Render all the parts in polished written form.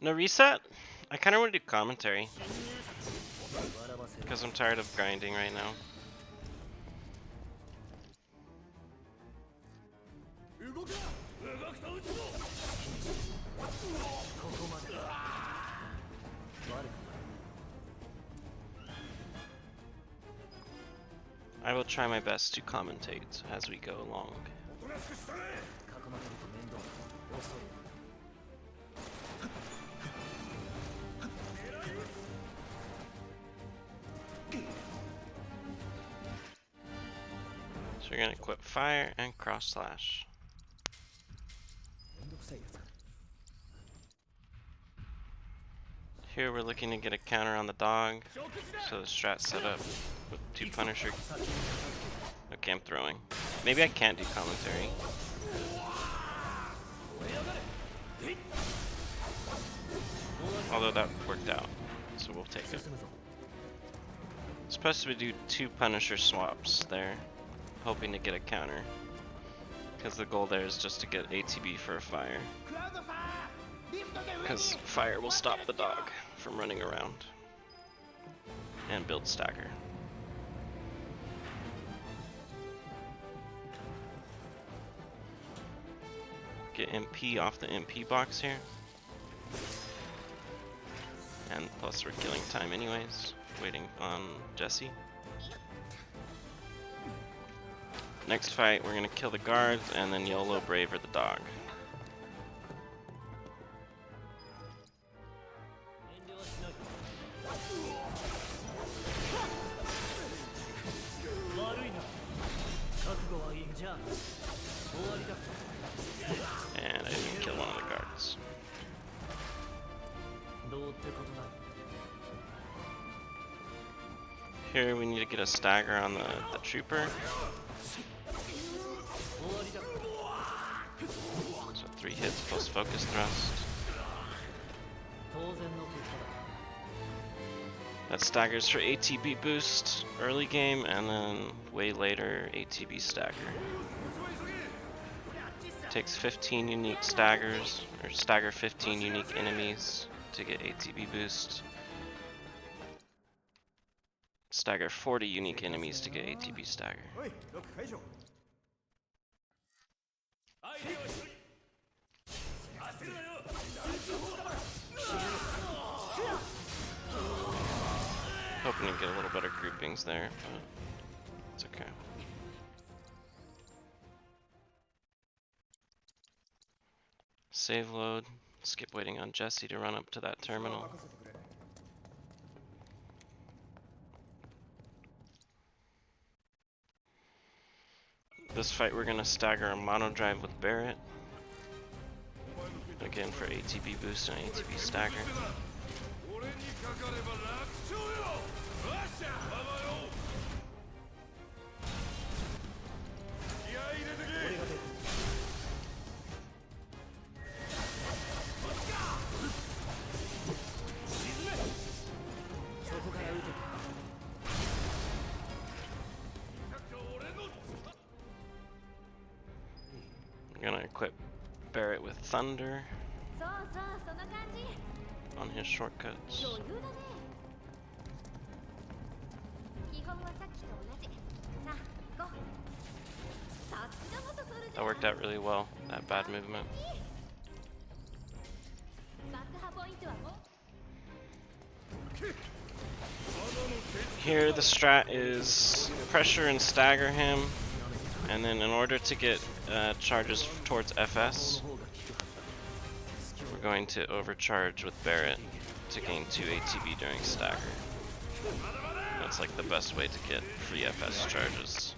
No reset? I kind of want to do commentary. Because I'm tired of grinding right now. I will try my best to commentate as we go along. So we're gonna equip fire and cross slash. Here we're looking to get a counter on the dog, so the strat set up with 2 Punisher. Okay, I'm throwing. Maybe I can't do commentary. Although that worked out, so we'll take it. Supposed to do 2 Punisher swaps there, hoping to get a counter. Because the goal there is just to get ATB for a fire. Because fire will stop the dog from running around. And build stagger. Get MP off the MP box here. And plus we're killing time anyways, waiting on Jesse. Next fight we're gonna kill the guards and then YOLO Braver the dog. And I didn't kill one of the guards. Here we need to get a stagger on the trooper. So 3 hits plus focus thrust. That staggers for ATB boost early game and then way later ATB stagger. Takes 15 unique staggers, or stagger 15 unique enemies to get ATB boost. Stagger 40 unique enemies to get ATB stagger. Hoping to get a little better groupings there, but it's okay. Save load, skip waiting on Jesse to run up to that terminal. This fight we're gonna stagger a mono drive with Barrett. Again for ATB boost and ATB stagger. I'm gonna equip Barrett with Thunder on his shortcuts. That worked out really well, that bad movement. Here the strat is pressure and stagger him, and then in order to get charges towards FS, we're going to overcharge with Barrett to gain 2 ATB during stagger. That's like the best way to get free FS charges.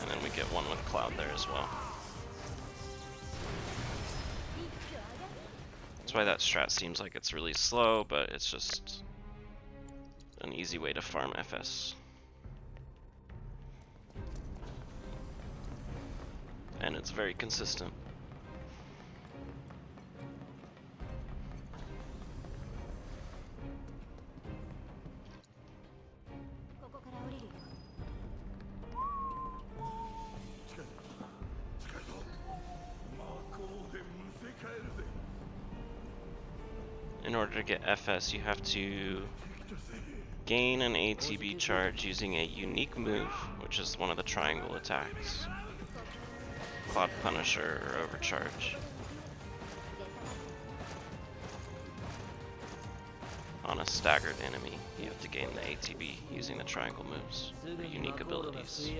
And then we get one with Cloud there as well. That's why that strat seems like it's really slow, but it's just an easy way to farm FS. And it's very consistent. order to get FS, you have to gain an ATB charge using a unique move, which is one of the triangle attacks. Cloud Punisher or Overcharge. On a staggered enemy, you have to gain the ATB using the triangle moves, or unique abilities.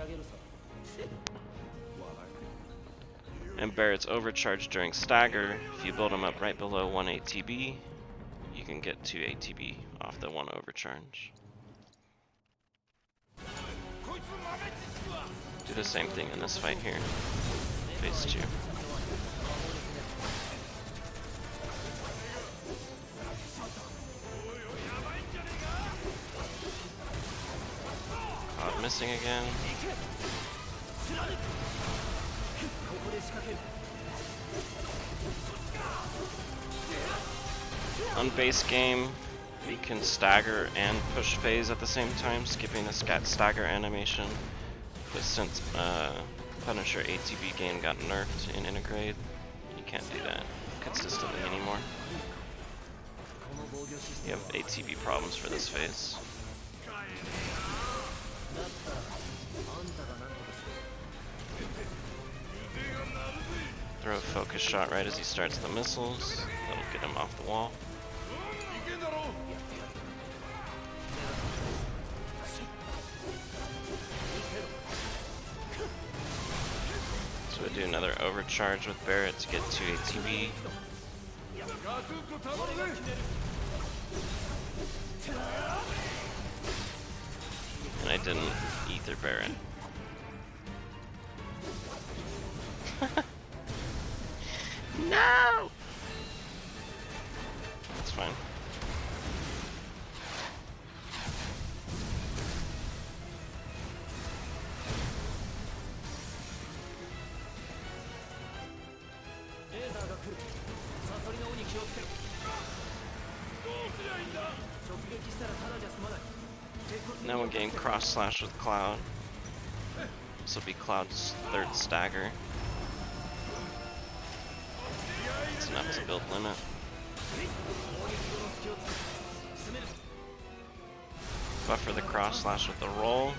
And Barrett's Overcharge during stagger, if you build him up right below 1 ATB, you can get 2 ATB off the 1 overcharge. Do the same thing in this fight here. Phase 2. Cloud missing again. On base game, you can stagger and push phase at the same time, skipping the stagger animation. But since Punisher ATB game got nerfed in Integrate, you can't do that consistently anymore. You have ATB problems for this phase. Throw a focus shot right as he starts the missiles. That'll get him off the wall. So we do another overcharge with Barrett to get 2 ATB. And I didn't ether Barrett. No! That's fine. Now we'll gain cross slash with Cloud. This will be Cloud's 3rd stagger. It's enough to build limit. Buffer the cross slash with the roll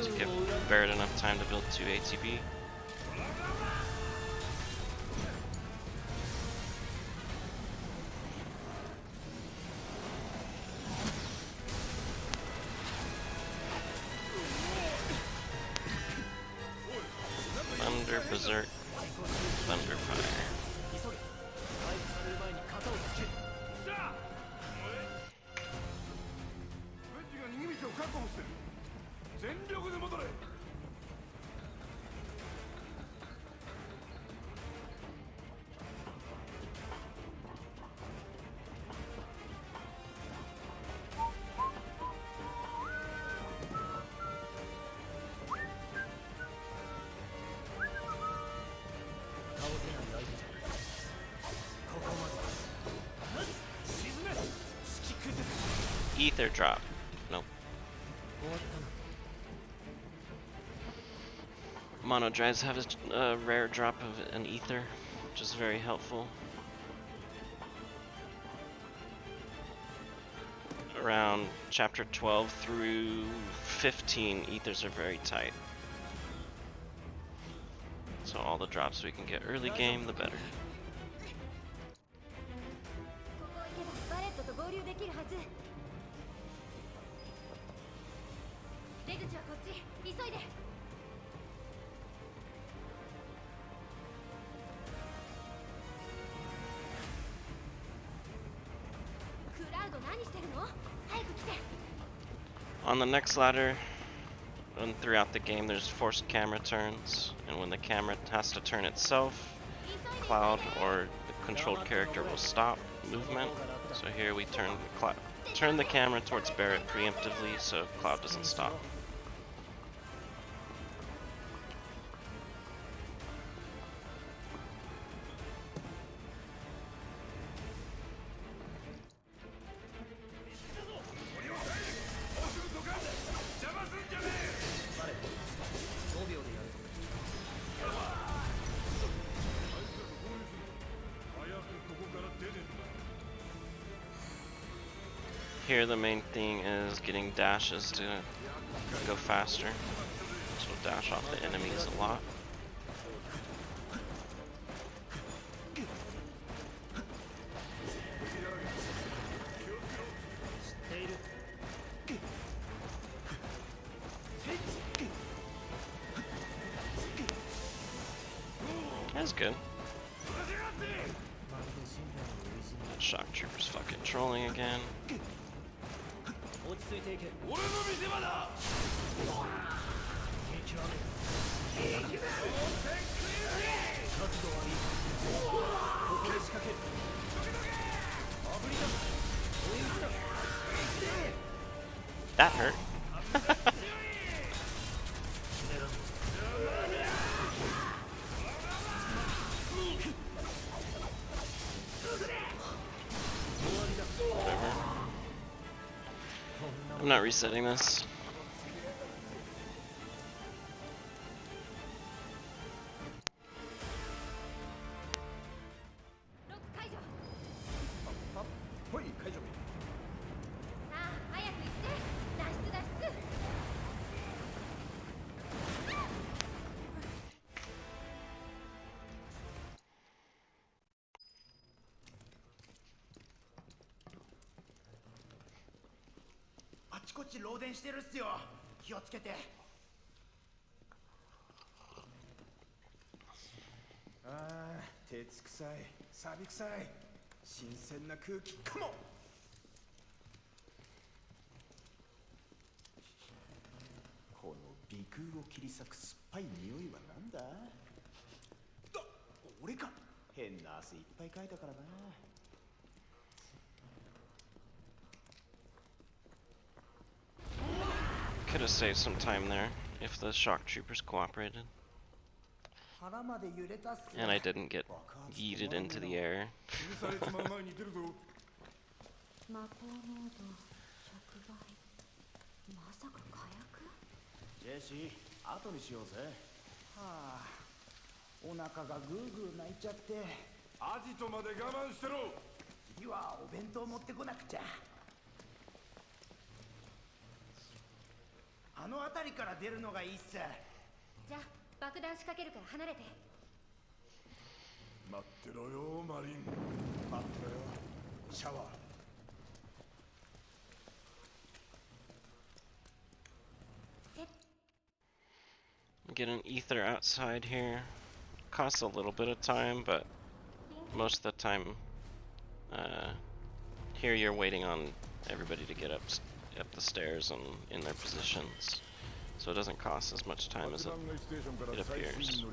to give Barrett enough time to build 2 ATB. Thunder, Berserk, Thunder Fire. Ether drop. Nope. Mono drives have a rare drop of an ether, which is very helpful. Around chapter 12 through 15, ethers are very tight. So all the drops we can get early game, the better. On the next ladder, and throughout the game, there's forced camera turns, and when the camera has to turn itself, Cloud or the controlled character will stop movement. So here we turn the camera towards Barrett preemptively so Cloud doesn't stop. Here the main thing is getting dashes to go faster. So dash off the enemies a lot. That's good. Shock troopers fucking trolling again. That hurt. Whatever. I'm not resetting this. Could have saved some time there if the shock troopers cooperated. And I didn't get yeeted into the air. Get an ether outside here. Costs a little bit of time, but most of the time here you're waiting on everybody to get up the stairs and in their positions, so it doesn't cost as much time as it appears.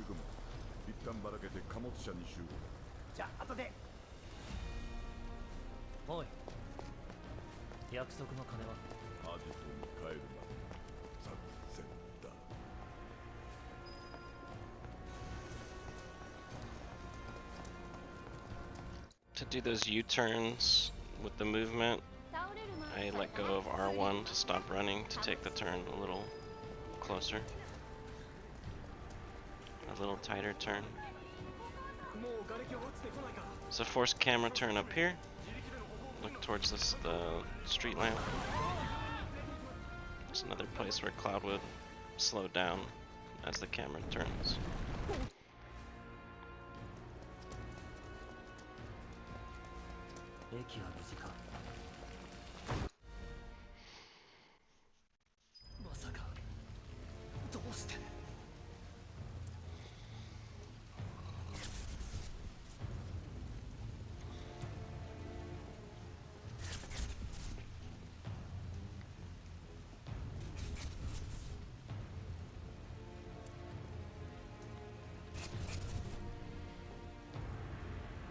To do those U-turns with the movement, I let go of R1 to stop running to take the turn a little closer. A little tighter turn. So force camera turn up here. Look towards the street lamp. It's another place where Cloud would slow down as the camera turns.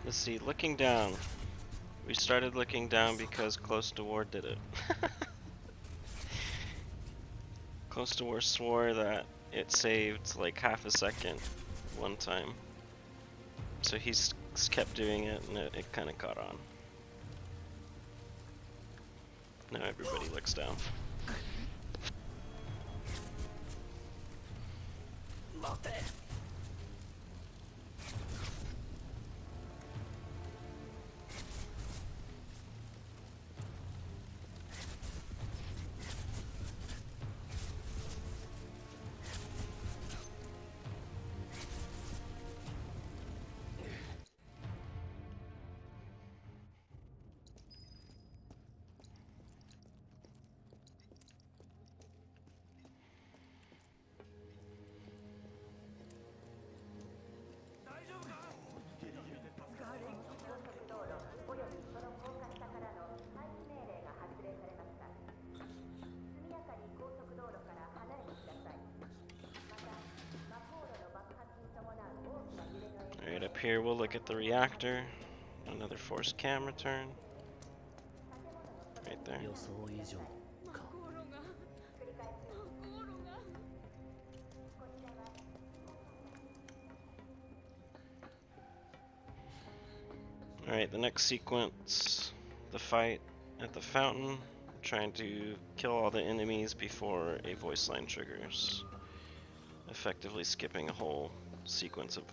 Let's see, looking down. We started looking down because Close to War did it. Close to War swore that it saved like half a second one time. So he's kept doing it and it kind of caught on. Now everybody looks down. up here, we'll look at the reactor. Another forced cam return. Right there. Alright, the next sequence, the fight at the fountain, trying to kill all the enemies before a voice line triggers, effectively skipping a whole sequence of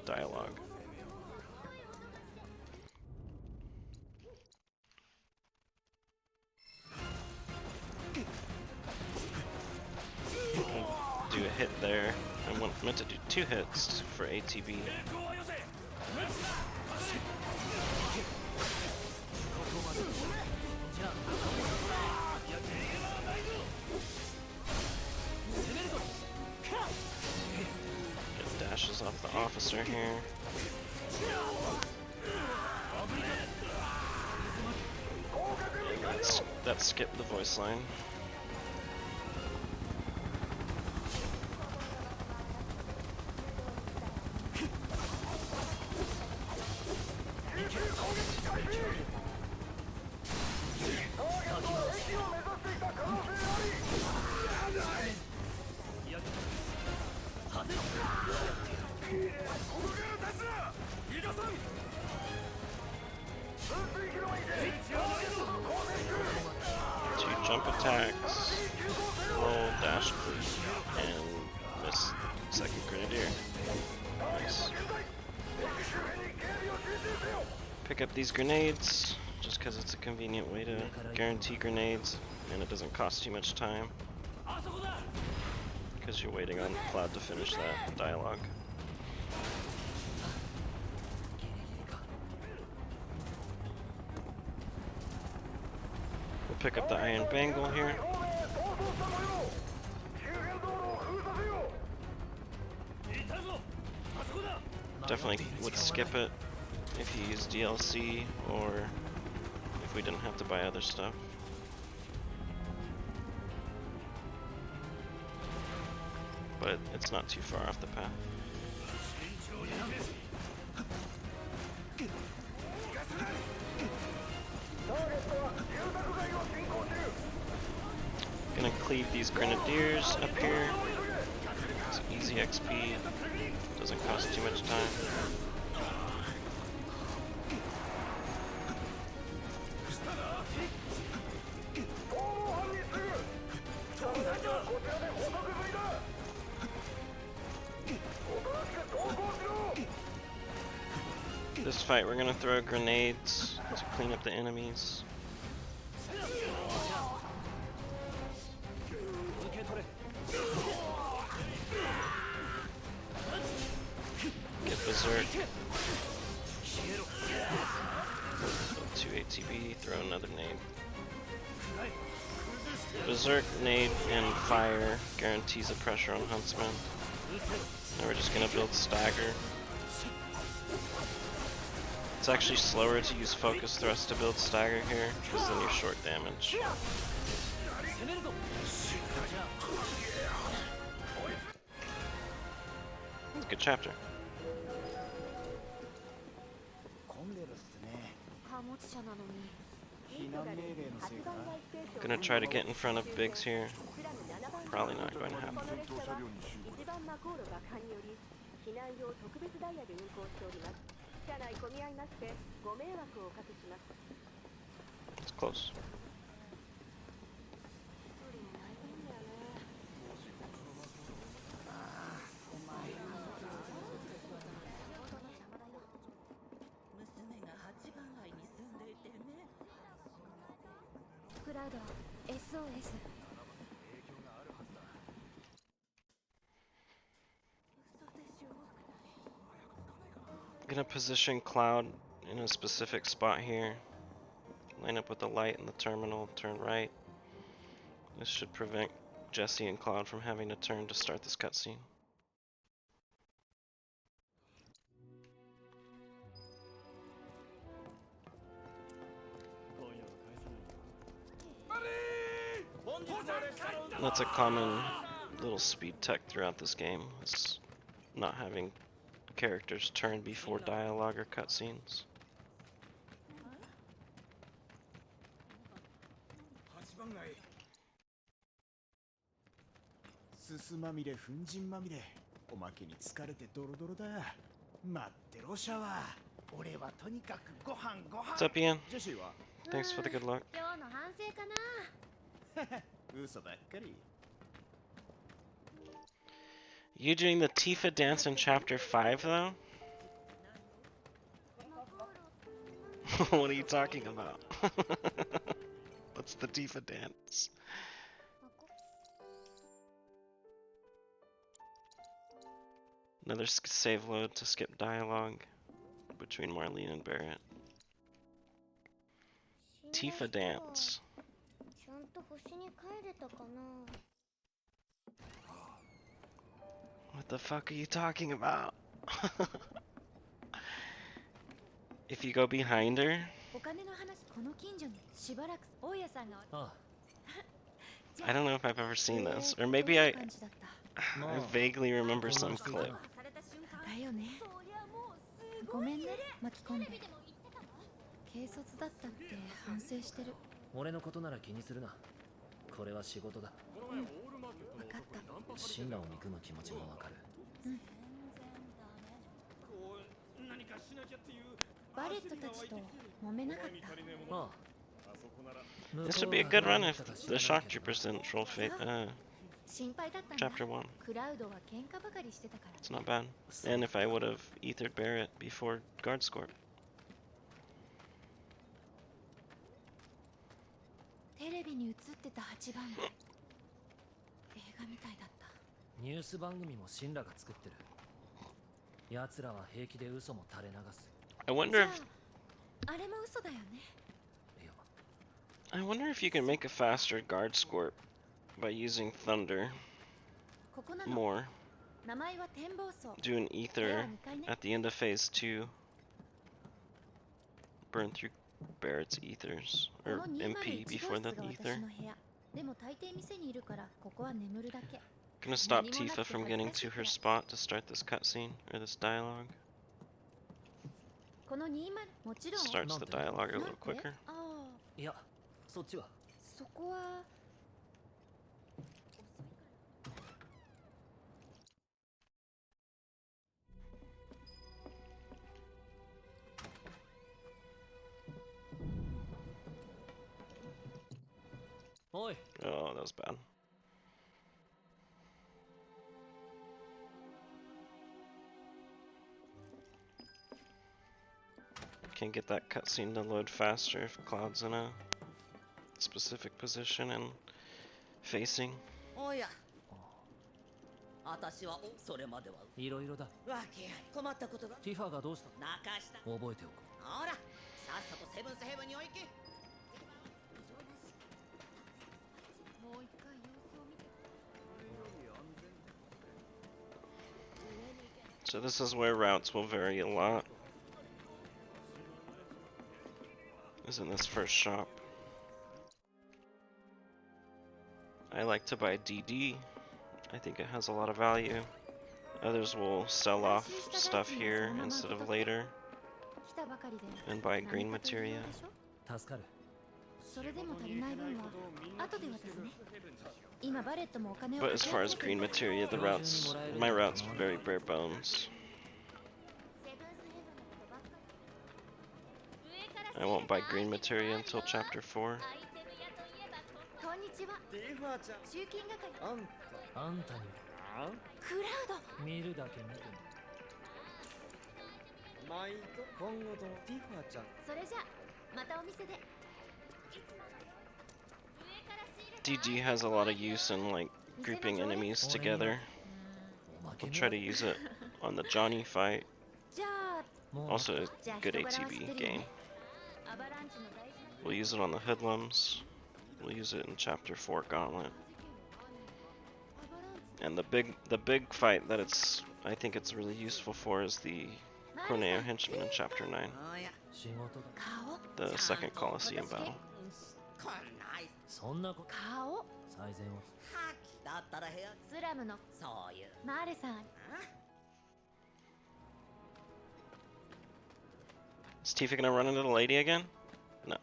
dialogue. Do a hit there. I meant to do 2 hits for ATB. Get dashes off the officer here. And that skipped the voice line. Two jump attacks, roll, dash, and miss second grenadier. Nice. Pick up these grenades, just because it's a convenient way to guarantee grenades, and it doesn't cost too much time. Because you're waiting on Cloud to finish that dialogue. We'll pick up the Iron Bangle here. Definitely would skip it if you use DLC or if we didn't have to buy other stuff. But it's not too far off the path. Gonna cleave these grenadiers up here. It's easy XP, doesn't cost too much time. This fight we're gonna throw grenades to clean up the enemies. Get Berserk. 2 ATB, throw another nade. Berserk, nade, and fire guarantees a pressure on Huntsman. Now we're just gonna build stagger. It's actually slower to use focus thrust to build stagger here, because then you're short damage. It's a good chapter. Gonna try to get in front of Biggs here. Probably not going to happen. It's close. SOS. Gonna position Cloud in a specific spot here. Line up with the light in the terminal, turn right. This should prevent Jesse and Cloud from having to turn to start this cutscene. That's a common little speed tech throughout this game. It's not having character's turn before dialogue or cutscenes. What's up, Ian? Thanks for the good luck. You doing the Tifa dance in chapter 5 though? What are you talking about? What's the Tifa dance? Another save load to skip dialogue between Marlene and Barrett. Tifa dance. What the fuck are you talking about? If you go behind her? I don't know if I've ever seen this, or maybe I vaguely remember some clip. This would be a good run if the shock troopers didn't troll chapter 1. It's not bad. And if I would have ethered Barrett before Guardscorp. I wonder if you can make a faster Guardscorp by using Thunder more. Do an ether at the end of phase 2. Burn through Barrett's ethers, or MP before the ether. Gonna stop Tifa from getting to her spot to start this cutscene, or this dialogue. Starts the dialogue a little quicker. Oh, that was bad. Can't get that cutscene to load faster if Cloud's in a specific position and facing. So this is where routes will vary a lot. Is in this first shop. I like to buy DD. I think it has a lot of value. Others will sell off stuff here instead of later and buy green materia. But as far as green materia, my route's very bare bones. I won't buy green materia until chapter 4. DG has a lot of use in like grouping enemies together. I'll try to use it on the Johnny fight. Also a good ATB game. We'll use it on the Hoodlums. We'll use it in chapter 4 Gauntlet. And the big fight that I think it's really useful for is the Corneo Henchman in chapter 9. The second Colosseum battle. Is Tifa gonna run into the lady again? No.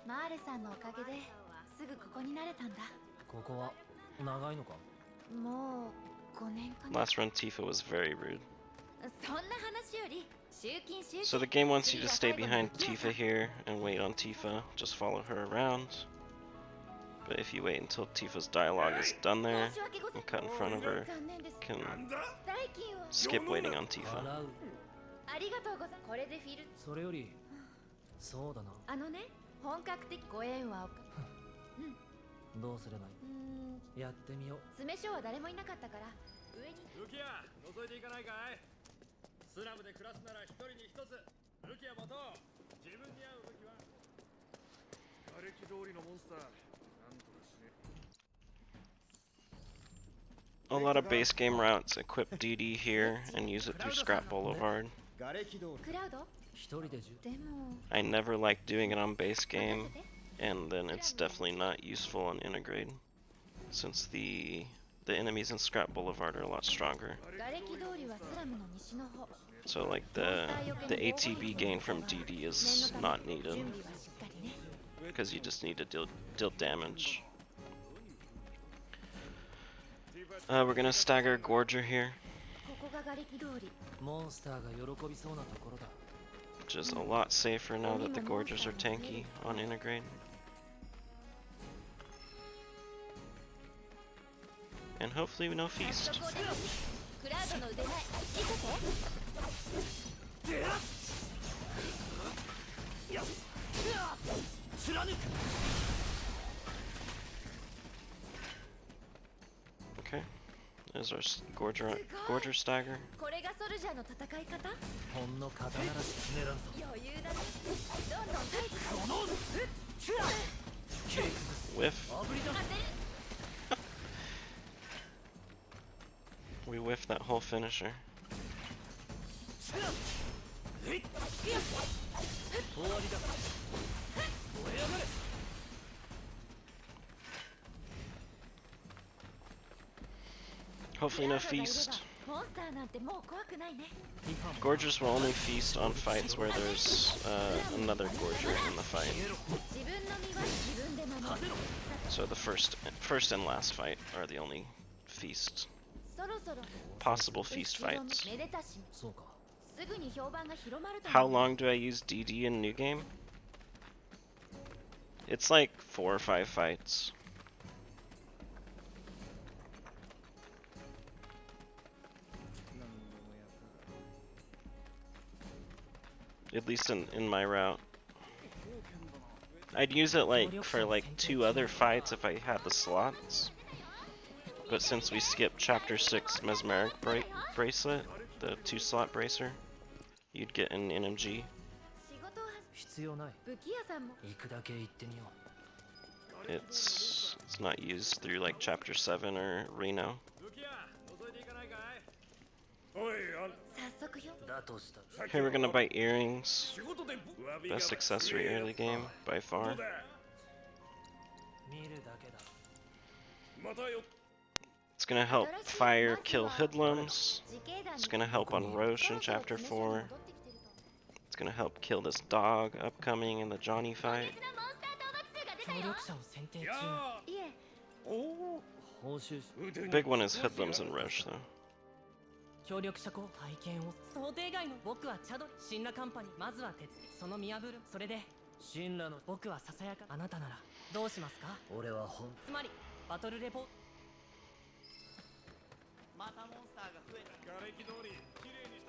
マーレさんのおかげですぐここに慣れたんだ。ここは長いのか？もう5年かな。 Last run Tifa was very rude. そんな話より集金。 So the game wants you to stay behind Tifa here and wait on Tifa. Just follow her around. But if you wait until Tifa's dialogue is done there and cut in front of her, you can skip waiting on Tifa. ありがとうございます。これでフィル。それより、そうだな。あのね、本格的ご縁はどうすればいい？やってみよう。詰所は誰もいなかったから上に。ルキア、覗いていかないかい？スラムで暮らすなら一人に一つ。ルキア持とう。自分に合う武器は。瓦礫通りのモンスター。なんとかしね。A lot of base game routes equip DD here and use it through Scrap Boulevard. クラウド？一人で10。でも I never liked doing it on base game, and then it's definitely not useful on Integrate, since the enemies in Scrap Boulevard are a lot stronger. 瓦礫通りはスラムの西の方。 So like the ATB gain from DD is not needed, 準備はしっかりね。 because you just need to deal damage. We're gonna stagger Gorger here, ここが瓦礫通り。モンスターが喜びそうなところだ。 which is a lot safer now that the Gorgers are tanky on Integrate. And hopefully no feast. クラウドの腕前見せて。 Okay, there's our Gorger stagger. これがソルジャーの戦い方？ほんの肩ならし決めらんぞ。余裕だね。どんどん退治。 Whiff. We whiffed that whole finisher. Hopefully no feast. モンスターなんてもう怖くないね。 Gorgers will only feast on fights where there's another Gorger in the fight. 自分の身は自分で守る。 So the first and last fight are the only feast そろそろ possible feast fights. めでたしそうか。すぐに評判が広まると How 思う。 long do I use DD in New Game? It's like 4 or 5 fights. At least in my route. I'd use it like for like 2 other fights if I had the slots. But since we skipped Chapter 6 Mesmeric Bracelet, the 2-slot bracer, you'd get an NMG. 仕事を必要ない。武器屋さんも行くだけ行ってみよう。 It's not used through like Chapter 7 or Reno. ルキア、覗いていかないかい？おい、早速よ。だとしたら。 Here we're gonna buy earrings. 仕事で Best accessory early game by far. 見るだけだ。またよ。 It's gonna help fire kill hoodlums. It's gonna help on Roche in Chapter 4. It's gonna help kill this dog upcoming in the Johnny fight. 協力者を選定中。いえ、お報酬。 Big one is hoodlums and Roche though. 協力者校体験を。想定外の僕はチャドリ。シンラカンパニー。まずは鉄。その見破る。それで。シンラの。僕はささやか。あなたならどうしますか？俺は本。つまりバトルレポ。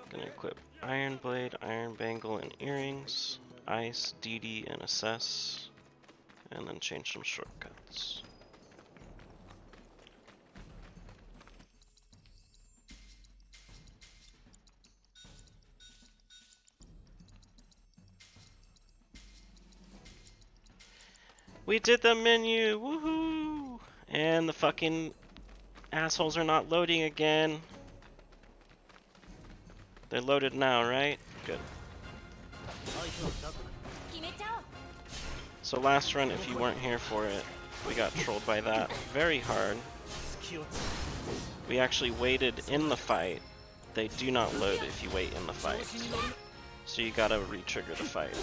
Gonna equip Iron Blade, Iron Bangle, and earrings, Ice, DD, and Assess, and then change some shortcuts. We did the menu! Woohoo! And the fucking assholes are not loading again. They're loaded now, right? Good. So last run, if you weren't here for it, we got trolled by that very hard. We actually waited in the fight. They do not load if you wait in the fight. So you gotta re-trigger the fight.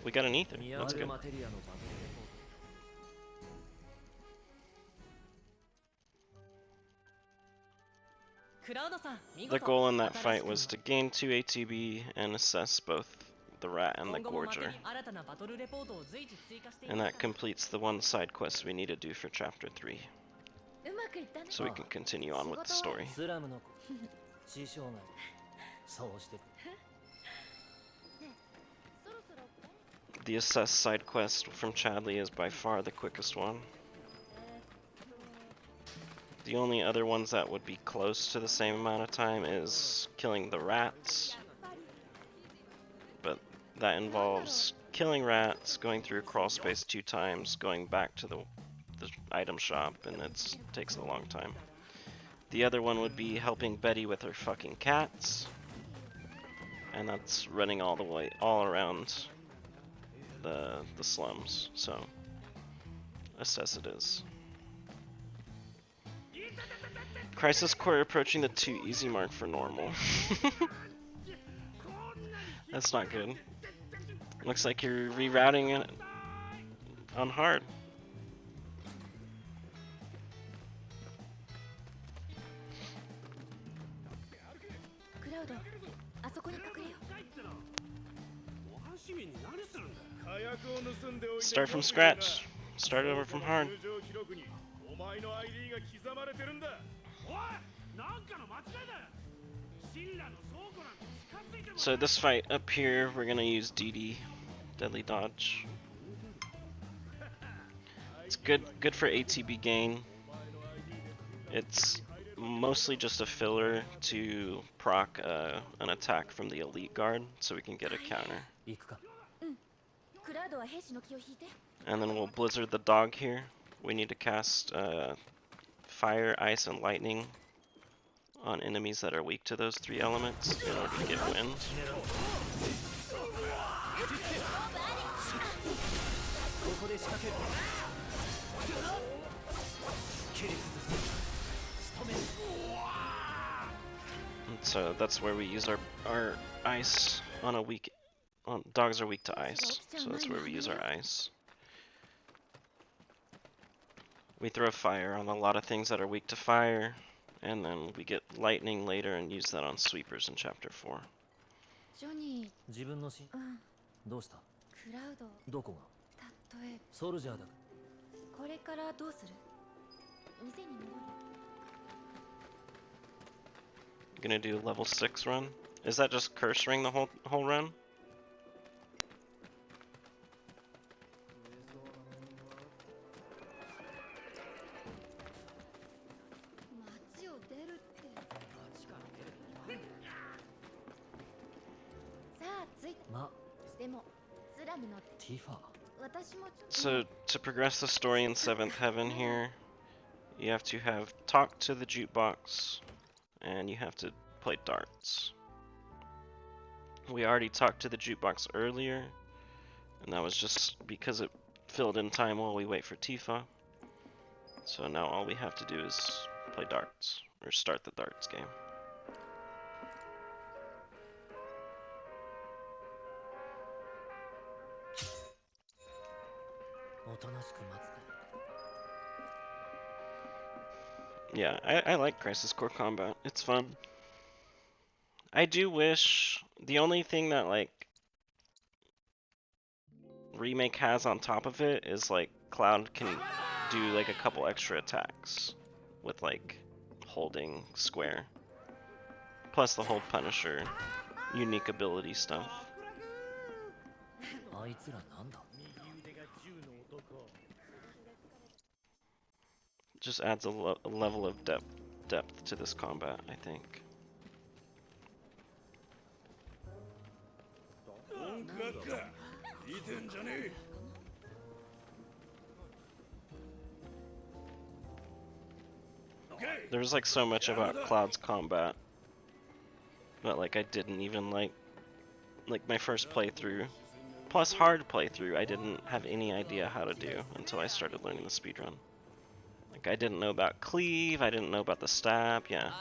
We got an ether. That's good. The goal in that fight was to gain 2 ATB and assess both the rat and the gorger. And that completes the one side quest we need to do for chapter 3. So we can continue on with the story. The assess side quest from Chadley is by far the quickest one. The only other ones that would be close to the same amount of time is killing the rats. But that involves killing rats, going through a crawl space 2 times, going back to the item shop, and it takes a long time. The other one would be helping Betty with her fucking cats. And that's running all around the slums, so assess it is. Crisis Core approaching the 2 easy mark for normal. That's not good. Looks like you're rerouting it on hard. Start from scratch. Start over from hard. So this fight up here, we're gonna use DD, Deadly Dodge. It's good for ATB gain. It's mostly just a filler to proc an attack from the elite guard, so we can get a counter. And then we'll Blizzard the dog here. We need to cast Fire, Ice, and Lightning on enemies that are weak to those 3 elements in order to get wind. And so that's where we use our ice on a weak. Dogs are weak to ice, so that's where we use our ice. We throw fire on a lot of things that are weak to fire, and then we get lightning later and use that on sweepers in chapter 4. Gonna do a level 6 run. Is that just curse ring the whole run? So to progress the story in 7th Heaven here, you have to have talked to the jukebox, and you have to play darts. We already talked to the jukebox earlier, and that was just because it filled in time while we wait for Tifa. So now all we have to do is play darts, or start the darts game. Yeah, I like Crisis Core combat. It's fun. I do wish the only thing that like Remake has on top of it is like Cloud can do like a couple extra attacks with like holding square. Plus the Hold Punisher unique ability stuff. Just adds a level of depth to this combat, I think. There was like so much about Cloud's combat that like I didn't even like my first playthrough plus hard playthrough I didn't have any idea how to do until I started learning the speedrun. Like I didn't know about cleave, I didn't know about the stab, yeah.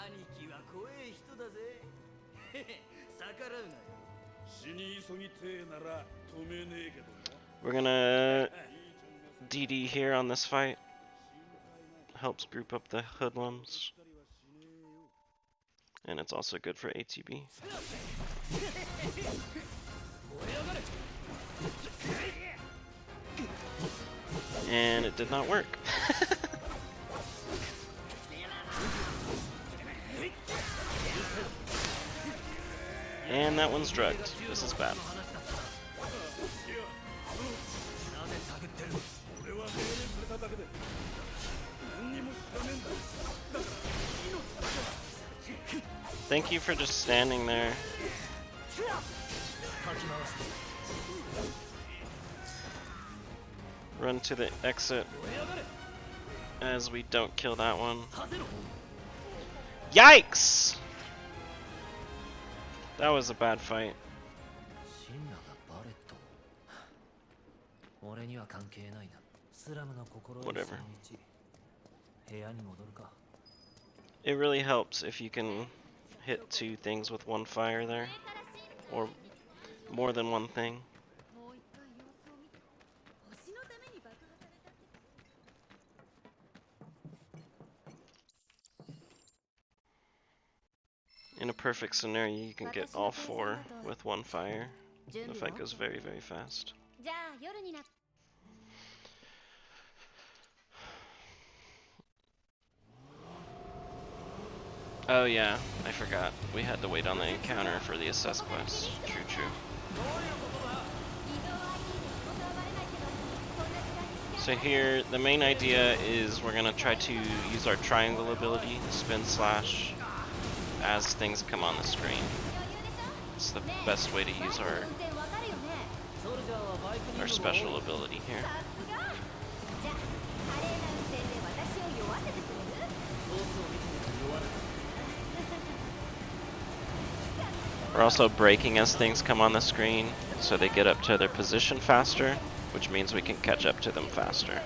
We're gonna DD here on this fight. Helps group up the hoodlums. And it's also good for ATB. And it did not work. And that one's drugged. This is bad. Thank you for just standing there. Run to the exit as we don't kill that one. Yikes! That was a bad fight. Whatever. It really helps if you can hit 2 things with 1 fire there, or more than 1 thing. In a perfect scenario, you can get all 4 with 1 fire. The fight goes very, very fast. Oh yeah, I forgot. We had to wait on the encounter for the assess quest. True, true. So here, the main idea is we're gonna try to use our triangle ability, spin slash, as things come on the screen. It's the best way to use our special ability here. We're also braking as things come on the screen, so they get up to their position faster, which means we can catch up to them faster.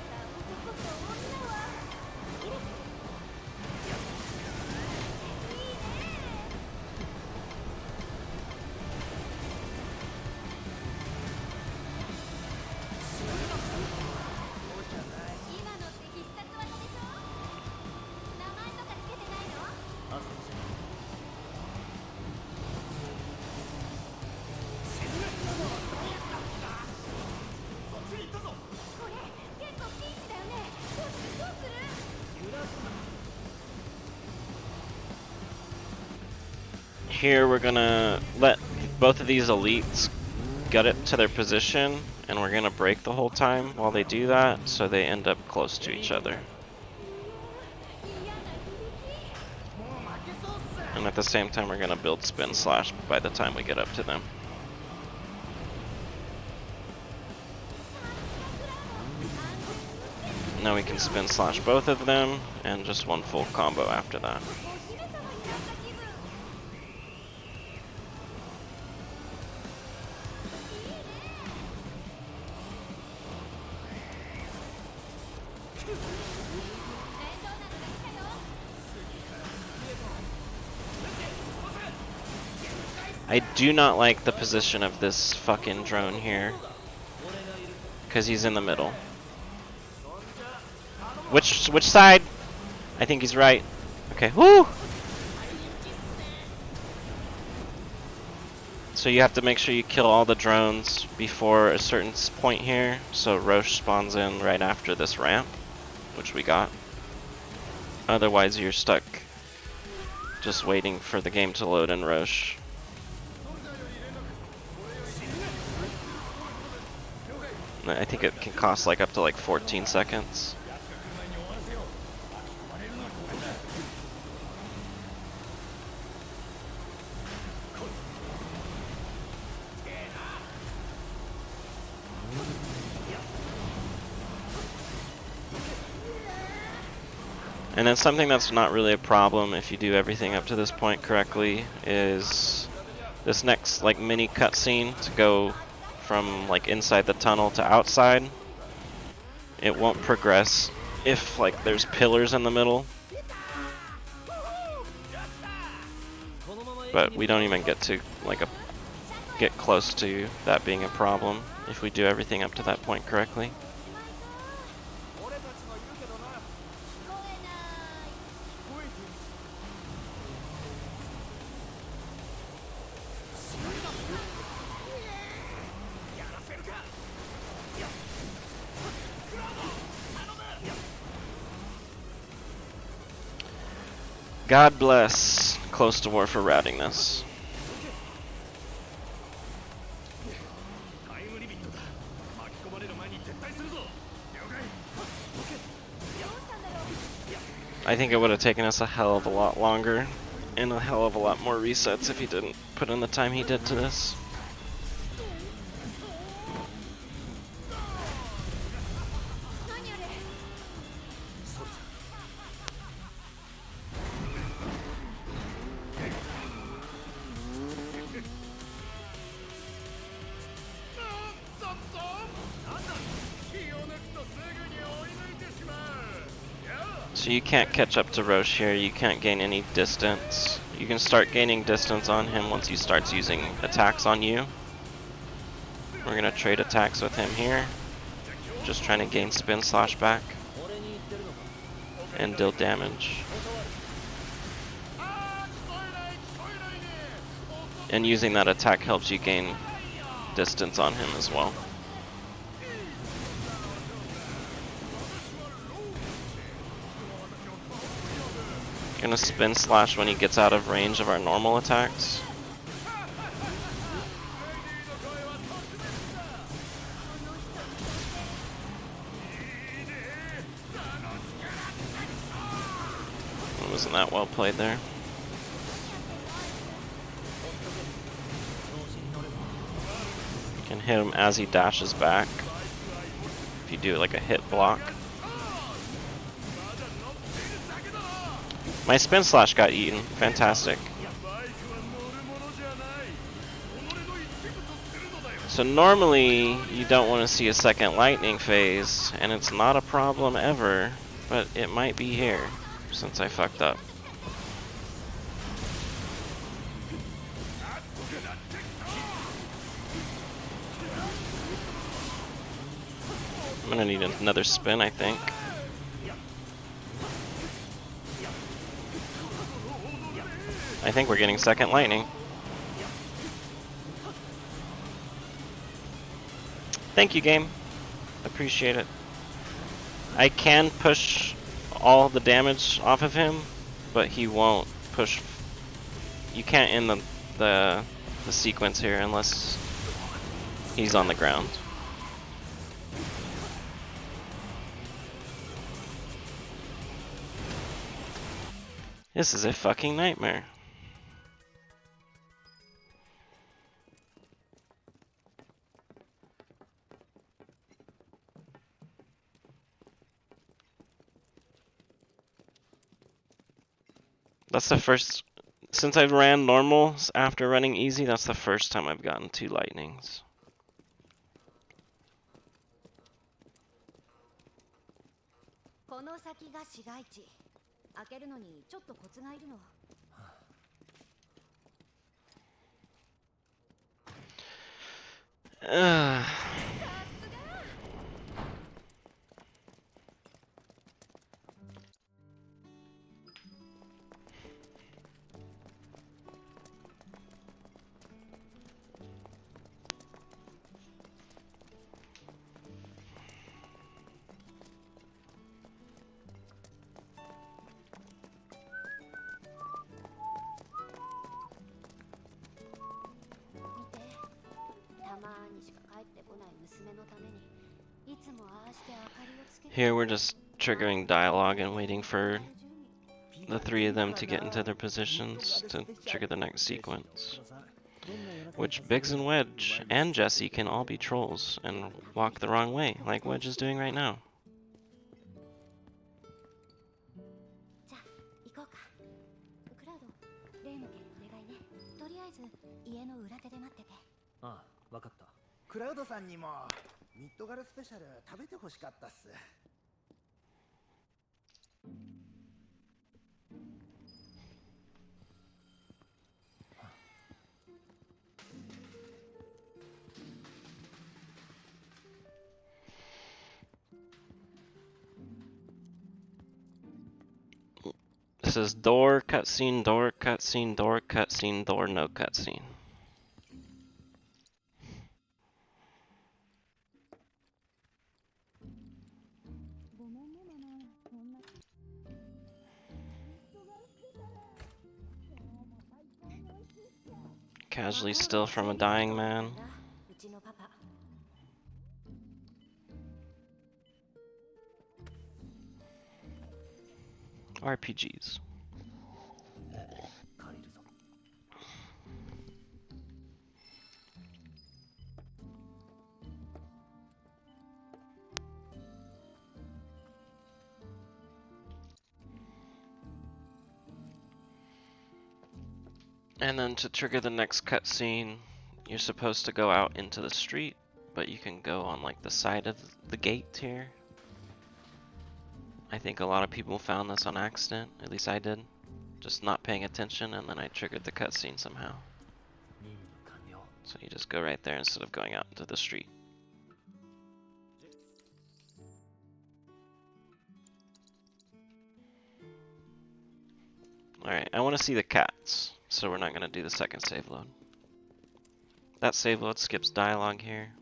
Here we're gonna let both of these elites get it to their position, and we're gonna break the whole time while they do that, so they end up close to each other. And at the same time we're gonna build spin slash by the time we get up to them. Now we can spin slash both of them, and just 1 full combo after that. I do not like the position of this fucking drone here, because he's in the middle. Which side? I think he's right. Okay, woo! So you have to make sure you kill all the drones before a certain point here, so Roche spawns in right after this ramp, which we got. Otherwise you're stuck just waiting for the game to load in Roche. I think it can cost like up to like 14 seconds. And then something that's not really a problem if you do everything up to this point correctly is this next like mini cutscene to go from like inside the tunnel to outside. It won't progress if like there's pillars in the middle. But we don't even get to like get close to that being a problem if we do everything up to that point correctly. 俺たちもいるけどな。聞こえない。聞こえてる。やらせるか。クラウド、頼む。 God bless Close to War for routing this. タイムリミットだ。巻き込まれる前に撤退するぞ。了解。 I think it would have taken us a hell of a lot longer and a hell of a lot more resets if he didn't put in the time he did to this. So you can't catch up to Roche here, you can't gain any distance. You can start gaining distance on him once he starts using attacks on you. We're gonna trade attacks with him here. Just trying to gain spin slash back and deal damage. And using that attack helps you gain distance on him as well. Gonna spin slash when he gets out of range of our normal attacks. Wasn't that well played there? You can hit him as he dashes back. If you do like a hit block. My spin slash got eaten. Fantastic. So normally you don't want to see a second lightning phase, and it's not a problem ever, but it might be here since I fucked up. I'm gonna need another spin, I think. I think we're getting second lightning. Thank you, game. Appreciate it. I can push all the damage off of him, but he won't push. You can't end the sequence here unless he's on the ground. This is a fucking nightmare. That's the first, since I've ran normals after running easy, that's the first time I've gotten 2 lightnings. Here we're just triggering dialogue and waiting for the 3 of them to get into their positions to trigger the next sequence. Which Biggs and Wedge and Jesse can all be trolls and walk the wrong way, like Wedge is doing right now. says door, cutscene, door, cutscene, door, cutscene, door, no cutscene. Casually still from a dying man. うちのパパ RPGs. And then to trigger the next cutscene, you're supposed to go out into the street, but you can go on like the side of the gate here. I think a lot of people found this on accident, at least I did. Just not paying attention, and then I triggered the cutscene somehow. So you just go right there instead of going out into the street. Alright, I want to see the cats, so we're not going to do the second save load. That save load skips dialogue here.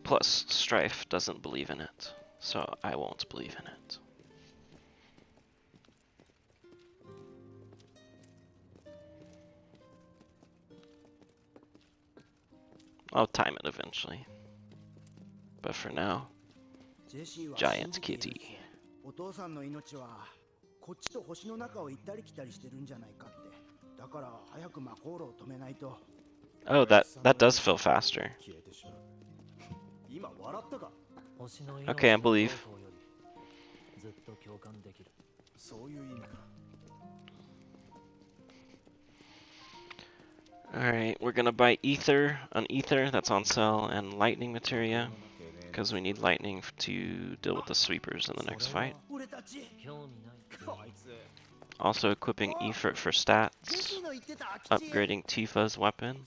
Plus, Strife doesn't believe in it, so I won't believe in it. I'll time it eventually. But for now, Giant Kitty. お父さんの命はこっちと星の中を行ったり来たりしてるんじゃないかって。だから早く魔航路を止めないと。 Oh, that does feel faster. 今笑ったか? Okay, I believe. ずっと共感できる。そういう意味か。 Alright, we're gonna buy an ether that's on sale, and lightning materia, because we need lightning to deal with the sweepers in the next fight. 興味ない。 Also equipping Efert for stats, upgrading Tifa's weapon,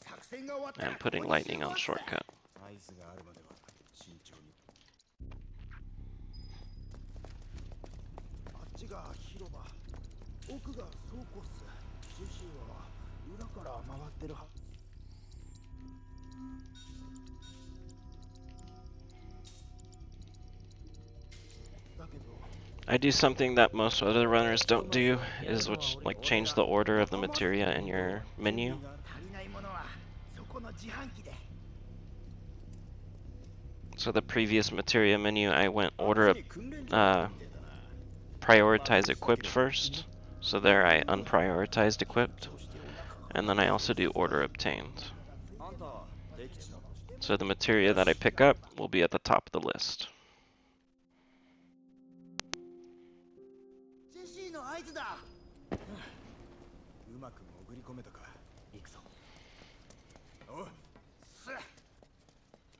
and putting lightning on shortcut. 合図があるまでは慎重に。あっちが広場、奥が倉庫っす。ジェシーは裏から回ってるは。だけど。 I do something that most other runners don't do, is which like change the order of the materia in your menu. So the previous materia menu, I went order prioritize equipped first. So there I unprioritized equipped, and then I also do order obtained. So the materia that I pick up will be at the top of the list.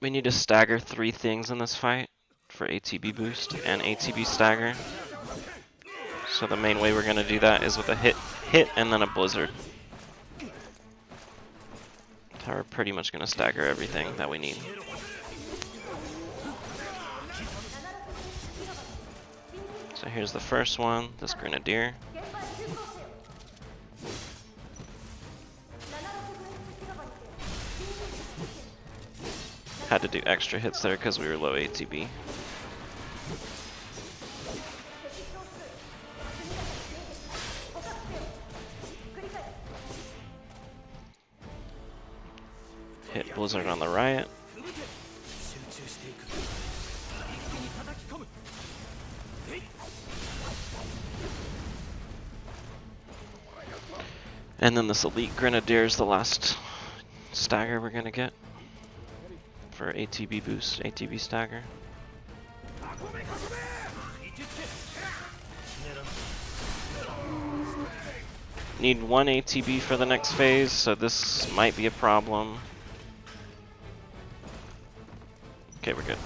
We need to stagger 3 things in this fight for ATB boost and ATB stagger. So the main way we're going to do that is with a hit and then a blizzard. So we're pretty much going to stagger everything that we need. So here's the first one, this grenadier. Had to do extra hits there because we were low ATB. Hit Blizzard on the riot. And then this Elite Grenadier is the last stagger we're gonna get for ATB boost, ATB stagger. Need 1 ATB for the next phase, so this might be a problem. Okay, we're good.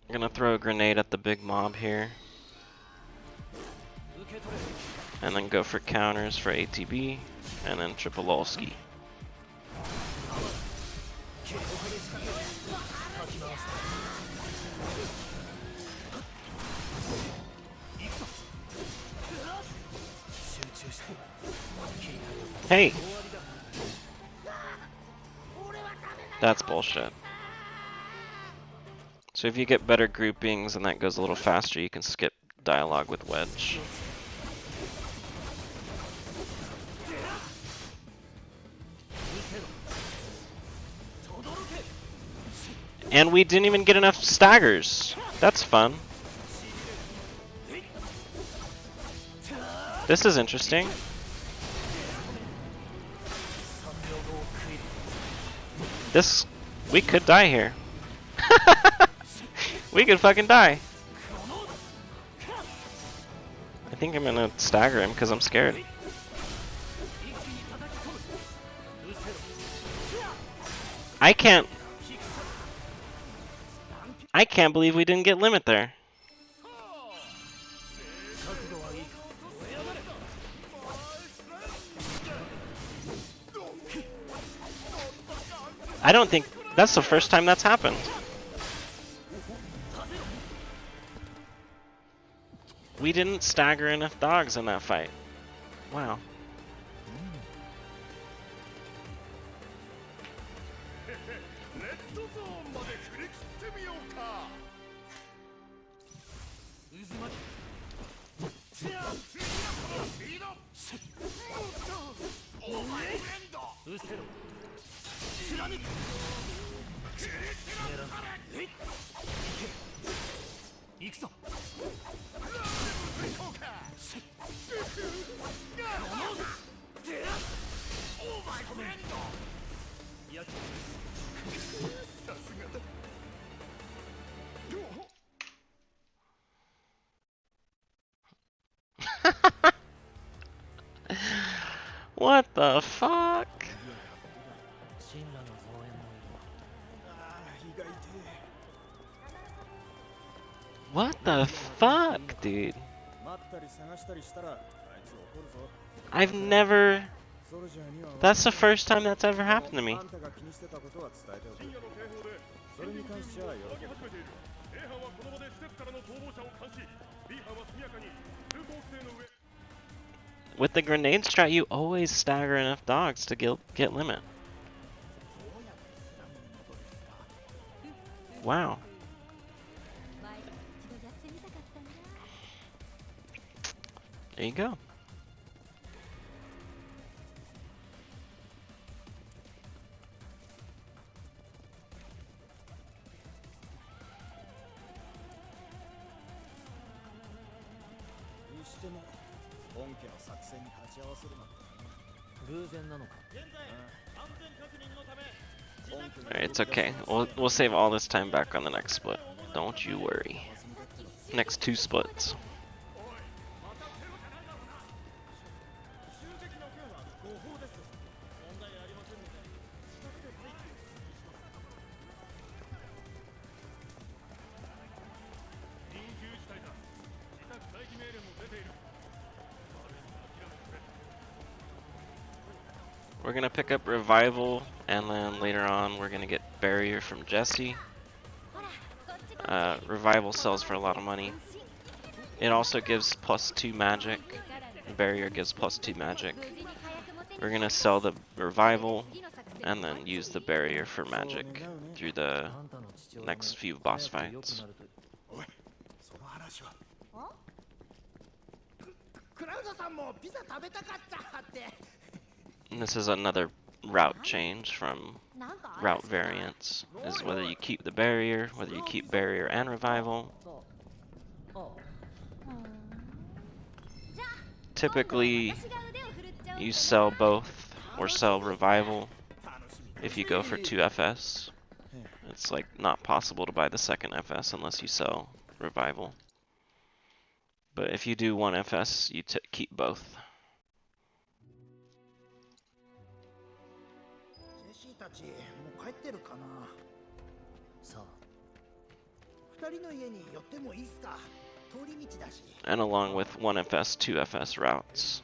I'm gonna throw a grenade at the big mob here. And then go for counters for ATB. and then triple Olski. Hey! That's bullshit. So if you get better groupings and that goes a little faster, you can skip dialogue with Wedge. And we didn't even get enough staggers. That's fun. This is interesting. This, we could die here. We could fucking die. I think I'm gonna stagger him because I'm scared. I can't believe we didn't get limit there. I don't think that's the first time that's happened. We didn't stagger enough dogs in that fight. Wow. What the fuck? What the fuck, dude? I've never... That's the first time that's ever happened to me. With the grenade strat, you always stagger enough dogs to get limit. Wow. There you go. Alright, it's okay. We'll save all this time back on the next split. Don't you worry. Next 2 splits. We're gonna pick up Revival, and then later on we're gonna get Barrier from Jesse. Revival sells for a lot of money. It also gives +2 magic. Barrier gives +2 magic. We're gonna sell the Revival, and then use the Barrier for magic through the next few boss fights. And this is another route change from route variants, is whether you keep the Barrier, whether you keep Barrier and Revival. Typically, you sell both or sell Revival if you go for 2 FS. It's like not possible to buy the second FS unless you sell Revival. But if you do 1 FS, you keep both. And along with 1 FS, 2 FS routes.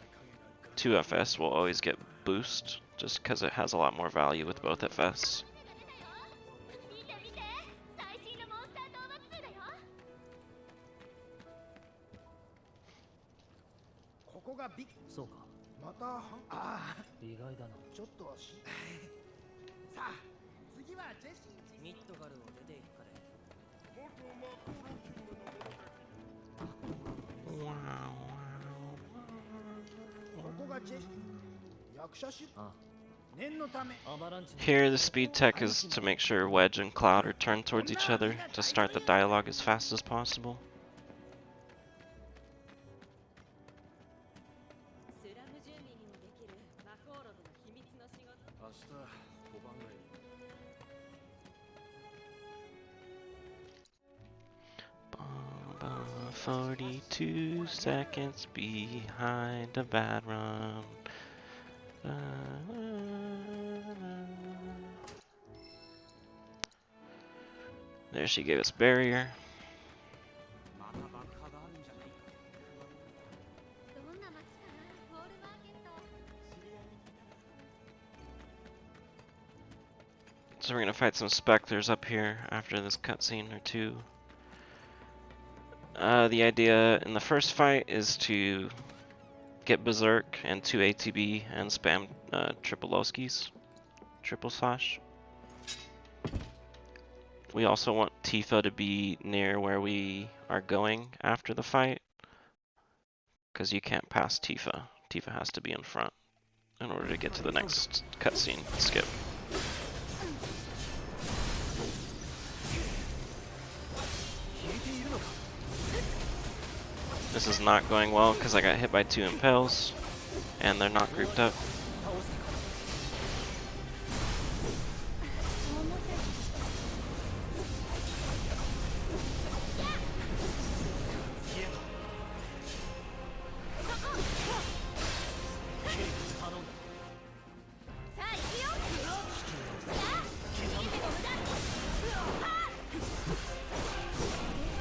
2 FS will always get boost, just because it has a lot more value with both FS. 見て見て最新のモンスター討伐数だよここがビそうかまたああ意外だなちょっとさあ次はジェシーミッドガルを出て行くかれここがジェシー役者し念のため Here, the speed tech is to make sure Wedge and Cloud are turned towards each other to start the dialogue as fast as possible. スラム住民にもできる魔法ロードの秘密の仕事明日5番がいい 42 seconds behind a bad run. There, she gave us barrier. また爆破があるんじゃないかどんな街かなウォールマーケット So we're gonna fight some specters up here after this cutscene or two. The idea in the first fight is to get Berserk and 2 ATB and spam triple Oskis, triple slash. We also want Tifa to be near where we are going after the fight, because you can't pass Tifa. Tifa has to be in front in order to get to the next cutscene. Skip. This is not going well because I got hit by 2 impels and they're not grouped up.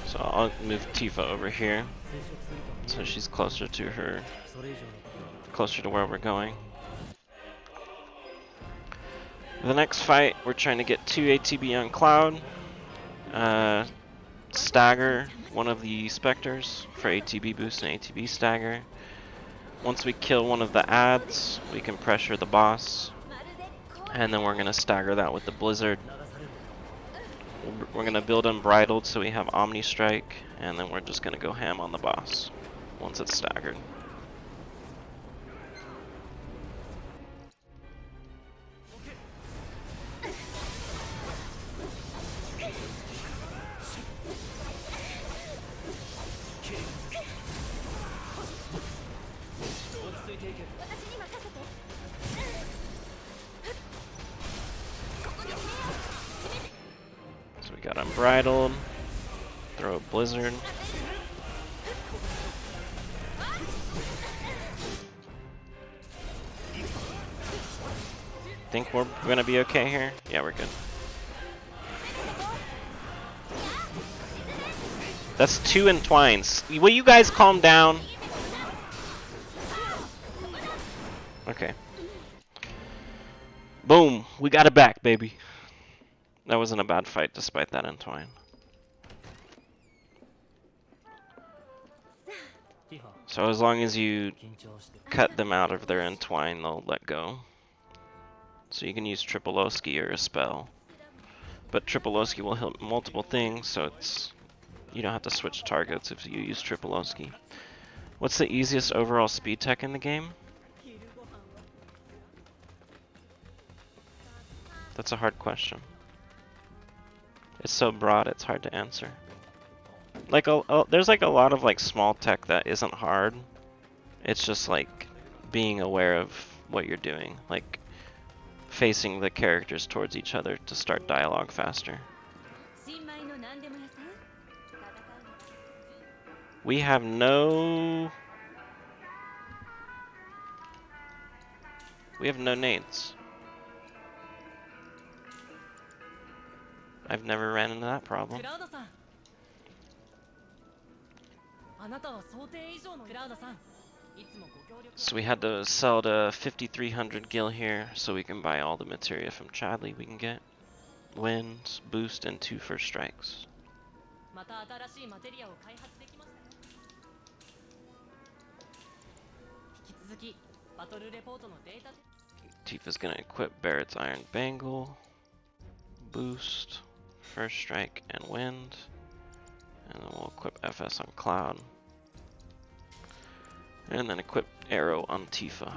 So I'll move Tifa over here so she's closer to her, closer to where we're going. The next fight, we're trying to get 2 ATB on Cloud, stagger one of the Spectres for ATB boost and ATB stagger. Once we kill one of the ads, we can pressure the boss, and then we're going to stagger that with the Blizzard. We're going to build Unbridled so we have Omni Strike, and then we're just going to go ham on the boss once it's staggered. So we got Unbridled, throw a Blizzard. Think we're gonna be okay here? Yeah, we're good. That's 2 entwines. Will you guys calm down? Okay. Boom! We got it back, baby. That wasn't a bad fight despite that entwine. So as long as you cut them out of their entwine, they'll let go. So you can use Triple Oski or a spell. But Triple Oski will hit multiple things, so it's you don't have to switch targets if you use Triple Oski. What's the easiest overall speed tech in the game? That's a hard question. It's so broad, it's hard to answer. Like there's like a lot of like small tech that isn't hard. It's just like being aware of what you're doing, like facing the characters towards each other to start dialogue faster. We have no nades. I've never ran into that problem. あなたは想定以上のクラウドさん So we had to sell to 5300 gil here so we can buy all the materia from Chadley we can get. Wind, boost, and 2 first strikes. また新しいマテリアを開発できましたよ。引き続きバトルレポートのデータで Tifa's gonna equip Barrett's Iron Bangle, boost, first strike, and wind. And then we'll equip FS on Cloud. And then equip Arrow on Tifa.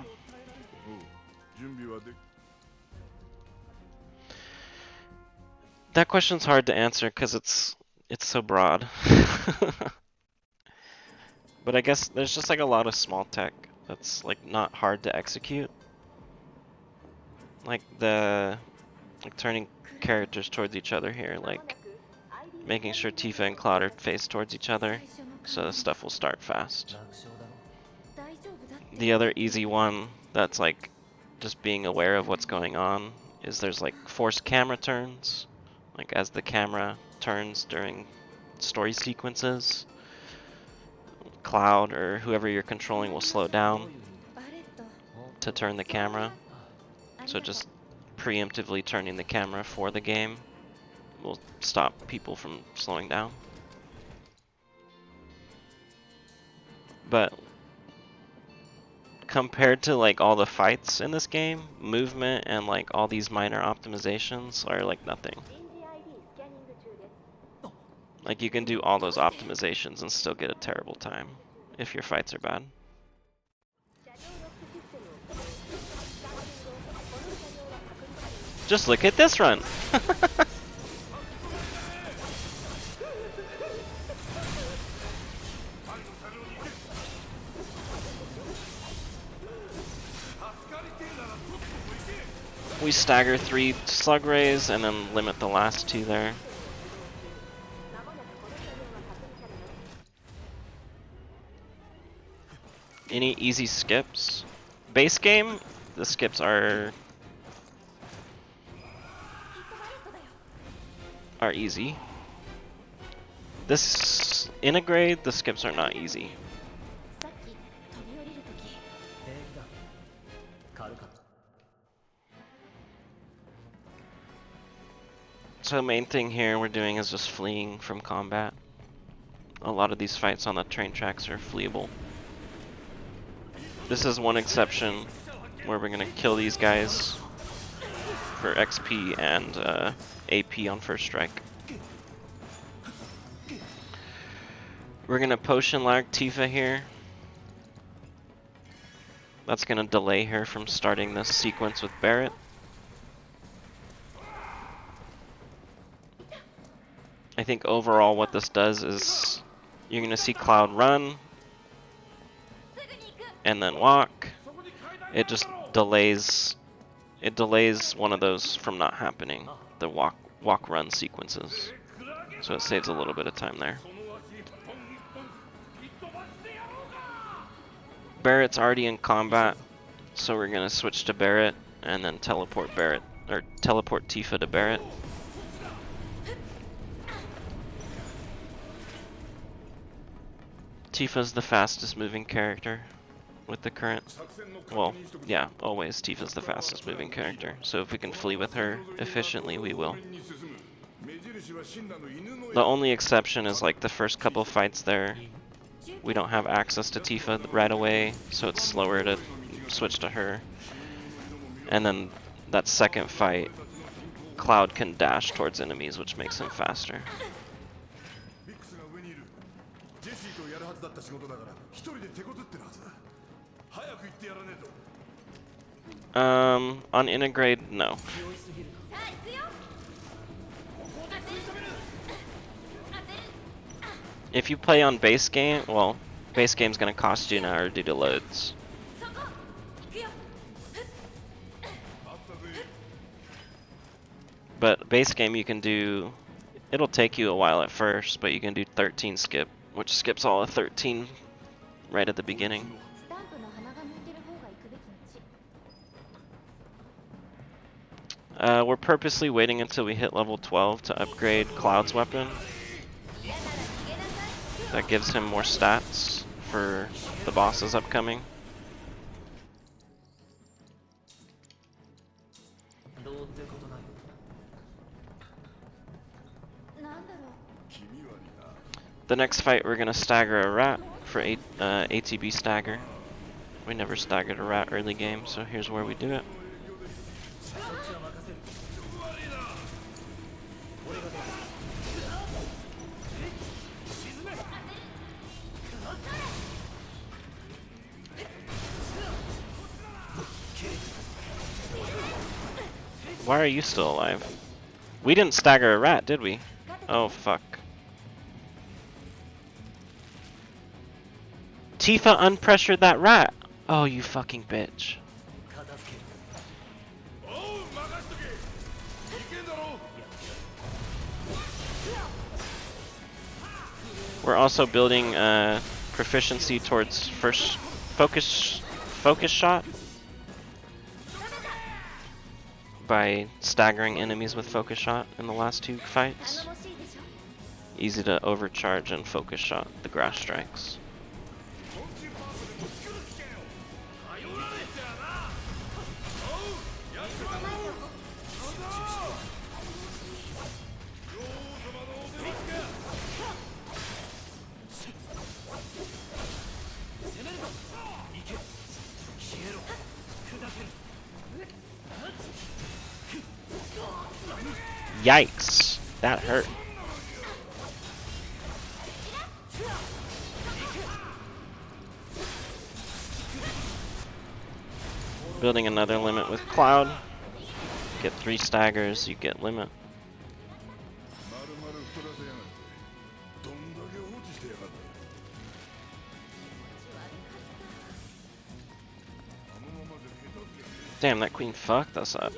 That question's hard to answer because it's so broad. But I guess there's just like a lot of small tech that's like not hard to execute. Like turning characters towards each other here, like making sure Tifa and Cloud are faced towards each other so the stuff will start fast. The other easy one that's like just being aware of what's going on is there's like forced camera turns. Like as the camera turns during story sequences, Cloud or whoever you're controlling will slow down to turn the camera. So just preemptively turning the camera for the game will stop people from slowing down. But compared to like all the fights in this game, movement and like all these minor optimizations are like nothing. Like you can do all those optimizations and still get a terrible time if your fights are bad. Just look at this run! We stagger 3 slug rays and then limit the last 2 there. Any easy skips? Base game, the skips are easy. This integrate, the skips are not easy. So the main thing here we're doing is just fleeing from combat. A lot of these fights on the train tracks are fleeable. This is one exception where we're gonna kill these guys for XP and AP on first strike. We're gonna potion lag Tifa here. That's gonna delay her from starting this sequence with Barrett. I think overall what this does is you're gonna see Cloud run and then walk. It just delays one of those from not happening, the walk run sequences. So it saves a little bit of time there. Barrett's already in combat, so we're gonna switch to Barrett and then teleport Tifa to Barrett. Tifa's the fastest moving character with the current, well, yeah, always Tifa's the fastest moving character. So if we can flee with her efficiently, we will. The only exception is like the first couple fights there, we don't have access to Tifa right away, so it's slower to switch to her. And then that second fight, Cloud can dash towards enemies, which makes him faster. On integrate, no. If you play on base game, well, base game's gonna cost you an hour due to loads. But base game you can do, it'll take you a while at first, but you can do 13 skip, which skips all of 13 right at the beginning. We're purposely waiting until we hit level 12 to upgrade Cloud's weapon. That gives him more stats for the bosses upcoming. どうってことない。なんだろう。 The next fight, we're gonna stagger a rat for ATB stagger. We never staggered a rat early game, so here's where we do it. そっちは任せる。 Why are you still alive? We didn't stagger a rat, did we? Oh, fuck. Tifa unpressured that rat! Oh, you fucking bitch. 片付ける。 We're also building proficiency towards first focus shot by staggering enemies with focus shot in the last two fights. 頼もしいでしょ。 Easy to overcharge and focus shot the grass strikes. Yikes, that hurt. Building another limit with Cloud. Get 3 staggers, you get limit. Damn, that queen fucked us up.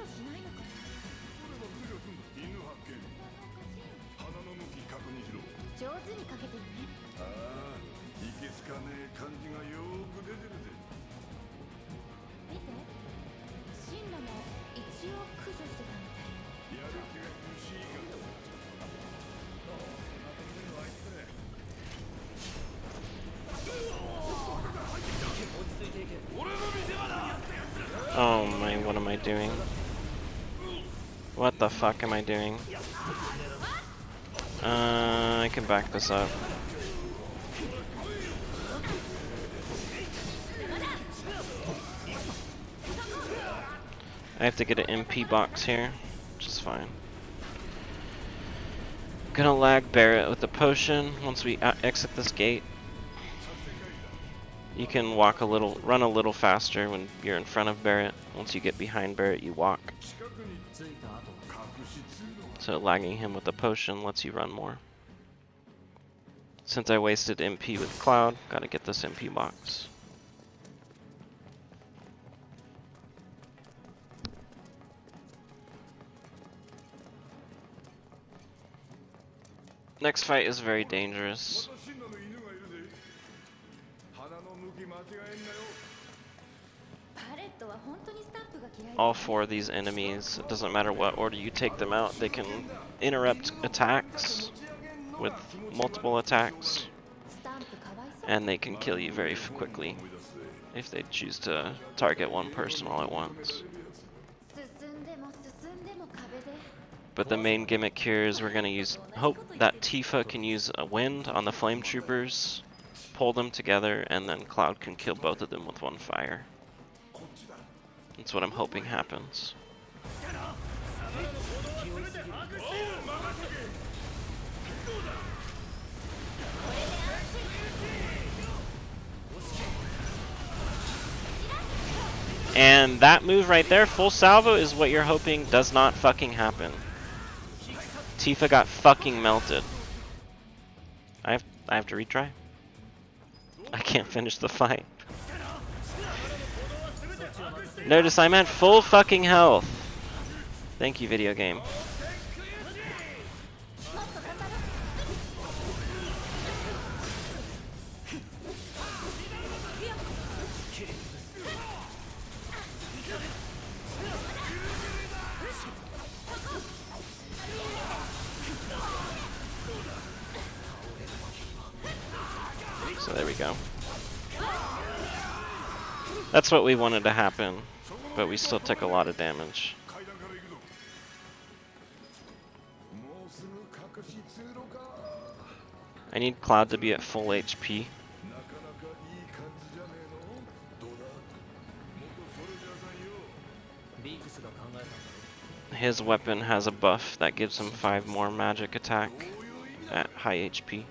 上手にかけてるね。見て。シンラも一応駆除してたみたい。 Oh my, what am I doing? What the fuck am I doing? I can back this up. I have to get an MP box here, which is fine. Gonna lag Barrett with the potion once we exit this gate. You can walk a little, run a little faster when you're in front of Barrett. Once you get behind Barrett, you walk. So lagging him with the potion lets you run more. Since I wasted MP with Cloud, gotta get this MP box. Next fight is very dangerous. All 4 of these enemies, it doesn't matter what order you take them out, they can interrupt attacks with multiple attacks, and they can kill you very quickly if they choose to target one person all at once. But the main gimmick here is we're going to hope that Tifa can use a wind on the flame troopers, pull them together, and then Cloud can kill both of them with one fire. That's what I'm hoping happens. And that move right there, full salvo, is what you're hoping does not fucking happen. Tifa got fucking melted. I have to retry. I can't finish the fight. Notice I'm at full fucking health. Thank you, video game. So there we go. That's what we wanted to happen, but we still took a lot of damage. 階段から行くぞ。もうすぐ隠し通路か。 I need Cloud to be at full HP. なかなかいい感じじゃねえの。どうだ。元ソルジャーさんよ。ビークスが考えたんだろ。 His weapon has a buff that gives him 5 more magic attack at high HP.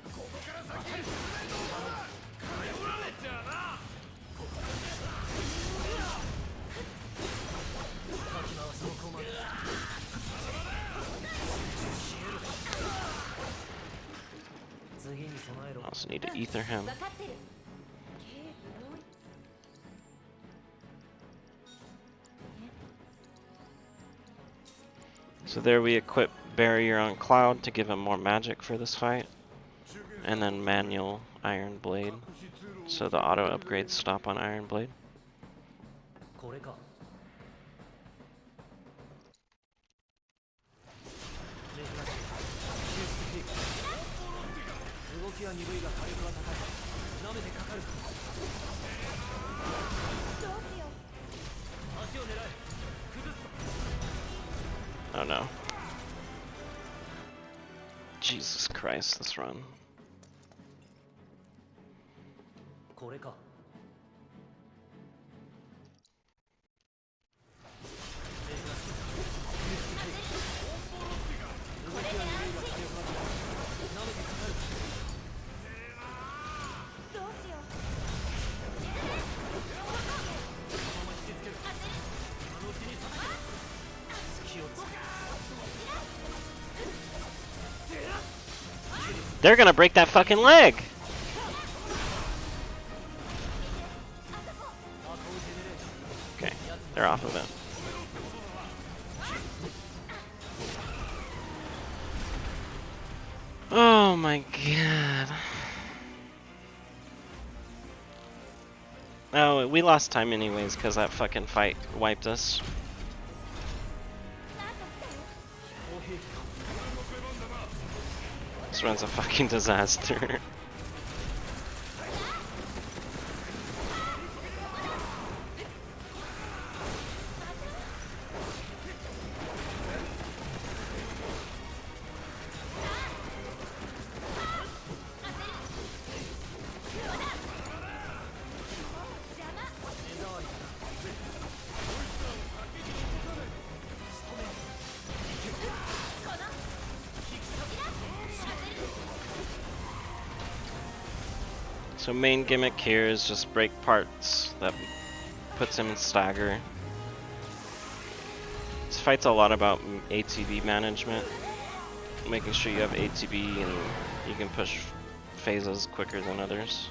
次に備えろ。 Also need to ether him. 分かってる。警備多い。 So there we equip Barrier on Cloud to give him more magic for this fight. And then Manual Iron Blade. So the auto upgrades stop on Iron Blade. これか。珍しい。動きは鈍いが火力は高い。舐めてかかる。どうしよう。足を狙え。崩すぞ。 Oh no. Jesus Christ, this run. これか。珍しい。動きは鈍いが火力は高い。舐めてかかる。 どうしよう。 このまま引きつける。今のうちに叩け。隙をつけ。 They're gonna break that fucking leg! Okay, they're off of it. Oh my god. Oh, we lost time anyways because that fucking fight wiped us. This run's a fucking disaster. So main gimmick here is just break parts that puts him in stagger. This fight's a lot about ATB management, making sure you have ATB and you can push phases quicker than others.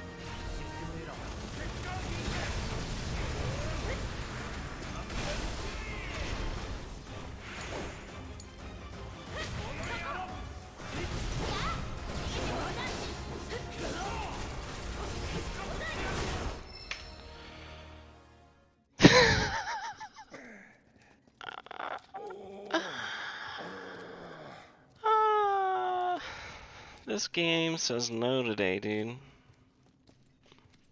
This game says no today, dude.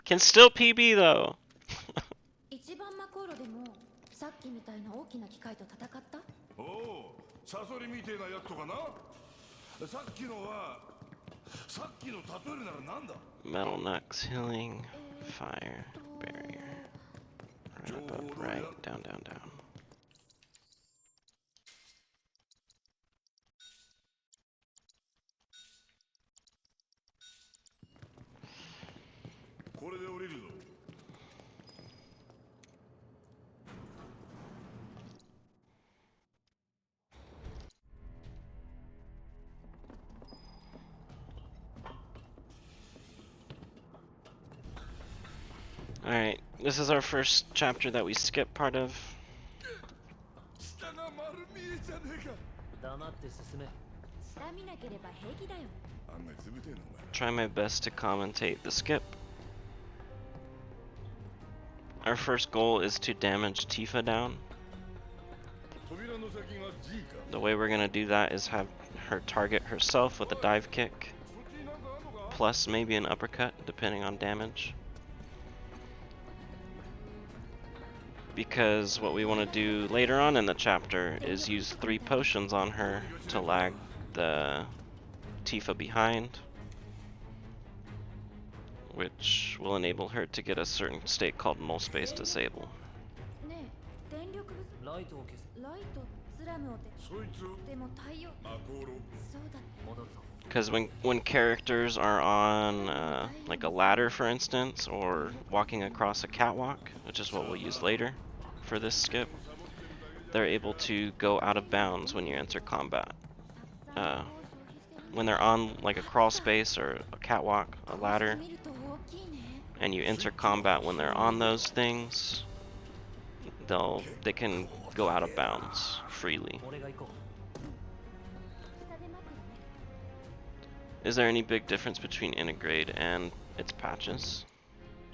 Can still PB though. 一番マコーロでもさっきみたいな大きな機械と戦った？おお、サソリみてえなやつとかな。さっきのは、さっきの例えるならなんだ。 Metal Nux, healing, fire, barrier. Right above, right, down, down, down. これで降りるぞ。 Alright, this is our first chapter that we skip part of. 下が丸見えじゃねえか。黙って進め。下見なければ平気だよ。案外冷てえなお前。 Try my best to commentate the skip. Our first goal is to damage Tifa down. 扉の先が G か。 The way we're gonna do that is have her target herself with a dive kick, そっちになんかあんのか。 plus maybe an uppercut, depending on damage. because what we want to do later on in the chapter is use 3 potions on her to lag the Tifa behind, which will enable her to get a certain state called null space disable. ねえ電力不足ライトを消す。ライトスラムをてそいつでも太陽マコーロそうだ戻るぞ。 Because when characters are on like a ladder, for instance, or walking across a catwalk, which is what we'll use later for this skip, they're able to go out of bounds when you enter combat. たくさんを消費してる When they're on like a crawl space or a catwalk, a ladder, 見ると大きいね and you enter combat when they're on those things, they can go out of bounds freely. 俺が行こう。 下で待ってるね Is there any big difference between Integrate and its patches?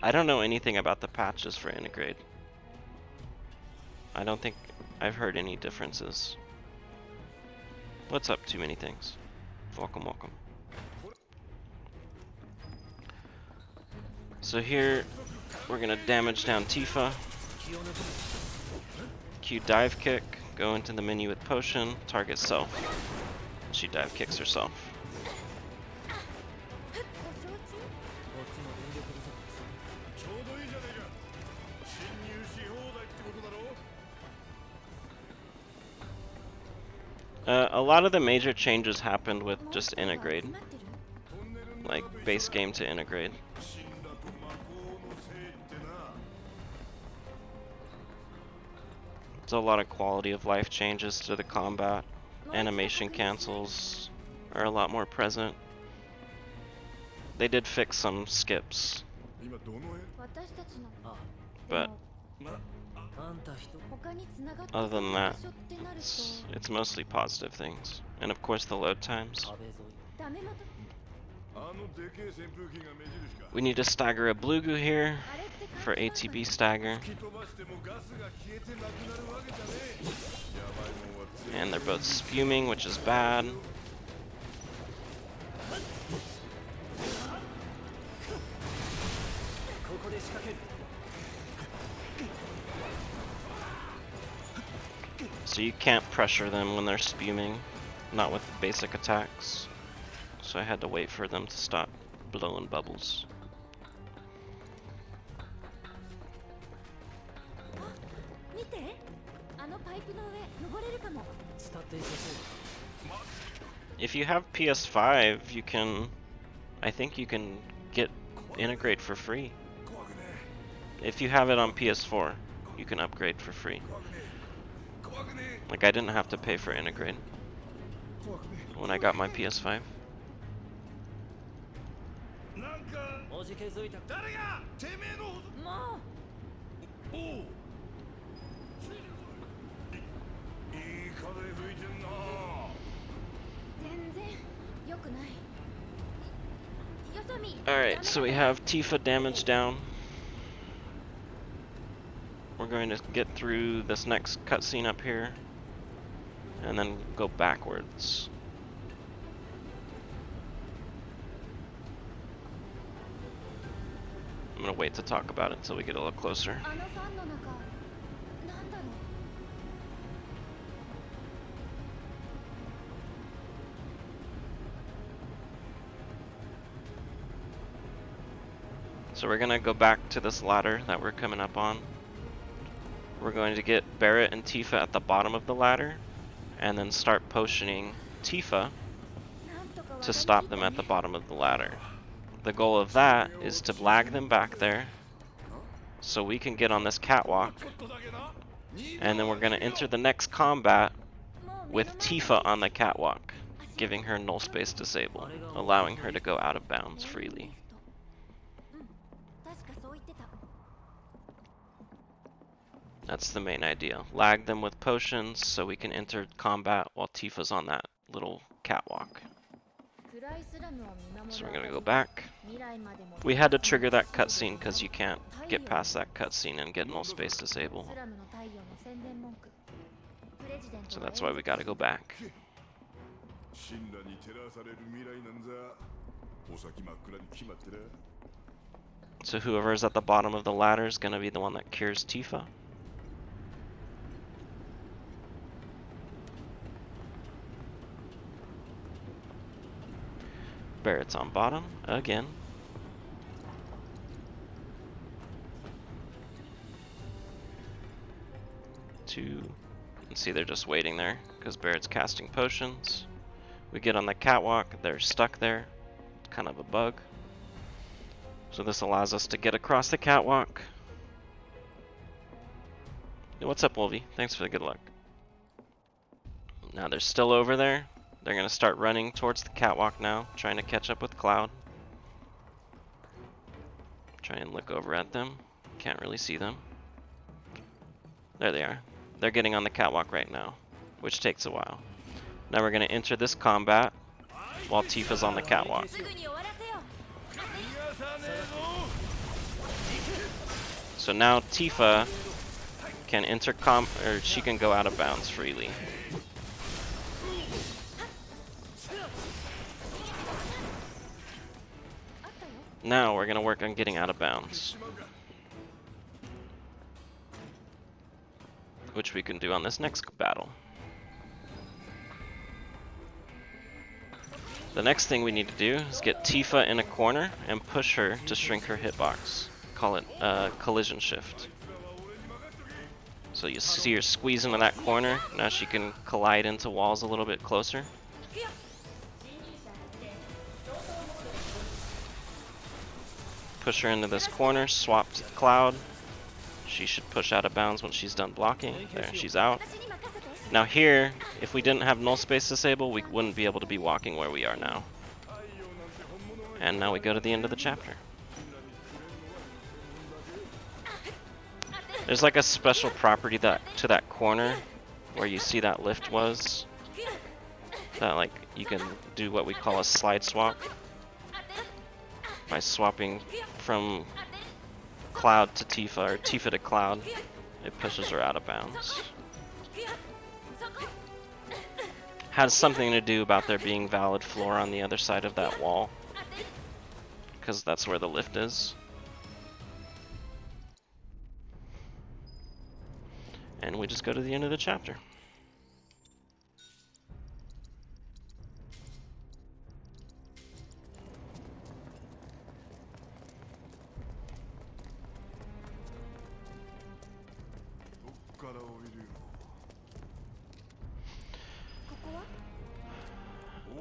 I don't know anything about the patches for Integrate. I don't think I've heard any differences. What's up, too many things? Welcome, welcome. So here, we're gonna damage down Tifa. Q dive kick, go into the menu with potion, target self. She dive kicks herself. 故障中こっちも電力不足だし。ちょうどいいじゃねえか侵入し放題ってことだろ A lot of the major changes happened with モンス just ターが integrate, 集まってる like base game to integrate. 死んだと魔法のせいってな There's a lot of quality of life changes to the combat. Animation cancels are a lot more present. They did fix some skips, 今どの辺私たちのあ but でもあ、あんた人。他に繋がって other そう than な that, 場所ってなる it's mostly positive things. And of course the load times. 壁沿い。とダメ元あのでけえ扇風機が目印か We need to stagger a Blugu here あれって for 関係 ATB stagger. 吹き飛ばしてもガスが消えてなくなるわけじゃねえやばいもんは全部 And they're both spuming, which is bad. ここで仕掛ける。 So you can't pressure them when they're spuming, not with basic attacks. So I had to wait for them to stop blowing bubbles. 見てあのパイプの上登れるかも伝っていけそう。 If you have PS5, you can, I think you can get Integrate for free. 怖くね If you have it on PS4, you can upgrade for free. 怖くね Like I didn't have to pay for Integrate 怖くね when I got my PS5. なんかおじけづいた。誰がてめえのもうおういい風吹いてんな全然良くないよそ見 Alright, so we have Tifa damage down. We're going to get through this next cutscene up here, and then go backwards. I'm gonna wait to talk about it until we get a little closer. あのファンの中なんだろう So we're gonna go back to this ladder that we're coming up on. We're going to get Barrett and Tifa at the bottom of the ladder, and then start potioning Tifa なんとか渡 to り stop 切った them ね at the bottom of the ladder. The goal of that is to lag them back there, so we can get on this catwalk, ちょっとだけな and then we're gonna enter the next combat もう目の with 前 Tifa on the catwalk, giving her null space disable, allowing her to go out of bounds に freely. うん確かそう言ってた That's the main idea. Lag them with potions so we can enter combat while Tifa's on that little catwalk. 暗いスラムを見守 So る we're gonna あ go たり back. 未来までも We had to trigger that cutscene because you can't get past that cutscene and get null space disable. スラムの太陽の宣伝文句プレジデント So が that's why we gotta go back. 神羅に照らされる未来なんざお先真っ暗に決まってら So whoever's at the bottom of the ladder is gonna be the one that cures Tifa. Barrett's on bottom again. Two. And see, they're just waiting there because Barrett's casting potions. We get on the catwalk, they're stuck there. Kind of a bug. So this allows us to get across the catwalk. What's up, Wolvie? Thanks for the good luck. Now they're still over there. They're gonna start running towards the catwalk now, trying to catch up with Cloud. Try and look over at them. Can't really see them. There they are. They're getting on the catwalk right now, which takes a while. Now we're gonna enter this combat while Tifa's on the catwalk. すぐに終わらせよ So now Tifa can enter or she can go out of bounds freely. Now we're gonna work on getting out of bounds, which we can do on this next battle. The next thing we need to do is get Tifa in a corner and push her to shrink her hitbox. Call it collision shift. So you see her squeeze into that corner. Now she can collide into walls a little bit closer. Push her into this corner, swap to Cloud. She should push out of bounds when she's done blocking. There, she's out. Now here, if we didn't have null space disabled, we wouldn't be able to be walking where we are now. And now we go to the end of the chapter. There's like a special property that to that corner where you see that lift was. That like you can do what we call a slide swap. By swapping from Cloud to Tifa or Tifa to Cloud, it pushes her out of bounds. Has something to do about there being valid floor on the other side of that wall, because that's where the lift is. And we just go to the end of the chapter.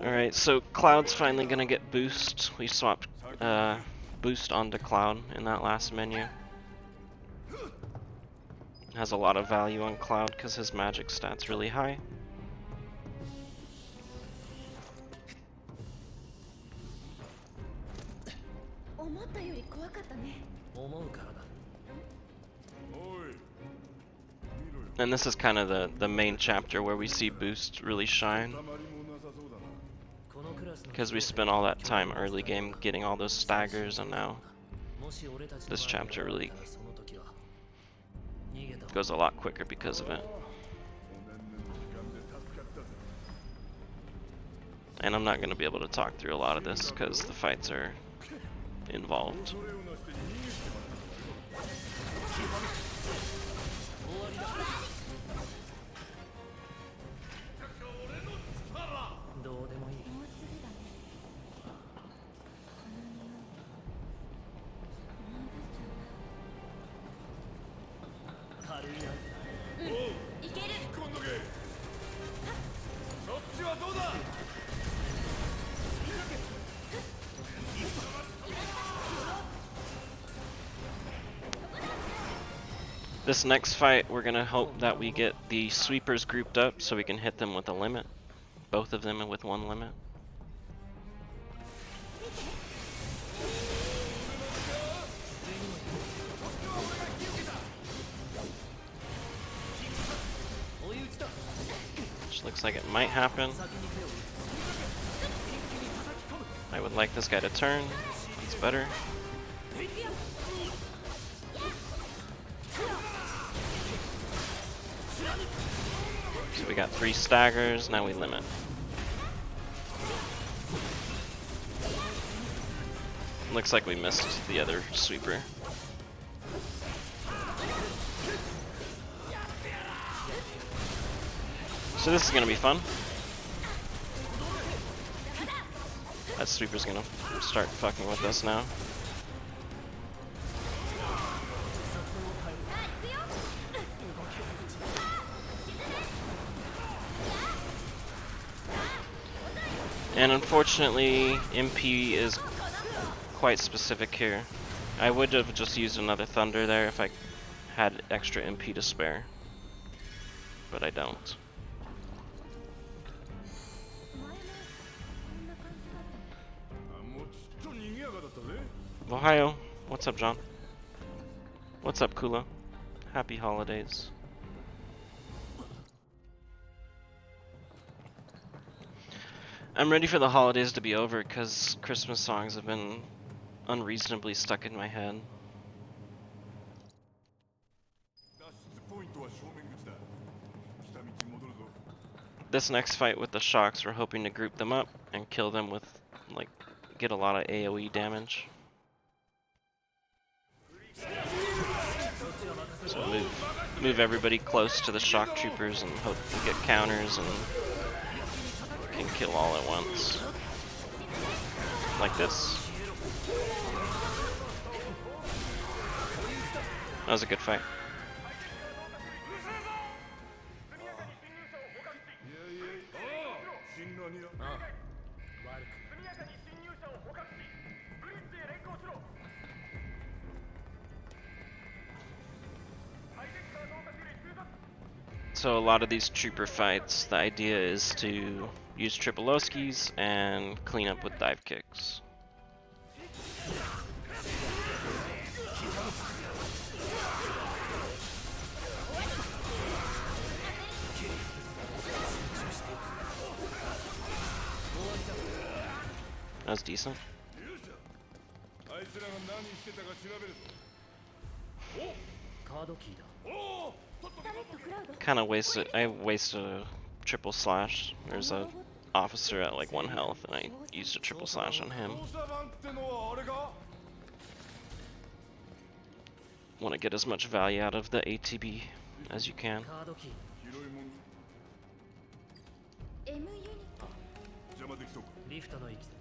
Alright, so Cloud's finally gonna get boost. We swapped boost onto Cloud in that last menu. Has a lot of value on Cloud because his magic stat's really high. And this is kind of the main chapter where we see boost really shine. Because we spent all that time early game getting all those staggers, and now this chapter really goes a lot quicker because of it. And I'm not going to be able to talk through a lot of this because the fights are involved. This next fight, we're gonna hope that we get the sweepers grouped up so we can hit them with a limit. Both of them with one limit. Which looks like it might happen. I would like this guy to turn. It's better. So we got 3 staggers, now we limit. Looks like we missed the other sweeper. So this is gonna be fun. That sweeper's gonna start fucking with us now. And unfortunately, MP is quite specific here. I would have just used another Thunder there if I had extra MP to spare, but I don't. 前もこんな感じだった。もうちょっと賑やかだったぜ。 Ohio, what's up, John? What's up, Kula? Happy holidays. I'm ready for the holidays to be over because Christmas songs have been unreasonably stuck in my head. 脱出ポイントは正面口だ。来た道に戻るぞ。 This next fight with the Shocks, we're hoping to group them up and kill them with, like, get a lot of AoE damage. So move everybody close to the Shock Troopers and hope we get counters and can kill all at once. Like this. That was a good fight. 進路にああ悪く So a lot of these trooper fights, the idea is to use Tripolowskis and clean up with dive kicks. That was decent. あいつらが何してたか調べるぞ。カードキーだ おお、 Kind of wasted. I wasted a triple slash. There's a officer at like 1 health, and I used a triple slash on him. 操作版ってのはあれか。 Want to get as much value out of the ATB as you can. カードキー 広いもん M ユニット。邪魔できそうか。 リフトの行き先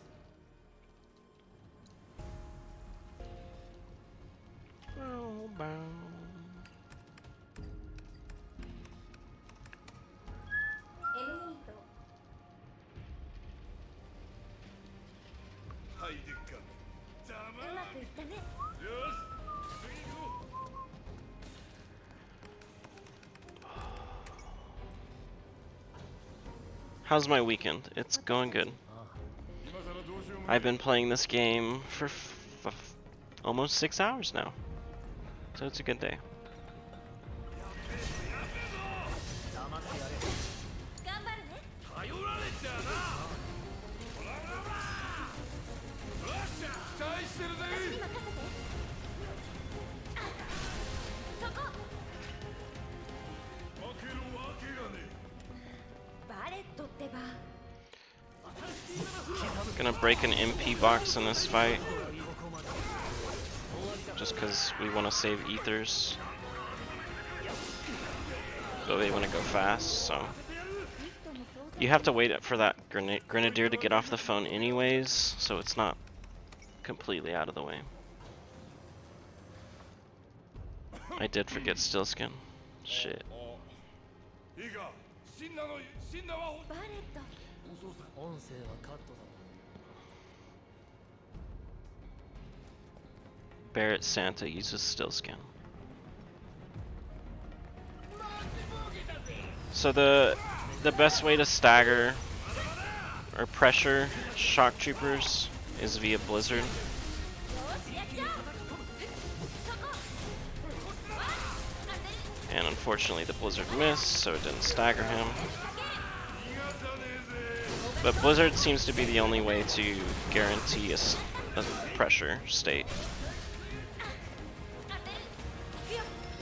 M ユニット。はいでっか。邪魔。うまくいったね。よし、次行こう。 How's my weekend? It's going good. 今さらどうしようもない。 I've been playing this game for almost 6 hours now, so it's a good day. 黙ってやれ頑張るね。頼られちゃうな。ほらほらほら。よっしゃ、期待してるぜ。私に任せて。そこ。負けるわけがねえ。 バレットってば。 Gonna break an MP box in this fight, just because we want to save ethers, but they want to go fast, so you have to wait for that grenadier to get off the phone anyways, so it's not completely out of the way. I did forget Stillskin. Shit. いいか、シンナはバレット。遅さ。 音声はカットだ Barrett Santa uses Stillskin. So the best way to stagger or pressure shock troopers is via Blizzard. よし、やっちゃう。そこ。 And unfortunately the Blizzard missed, so it didn't stagger him. But Blizzard seems to be the only way to guarantee a pressure state.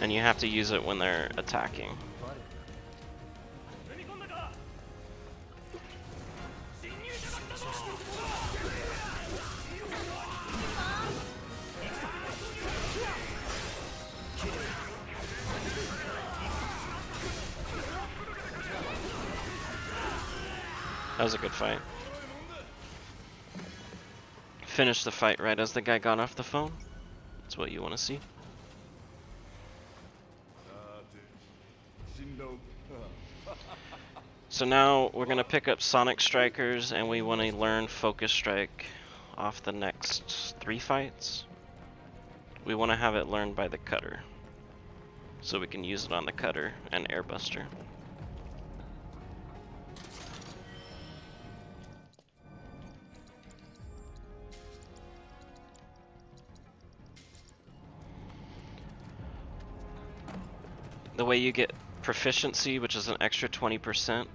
And you have to use it when they're attacking. バレる 踏み込んだか。侵入者が来たぞ。 That was a good fight. finish the fight right as the guy got off the phone. That's what you want to see. さて進路 So now we're gonna pick up Sonic Strikers, and we want to learn Focus Strike off the next 3 fights. We want to have it learned by the cutter, so we can use it on the cutter and Airbuster. The way you get proficiency, which is an extra 20%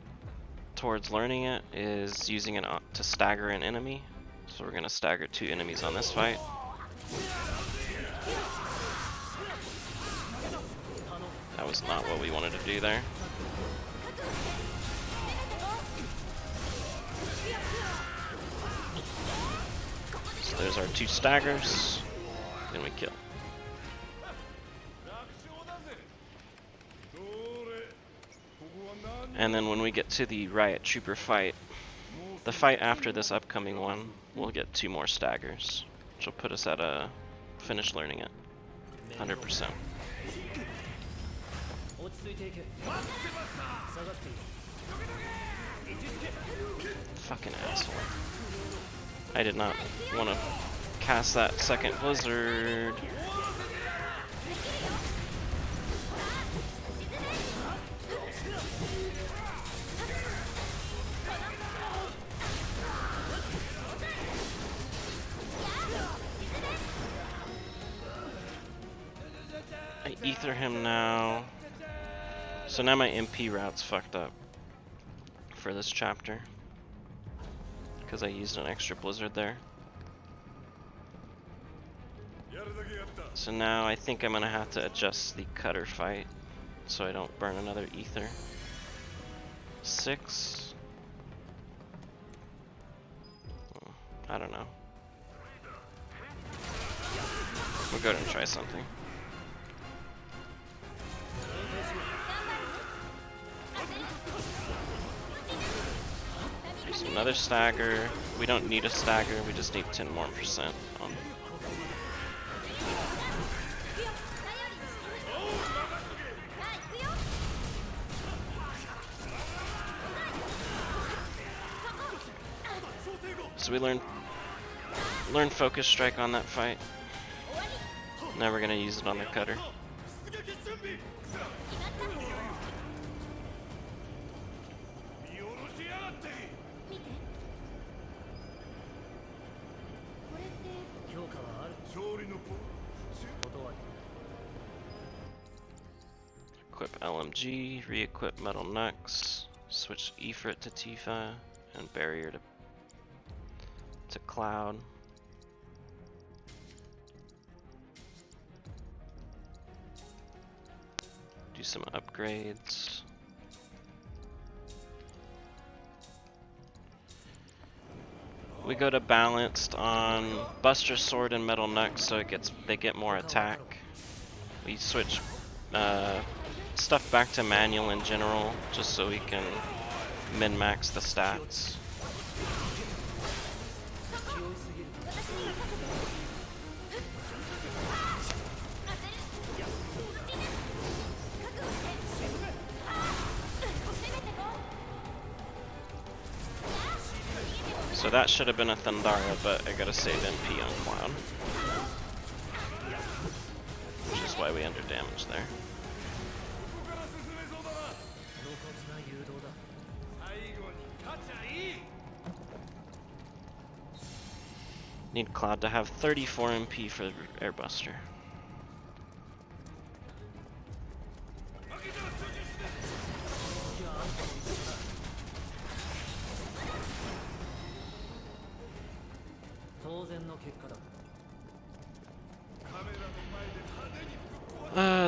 towards learning it, is using it to stagger an enemy. So we're gonna stagger 2 enemies on this fight. That was not what we wanted to do there. So there's our 2 staggers, then we kill. And then when we get to the Riot Trooper fight, the fight after this upcoming one, we'll get 2 more staggers, which will put us at a finish learning it, 100%. Fucking asshole. I did not want to cast that second blizzard. I ether him now. So now my MP route's fucked up for this chapter, because I used an extra blizzard there. So now I think I'm gonna have to adjust the cutter fight so I don't burn another ether. 6. I don't know. We'll go ahead and try something. Use another stagger. We don't need a stagger, we just need 10% more on. So we learned Focus Strike on that fight. Now we're gonna use it on the cutter. Equip LMG, re-equip Metal Nux, switch Ifrit to Tifa, and Barrier to Cloud. Do some upgrades. We go to balanced on Buster Sword and Metal Nux, so they get more attack. We switch stuff back to manual in general, just so we can min-max the stats. So that should have been a Thundara, but I gotta save MP on Cloud. Which is why we under damage there. Need Cloud to have 34 MP for Airbuster.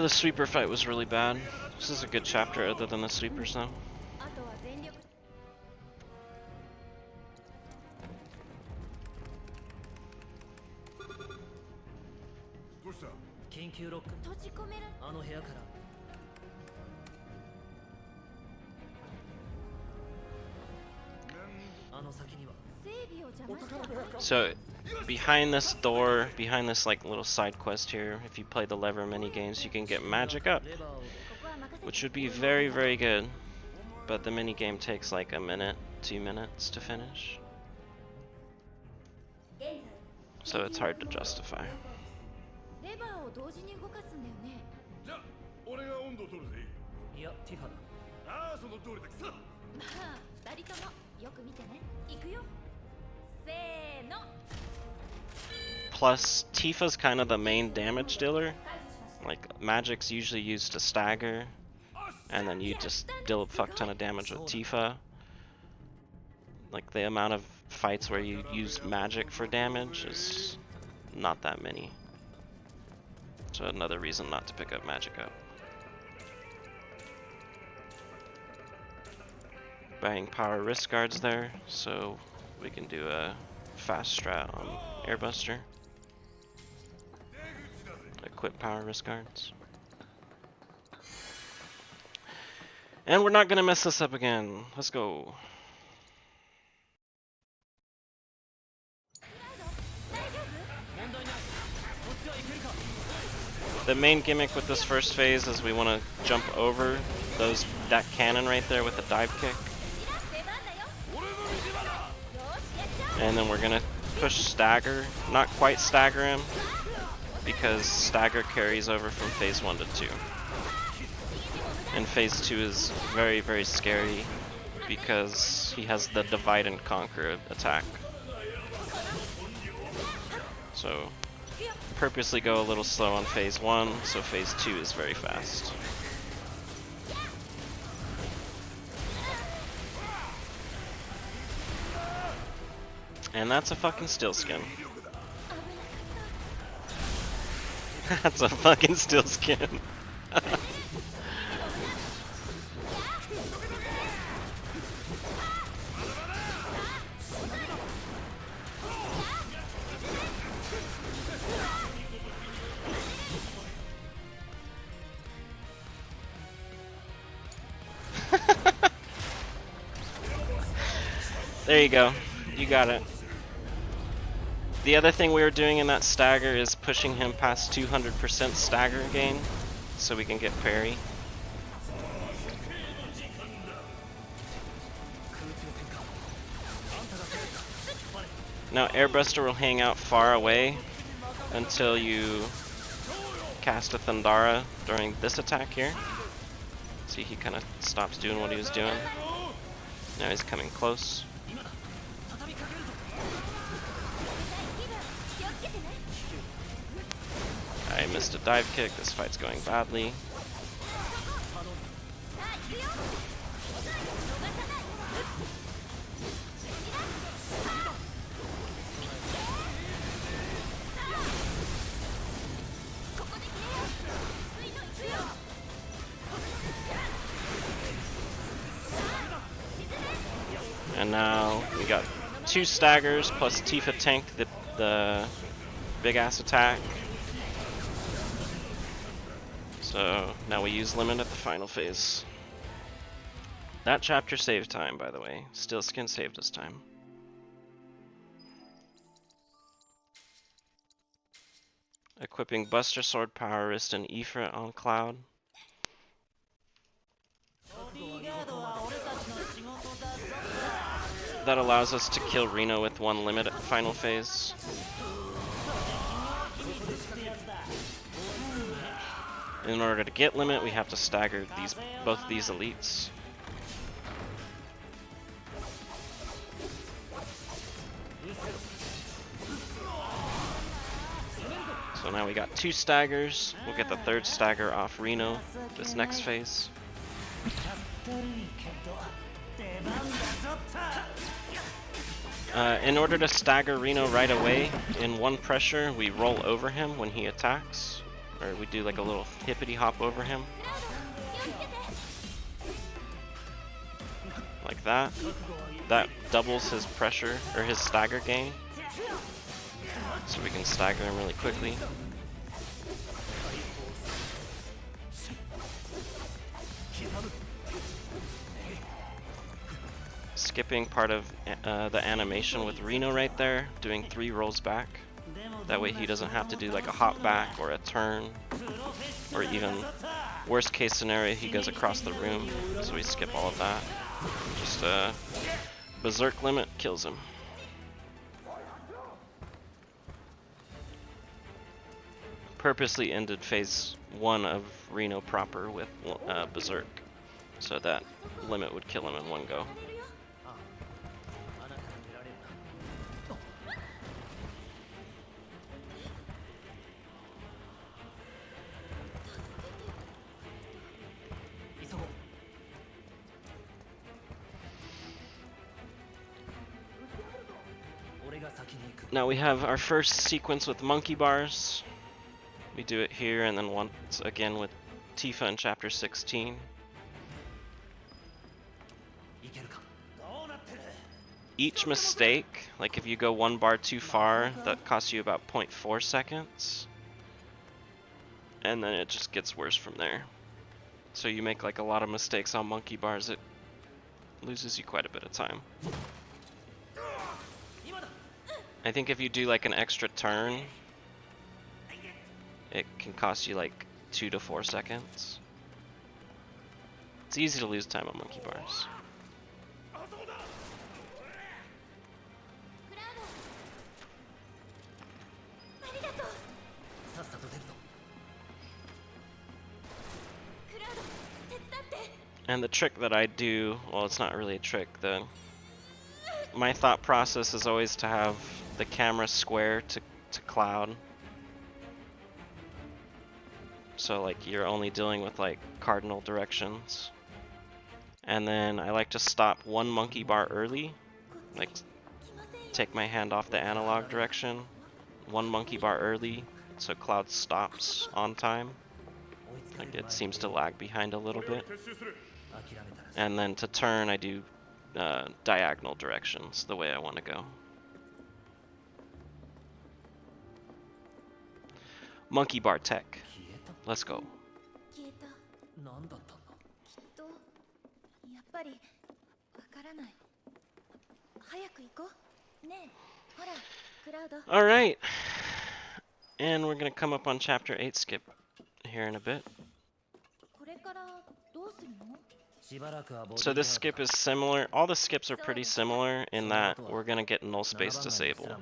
The sweeper fight was really bad. This is a good chapter other than the sweepers though. あとは全力 どうした緊急ロック閉じ込めらあの部屋からあの先には So behind this door, behind this like little side quest here, if you play the lever mini games, you can get magic up, which would be very, very good. But the mini game takes like a minute, 2 minutes to finish, so it's hard to justify. レバーを同時に動かすんだよね。じゃあ俺が温度を取るぜ。いやティファだ。ああその通りださ。まあ二人ともよく見てね。行くよ。せーの。 Plus, Tifa's kind of the main damage dealer. Like, magic's usually used to stagger, and then you just deal a fuck ton of damage with Tifa. Like, the amount of fights where you use magic for damage is not that many. So another reason not to pick up magic up. Buying power wrist guards there, so we can do a fast strat on Airbuster. Equip power wrist guards. And we're not gonna mess this up again. Let's go. The main gimmick with this first phase is we want to jump over that cannon right there with a dive kick. And then we're gonna push stagger, not quite stagger him, because stagger carries over from phase 1 to 2. And phase 2 is very, very scary because he has the divide and conquer attack. So purposely go a little slow on phase 1, so phase 2 is very fast. And that's a fucking still skin. That's a fucking still skin. There you go. You got it. The other thing we were doing in that stagger is pushing him past 200% stagger gain so we can get parry. Now Airbuster will hang out far away until you cast a Thundara during this attack here. See, he kind of stops doing what he was doing. Now he's coming close. I missed a dive kick, this fight's going badly. And now we got 2 staggers plus Tifa tanked the big ass attack. So now we use limit at the final phase. That chapter saved time, by the way. Still skin saved us time. Equipping Buster Sword, Power Wrist, and Ifrit on Cloud. That allows us to kill Reno with 1 limit at the final phase. In order to get limit, we have to stagger both these elites. So now we got 2 staggers. We'll get the 3rd stagger off Reno this next phase. In order to stagger Reno right away, in 1 pressure, we roll over him when he attacks. Or we do like a little hippity hop over him. Like that. That doubles his pressure, or his stagger gain. So we can stagger him really quickly. skipping part of the animation with Reno right there, doing 3 rolls back. That way he doesn't have to do like a hop back or a turn, or even worst case scenario he goes across the room, so we skip all of that. Just berserk limit kills him. Purposely ended phase 1 of Reno proper with berserk, so that limit would kill him in one go. あなたが出られるな。急ごう。 俺が先に行く。 Now we have our first sequence with monkey bars. We do it here and then once again with Tifa in chapter 16. いけるか。どうなってる。 Each mistake, like if you go 1 bar too far, that costs you about 0.4 seconds. And then it just gets worse from there. So you make like a lot of mistakes on monkey bars, it loses you quite a bit of time. I think if you do like an extra turn, it can cost you like 2 to 4 seconds. It's easy to lose time on monkey bars. クラウドありがとう。さっさと出るぞ。 クラウド手伝って。 And the trick that I do, well, it's not really a trick. My thought process is always to have the camera square to Cloud. So like you're only dealing with like cardinal directions. And then I like to stop 1 monkey bar early, like take my hand off the analog direction, 1 monkey bar early, so Cloud stops on time. Like it seems to lag behind a little bit. 撤収する。 諦めたら。 And then to turn, I do diagonal directions, the way I want to go. Monkey bar tech. 消えた。 Let's go. 消えた。なんだったんだ。きっとやっぱりわからない。早く行こう。ねえ、ほら、クラウド。 Alright. And we're gonna come up on chapter 8 skip here in a bit. これからどうするの？ しばらくはボディ So ー this ガード skip is similar. All the skips are pretty similar in that we're gonna get null space disable.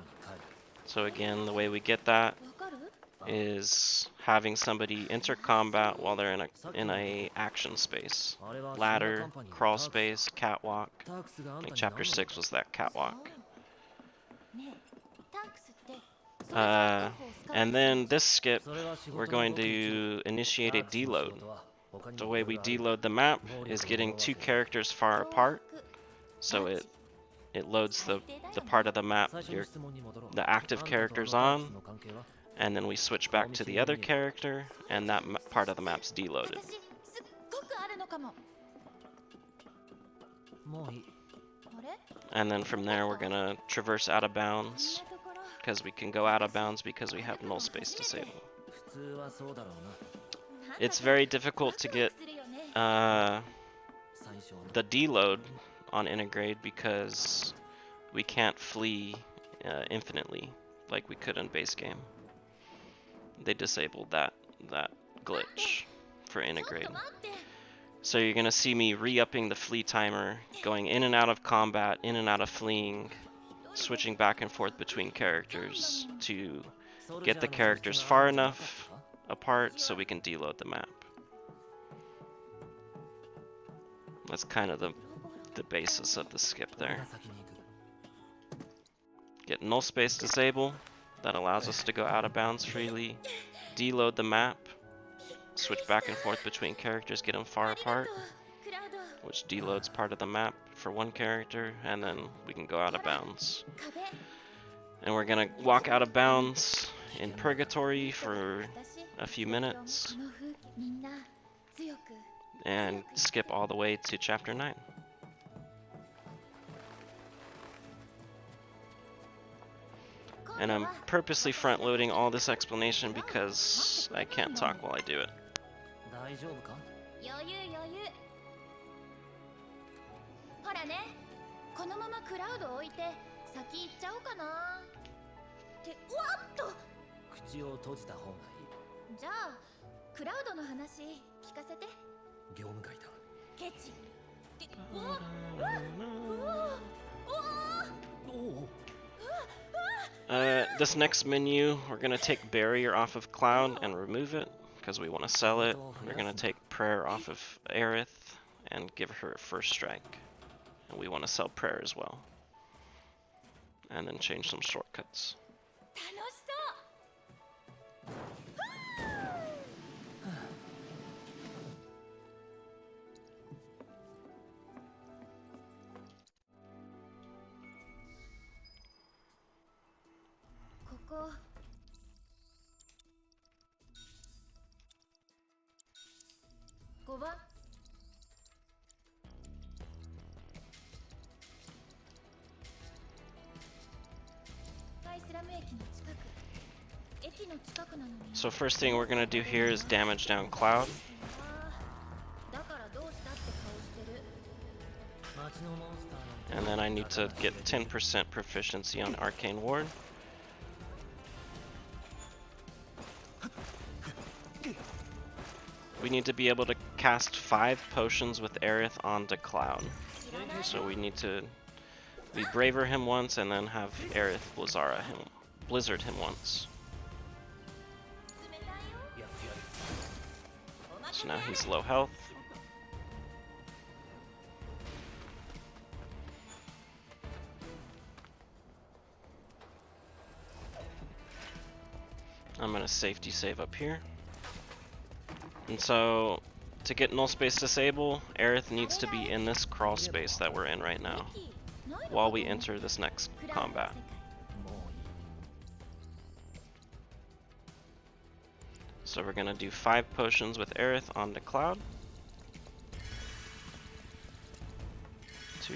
So again, the way we get that わかる？ is having somebody enter combat while they're in a action space. Ladder, crawl space, catwalk. タークスがあ I んた think に chapter 何の 6 was that catwalk. ねえ、タンクスって。 And then this skip, それは仕事 we're の going ごく一 to initiate 部 a タークスの仕 deload. 事は他に The も way いろい we ろある deload the map is getting 2 characters far apart, so it loads the part of the map 最初の質問に戻ろう the active あんたと characters あのターク on, スの関係は and then we switch back to the other character, and that part of the map's deloaded. 私すっごくあるのかも。もういい あれ？ And then from there, we're gonna traverse out of こん bounds, なところ。 because we can go out of bounds because we have null space disable. 普通はそうだろうな It's very difficult to get するよね。 最初は the deload on integrate because we can't flee infinitely like we could in base game. They disabled that glitch for ちょっ integrate. と待って。 So you're gonna see me re-upping the flee timer, going in and out of combat, in and out of fleeing, switching back and forth between characters to get the characters far enough apart so we can deload the map. That's kind of the basis of the skip 俺 there. が先に行く Get null space disable, that allows us to go out of bounds freely, deload the map, switch back and forth between characters, get them far ありがと apart, う、クラウド。 which deloads part of the map for one character, and then we can go out of bounds. 壁。 And we're gonna walk out of bounds in purgatory for 私 a few minutes この風景みんな強く。 and skip all the way to chapter 9. And I'm purposely front loading all this explanation because I can't talk while I do it. 大丈夫か余裕余裕。ほらね、このままクラウド置いて先行っちゃおうかなっておっと口を閉じた方がいい。じゃあクラウドの話聞かせて業務外だ。ケチっておっThis next menu, we're gonna take barrier off of Cloud and remove it because we want to sell it. We're gonna take prayer off of Aerith and give her a first strike, and we want to sell prayer as well, and then change some shortcuts. 楽しそうここ5番スカイスラム駅の近く駅の近くなのに So first thing we're gonna do here is damage down Cloud. だからどうしたって顔してる 街のモンスターなんて And then I need to get 10% proficiency on Arcane Ward. We need to be able to cast 5 potions with Aerith onto Cloud. So we need to be Braver him once and then have Aerith Blizzard him once. 冷たいよ やってやる。 So now he's low health. I'm gonna safety save up here. And so, to get null space disable, Aerith needs to be in this crawl space that we're in right now, while we enter this next combat. もういい。 So we're gonna do 5 potions with Aerith onto Cloud. 2,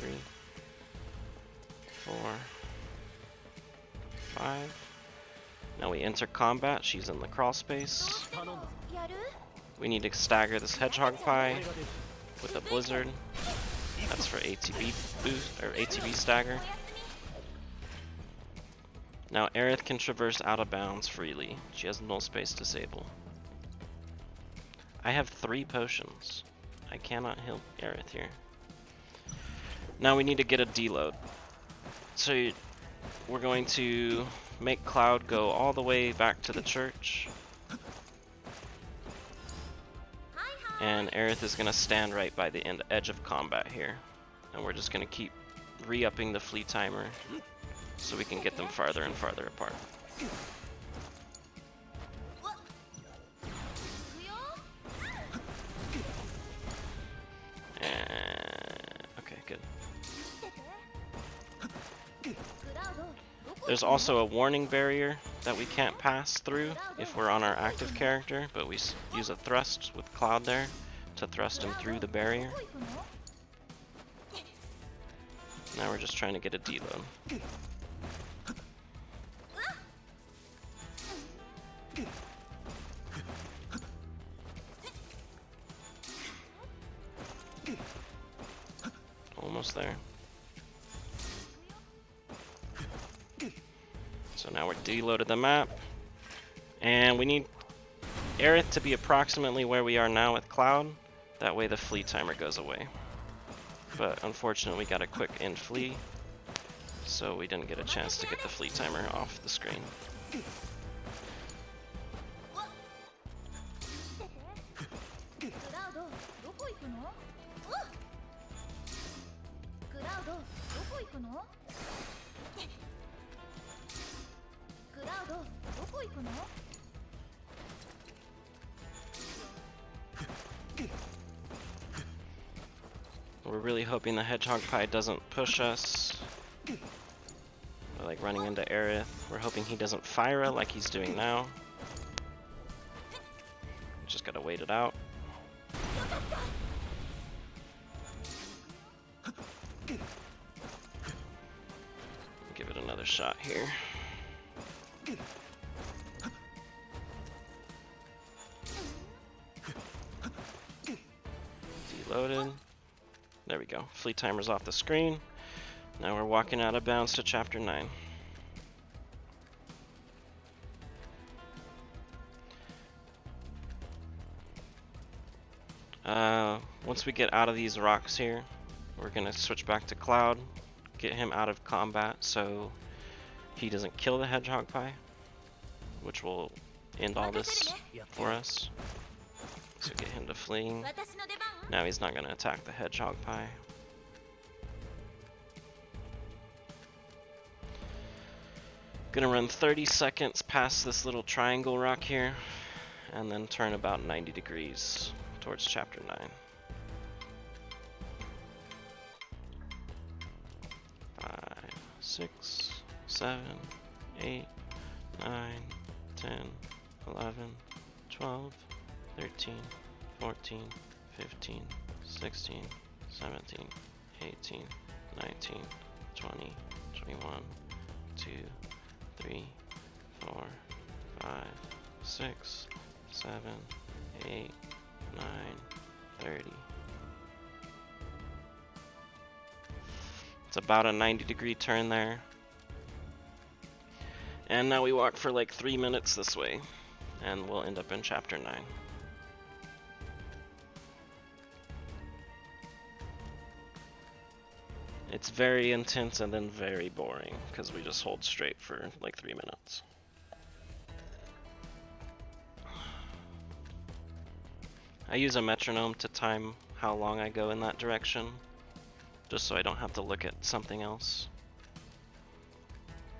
3, 4, 5. Now we enter combat. She's in the crawl space. 頼んだぞ。やる We need to stagger this hedgehog pie with a blizzard. That's for ATB boost or ATB stagger. おやすみ Now Aerith can traverse out of bounds freely. She has null space disable. I have 3 potions. I cannot heal Aerith here. Now we need to get a deload. So we're going to make Cloud go all the way back to the church. And Aerith is going to stand right by the edge of combat here. And we're just going to keep re-upping the fleet timer so we can get them farther and farther apart. 行くよ And okay, good. クラウドどこ There's also a warning barrier that we can't pass through if we're on our active character, but we use a thrust with Cloud there to thrust him through the barrier. どこ行くの Now we're just trying to get a deload. Almost there. So now we're deloaded the map. And we need Aerith to be approximately where we are now with Cloud. That way the flee timer goes away. But unfortunately we got a quick end flee, so we didn't get a chance to get the flee timer off the screen. クラウドどこ行くのクラウドどこ行くのクラウドどこ行くの We're really hoping the hedgehog pie doesn't push us. We're like running into Aerith. We're hoping he doesn't fire it like he's doing now. Just gotta wait it out. Give it another shot here. Deloaded. There we go. Fleet timer's off the screen. Now we're walking out of bounds to chapter 9. Once we get out of these rocks here, we're gonna switch back to Cloud, get him out of combat so he doesn't kill the hedgehog pie, which will end all this for us. So get him to fleeing. Now he's not gonna attack the hedgehog pie. Gonna run 30 seconds past this little triangle rock here, and then turn about 90 degrees towards chapter 9. 5, 6, 7, 8, 9, 10, 11, 12, 13, 14, 15, 16, 17, 18, 19, 20, 21, 2, 3, 4, 5, 6, 7, 8, 9, 30. It's about a 90-degree turn there. And now we walk for like 3 minutes this way, and we'll end up in chapter 9. It's very intense and then very boring, because we just hold straight for like 3 minutes. I use a metronome to time how long I go in that direction, just so I don't have to look at something else.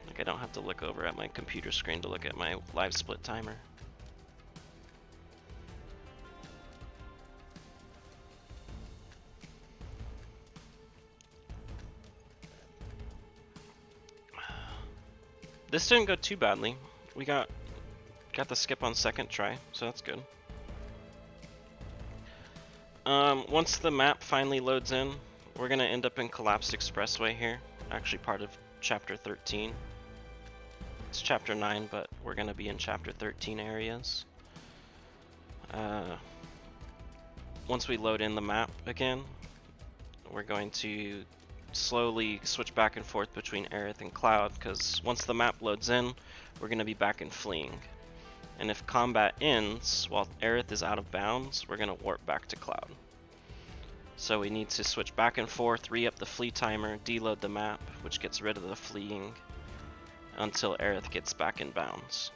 Like I don't have to look over at my computer screen to look at my live split timer. This didn't go too badly. We got the skip on second try, so that's good. Once the map finally loads in, we're gonna end up in Collapsed Expressway here. Actually part of chapter 13. It's chapter 9, but we're gonna be in chapter 13 areas. Once we load in the map again, we're going to slowly switch back and forth between Aerith and Cloud, because once the map loads in, we're going to be back in fleeing. And if combat ends while Aerith is out of bounds, we're going to warp back to Cloud. So we need to switch back and forth, re-up the flee timer, deload the map, which gets rid of the fleeing, until Aerith gets back in bounds.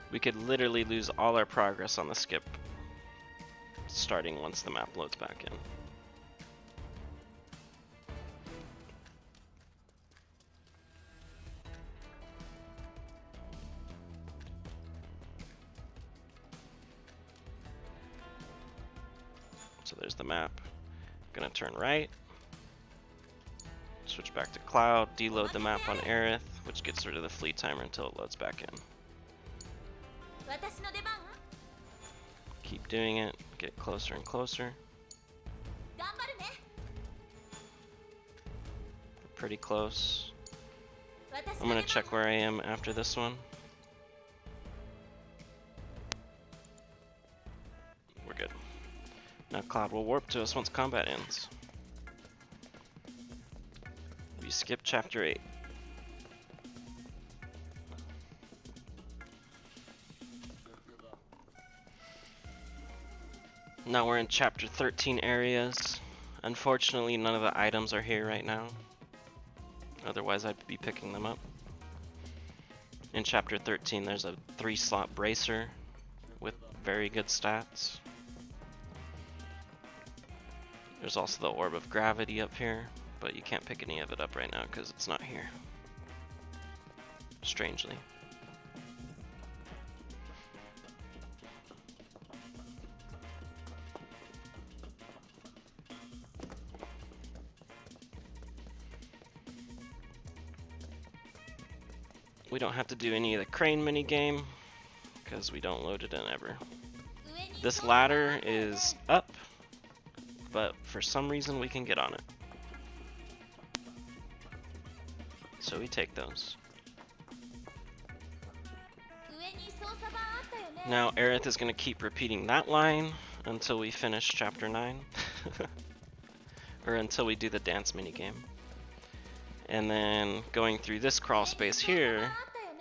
We could literally lose all our progress on the skip starting once the map loads back in. So there's the map. Gonna turn right, switch back to Cloud, deload the map on Aerith, which gets rid of the fleet timer until it loads back in. Keep doing it, get closer and closer. We're pretty close. I'm gonna check where I am after this one. We're good. Now Cloud will warp to us once combat ends. We skip chapter 8. Now we're in chapter 13 areas. Unfortunately, none of the items are here right now. Otherwise, I'd be picking them up. In chapter 13, there's a 3-slot bracer with very good stats. There's also the Orb of Gravity up here, but you can't pick any of it up right now because it's not here. Strangely. We don't have to do any of the crane minigame because we don't load it in ever. This ladder is up, but for some reason we can get on it. So we take those. Now Aerith is going to keep repeating that line until we finish chapter 9. Or until we do the dance minigame. And then going through this crawl space here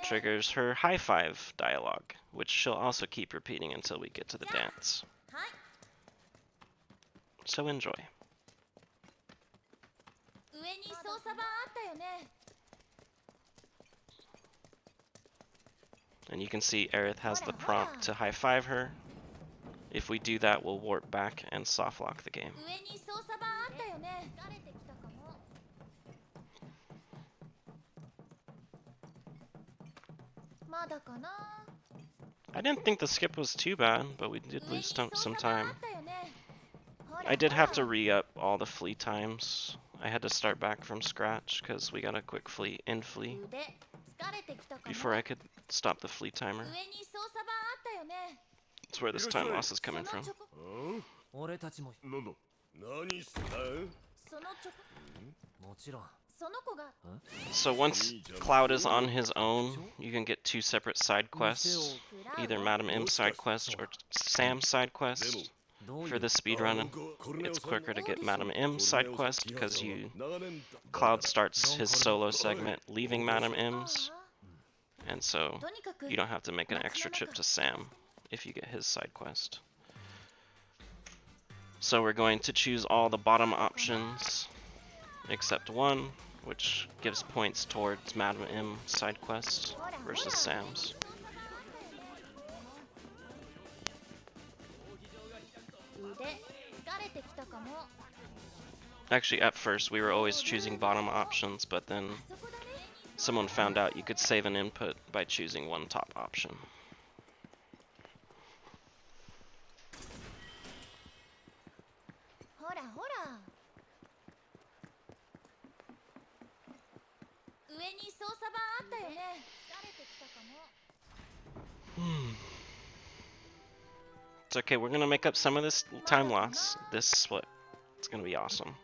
triggers her high five dialogue, which she'll also keep repeating until we get to the dance. So enjoy. And you can see Aerith has the prompt to high five her. If we do that, we'll warp back and soft lock the game. I didn't think the skip was too bad, but we did lose some time. I did have to re-up all the flee times. I had to start back from scratch because we got a quick flee in flee before I could stop the flee timer. That's where this time loss is coming from. So once Cloud is on his own, you can get 2 separate side quests, either Madam M's side quest or Sam's side quest. For the speedrun, it's quicker to get Madam M's side quest because Cloud starts his solo segment leaving Madam M's, and so you don't have to make an extra trip to Sam if you get his side quest. So we're going to choose all the bottom options except one, which gives points towards Madam M side quest versus Sam's. Actually, at first we were always choosing bottom options, but then someone found out you could save an input by choosing one top option. It's okay, we're gonna make up some of this time loss. This split. It's gonna be awesome.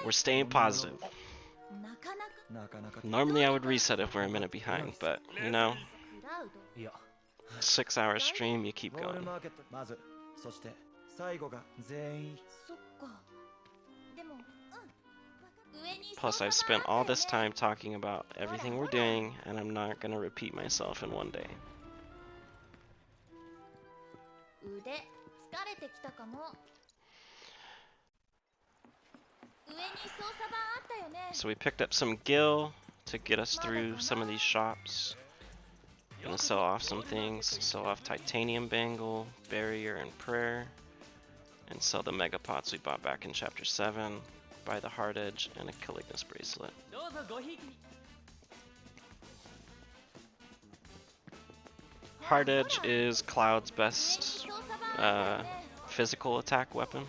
We're staying positive. Normally I would reset if we're a minute behind, but you know, 6-hour stream, you keep going. Plus I've spent all this time talking about everything we're doing, and I'm not gonna repeat myself in one day. So we picked up some gil to get us through some of these shops. Gonna sell off some things, sell off titanium bangle, barrier, and prayer, and sell the mega pots we bought back in chapter 7, buy the hard edge, and a Calignas bracelet. Hard edge is Cloud's best physical attack weapon.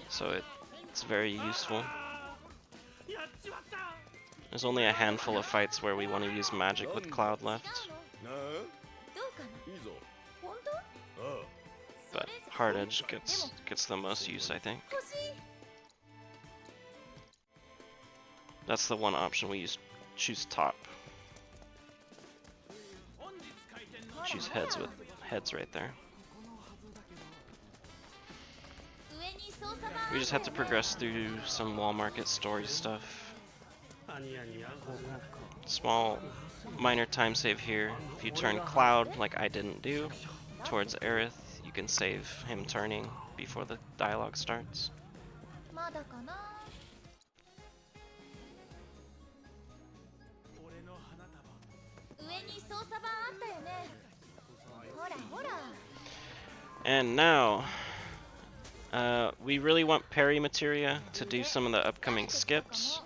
So it's very useful. There's only a handful of fights where we want to use magic with Cloud left. But hard edge gets the most use, I think. That's the one option we use. Choose top. Choose heads with heads right there. We just have to progress through some wall market story stuff. Small, minor time save here. If you turn Cloud, like I didn't do, towards Aerith, you can save him turning before the dialogue starts. And now, we really want parry materia to do some of the upcoming skips.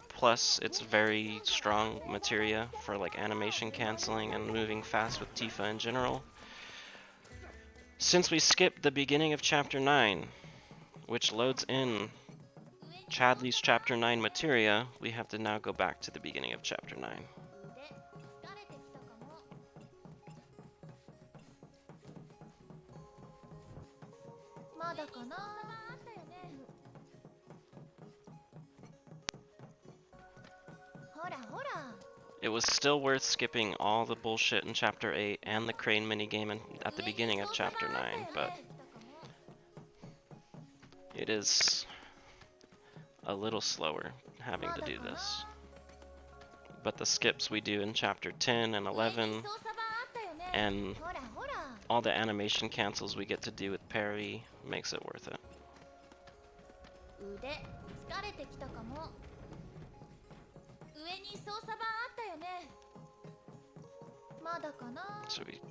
Plus, it's very strong materia for like animation canceling and moving fast with Tifa in general. Since we skipped the beginning of chapter 9, which loads in Chadley's chapter 9 materia, we have to now go back to the beginning of chapter 9. it was still worth skipping all the bullshit in Chapter 8 and the crane minigame at the beginning of Chapter 9, but it is a little slower having to do this. But the skips we do in Chapter 10 and 11, and all the animation cancels we get to do with Perry makes it worth it. 腕疲れてきたかも。上に操作盤あったよね。まだかな。 So we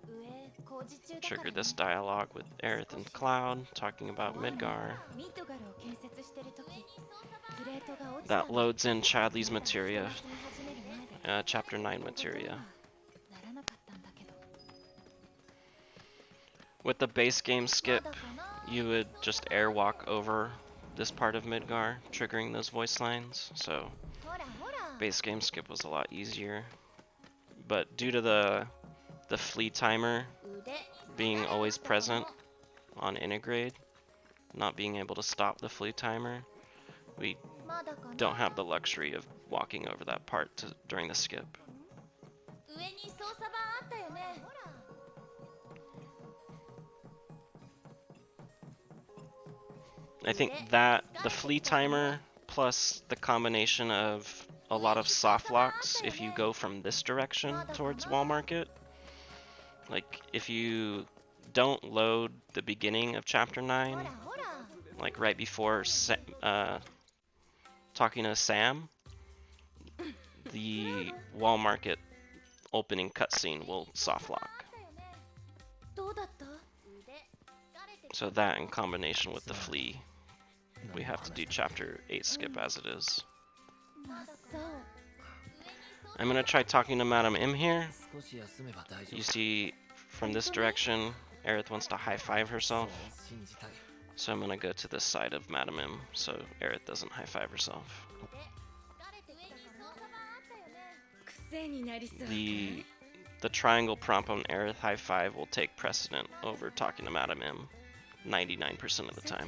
上工事中だから triggered this dialogue with Aerith and Cloud talking about Midgar. ミッドガルを建設してる時プレートが落ちた That loads in Chadley's materia, Chapter 9 materia. ならなかったんだけど。 With the base game skip, you would just airwalk over this part of Midgar, triggering those voice lines, so ほらほら。 base game skip was a lot easier. But due to the flea timer 腕 being always present on Integrade, not being able to stop the flea timer, we まだかな。 don't have the luxury of walking over that part during the skip. 上に操作盤あったよね。ほら。 I think that the flea timer plus the combination of a lot of soft locks if you go from this direction towards Wall Market. Like if you don't load the beginning of Chapter 9, ほらほら。 like right before talking to Sam, the Wall Market opening cutscene will soft lock. どうだった？腕疲れてきた。 So that in combination with the flea, we have to do Chapter 8 skip as it is. まっそう。 I'm gonna try talking to Madam M here. 少し休めば大丈 You see, from this direction, Aerith wants to high five herself. 夫。信じたい。 So I'm gonna go to this side of Madam M so Aerith doesn't high five herself. 腕疲れてきたかな。操作盤あったよね。 癖になりそう。 The triangle prompt on Aerith high five will take precedent over talking to Madam M 99% of the time.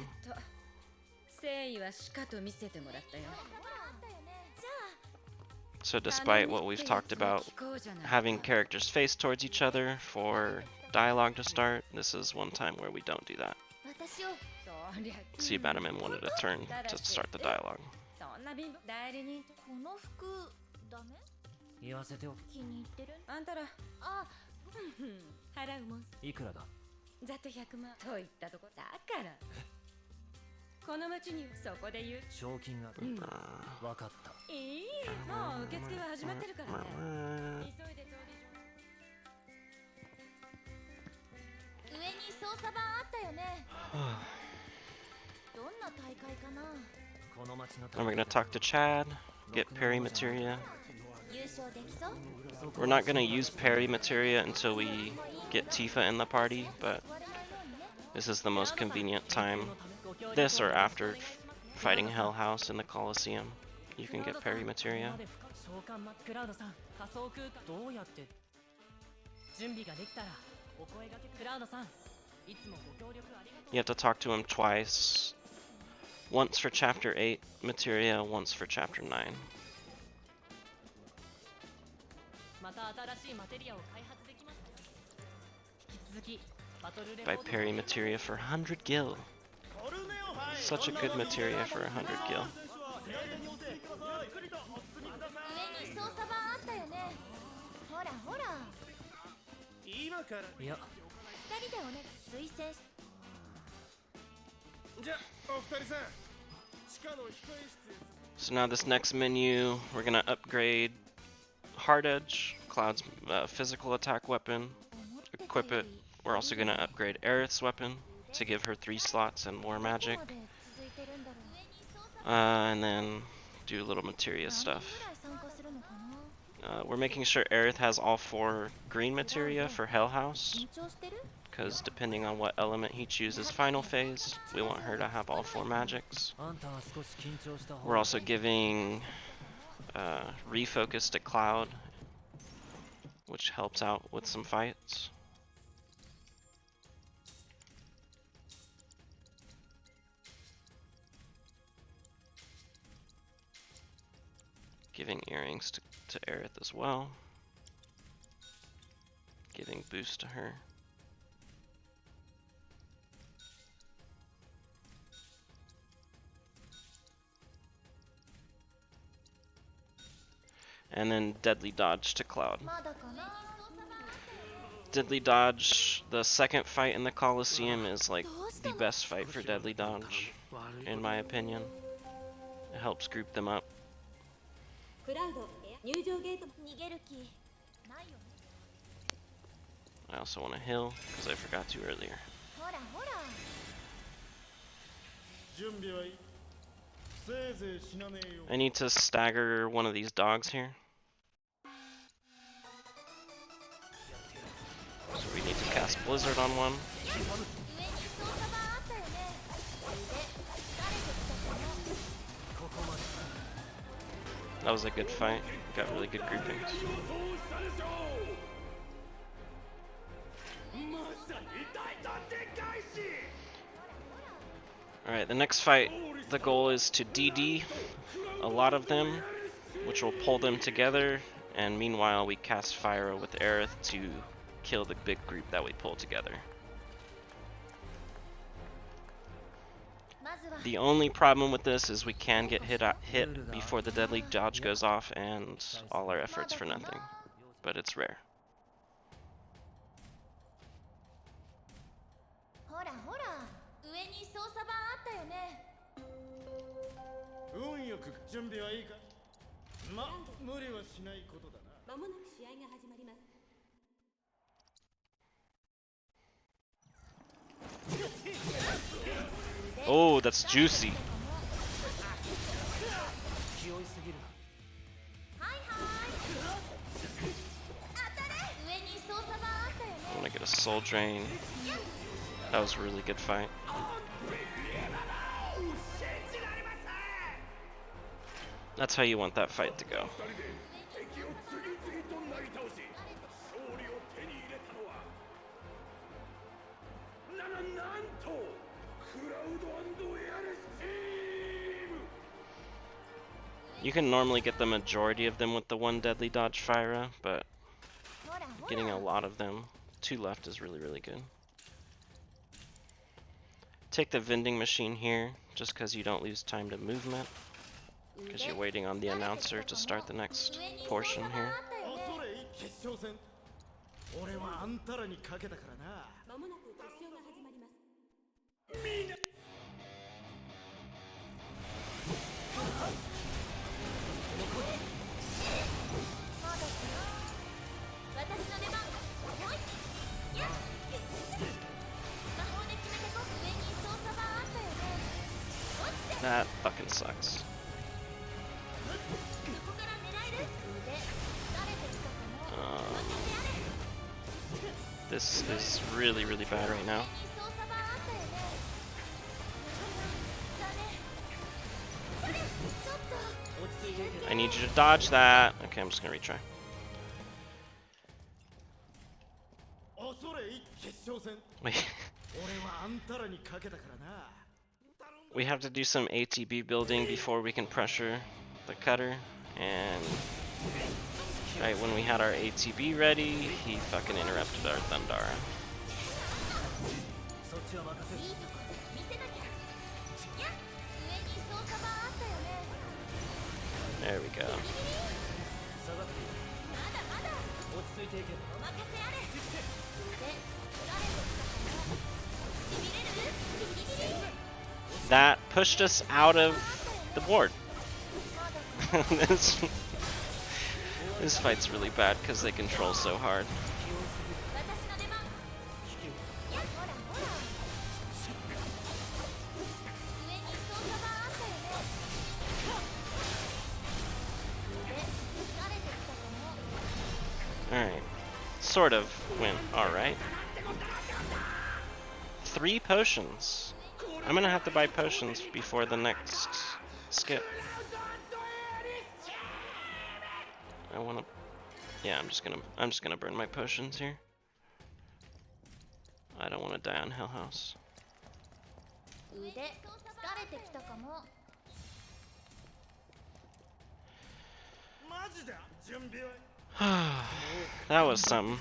誠意はしかと見せてもらったよ。 ほらあったよね。じゃあ So despite what we've talked about having characters face towards each other for dialogue to start, this is one time where we don't do that. 私を See, Madam M wanted a turn to start the dialogue. そんな貧乏代理人この服ダメ？言わせておく。気に入ってる？あんたらあ、払うもんいくらだ。ざっと100万といったとこだからこの町にそこで言う賞金が。わかった。いいもう受付は始まってるからね急いで通り上に操作盤あったよね。どんな大会かな。この町の。 And we're gonna talk to Chad, get Perry materia. 優勝できそう？ We're not gonna use Perry materia until we get Tifa in the party, but 我々ようにね。 this is the most convenient time. This or after fighting Hell House in the Colosseum. You can get Perry materia. 召喚クラウドさん仮想空間どうやって準備ができたらお声掛けクラウドさんいつもご協力ありがとう You have to talk to him twice. Once for Chapter 8 materia, once for Chapter 9. また新しいマテリアを開発できます引き続きバトルレポ By ート Perry materia for 100 gil. Such a good materia for 100 gil. 上に操作盤あったよね。ほらほら。今からいや。二人でおね推薦し。じゃお二人さん地下の控え室 So now this next menu, we're gonna upgrade Hard Edge, Cloud's physical attack weapon, equip it. We're also gonna upgrade Aerith's weapon to give her 3 slots and more magic. どこまで続いてるんだろう。 And then do a little materia 何人 stuff. ぐらい参加するのかな。 We're making sure Aerith has all 4 green materia for Hell House, 緊張してる？ because depending on what element he chooses final phase, we want her to have all 4 magics. あんたは少し緊張した方 We're also giving refocus to Cloud, which helps out with some fights. Giving earrings to Aerith as well. Giving boost to her. And then Deadly Dodge to Cloud. まだかな Deadly Dodge, the second fight in the Coliseum is like the best fight for Deadly Dodge, in my opinion. It helps group them up. クラウド入場ゲート逃げる気ないよね I also want to heal, because I forgot to earlier. ほらほら 準備はいい。せいぜい死なねえよ。 I need to stagger one of these dogs here. So we need to cast Blizzard on one. 上に操作盤あったよね腕疲れてきたかも That was a good fight. Got really good groupings. Alright, the next fight, the goal is to DD a lot of them, which will pull them together, and meanwhile we cast Fyra with Aerith to kill the big group that we pull together. まずは The only problem with this is we can get hit before the Deadly Dodge goes off, and all our efforts for nothing. But it's rare. ほらほら上に操作盤あったよね運よく準備はいいか。ま、無理はしないことだな。まもなく試合が始まります Oh, that's juicy. はいはい当たれ上に操作盤あったよね I want to get a soul drain. That was a really good fight. That's how you want that fight to go. なんとクラウド&エアレスチーム You can normally get the majority of them with the one Deadly Dodge Fyra, but ほらほ getting a ら lot of them, 2 left, is really, really good. Take the vending machine here, just because you don't lose time to movement, because you're waiting on the announcer to start the next portion here. 恐れい決勝戦。俺はあんたらにかけたからな。まもなく決勝が始まります まだかな私の出番よいやっ魔法で決めてこ上に操作盤あったよね落ちて That fucking sucks. そこから狙える腕疲れてきたかも任せやれ This is really, really bad right now. 上に操作盤あったよねだねあれちょっと I need you to dodge that. Okay, I'm just gonna retry. 恐れい決勝戦。 Wait, 俺はあんたらにかけたからな。 we have to do some ATB building before we can pressure the cutter, and right when we had our ATB ready, he fucking interrupted our Thundara. そっちは任せるいいとこ見せなきゃやっ上に操作盤あったよね There we go. 下がってまだまだ落ち着いていけお任せあれ腕疲れてきたかもしびれるビリビリ That pushed us out of the board. まだか this fight's really bad because they control so hard. 私の出番やっほらほら上に操作盤あったよね腕疲れてきたかも Alright. Sort of win. Alright. 3 potions. I'm gonna have to buy potions before the next skip. I wanna... Yeah, I'm just gonna burn my potions here. I don't wanna die on Hell House. 腕疲れてきたかも That was something.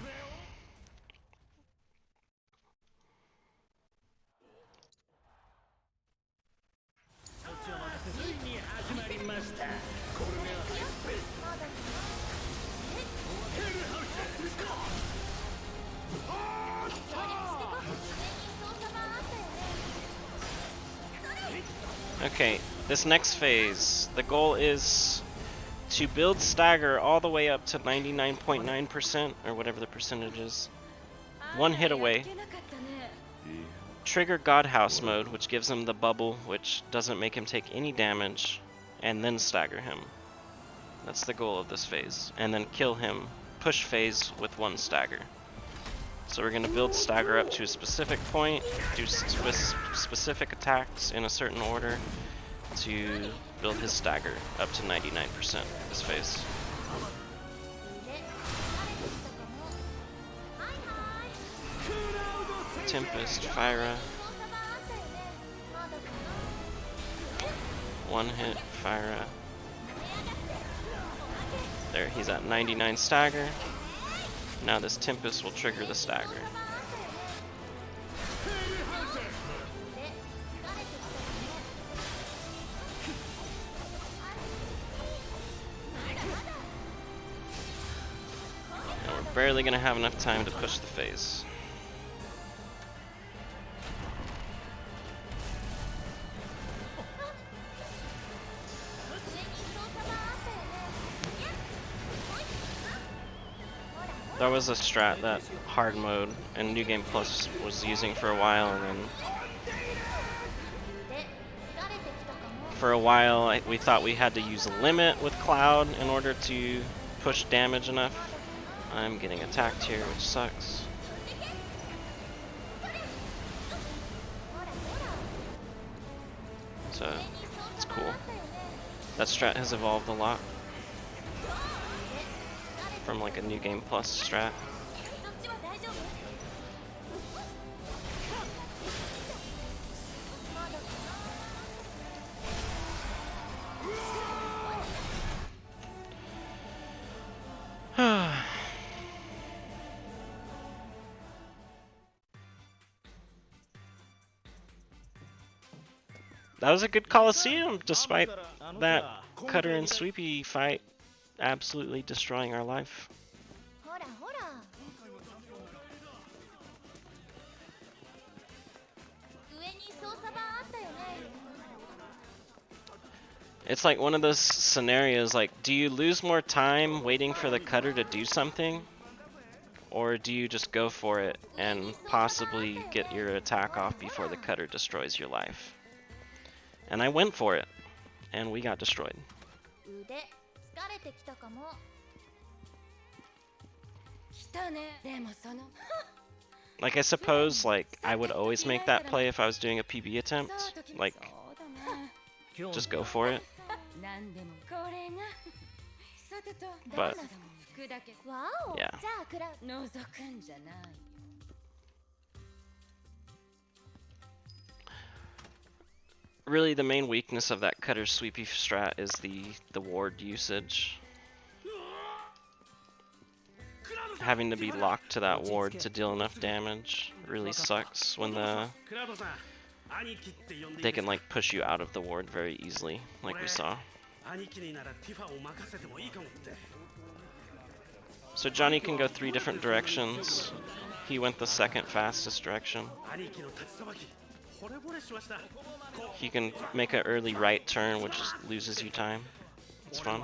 Okay, this next phase, the goal is to build stagger all the way up to 99.9%, or whatever the percentage is. One hit away. Trigger God House mode, which gives him the bubble, which doesn't make him take any damage, and then stagger him. That's the goal of this phase. And then kill him, push phase with one stagger. So we're going to build stagger up to a specific point, do specific attacks in a certain order to build his stagger up to 99% this phase. Tempest, Fyra. One hit, Fyra. There, he's at 99 stagger. Now this Tempest will trigger the stagger. And we're barely gonna have enough time to push the phase. That was a strat that hard mode and New Game Plus was using for a while, and then for a while we thought we had to use a limit with Cloud in order to push damage enough. I'm getting attacked here, which sucks. So it's cool. That strat has evolved a lot from like a New Game Plus strat. That was a good Coliseum, despite that Cutter and Sweepy fight absolutely destroying our life. It's like one of those scenarios, like, do you lose more time waiting for the Cutter to do something? Or do you just go for it and possibly get your attack off before the Cutter destroys your life? And I went for it, and we got destroyed. Like, I suppose, like, I would always make that play if I was doing a PB attempt. Like, just go for it. But, yeah. Really, the main weakness of that Cutter Sweepy strat is the ward usage. Having to be locked to that ward to deal enough damage really sucks when they can like push you out of the ward very easily, like we saw. So Johnny can go 3 different directions. He went the second fastest direction. He can make an early right turn, which just loses you time. It's fun.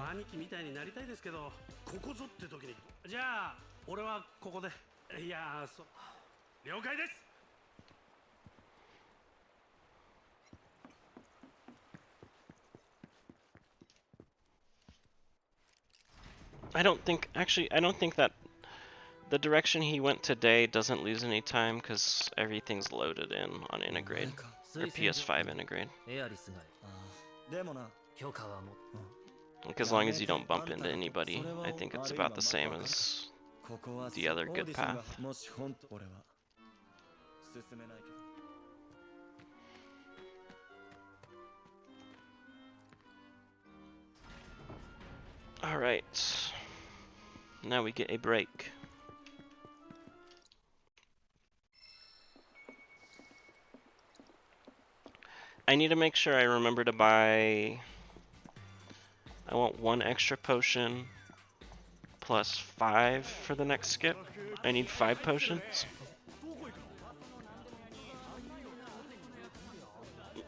I don't think that the direction he went today doesn't lose any time because everything's loaded in on Integrate, or PS5 Integrate. Like, as long as you don't bump into anybody, I think it's about the same as the other good path. Alright. Now we get a break. I need to make sure I remember to buy... I want 1 extra potion plus 5 for the next skip. I need 5 potions.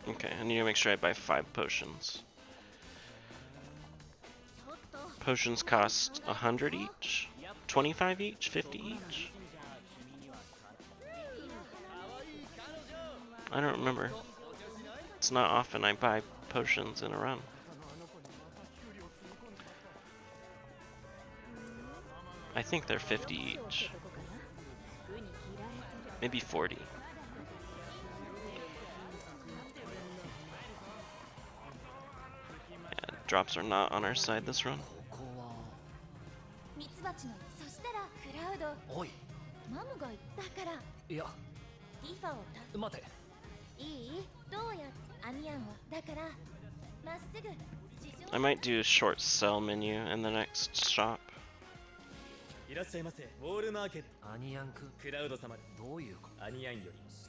Okay, I need to make sure I buy 5 potions. Potions cost 100 each, 25 each, 50 each. I don't remember. It's not often I buy potions in a run. I think they're 50 each. Maybe 40. Yeah, drops are not on our side this run. ミツバチのそしたらクラウドおい、マムが言ったからいや、ティファをた待て。いいどうやアニアンはだからまっすぐ地上 I might do a short sell menu in the next shop. いらっしゃいませ。ウォールマーケット。アニヤンク、クラウド様。どういうこアニアンよ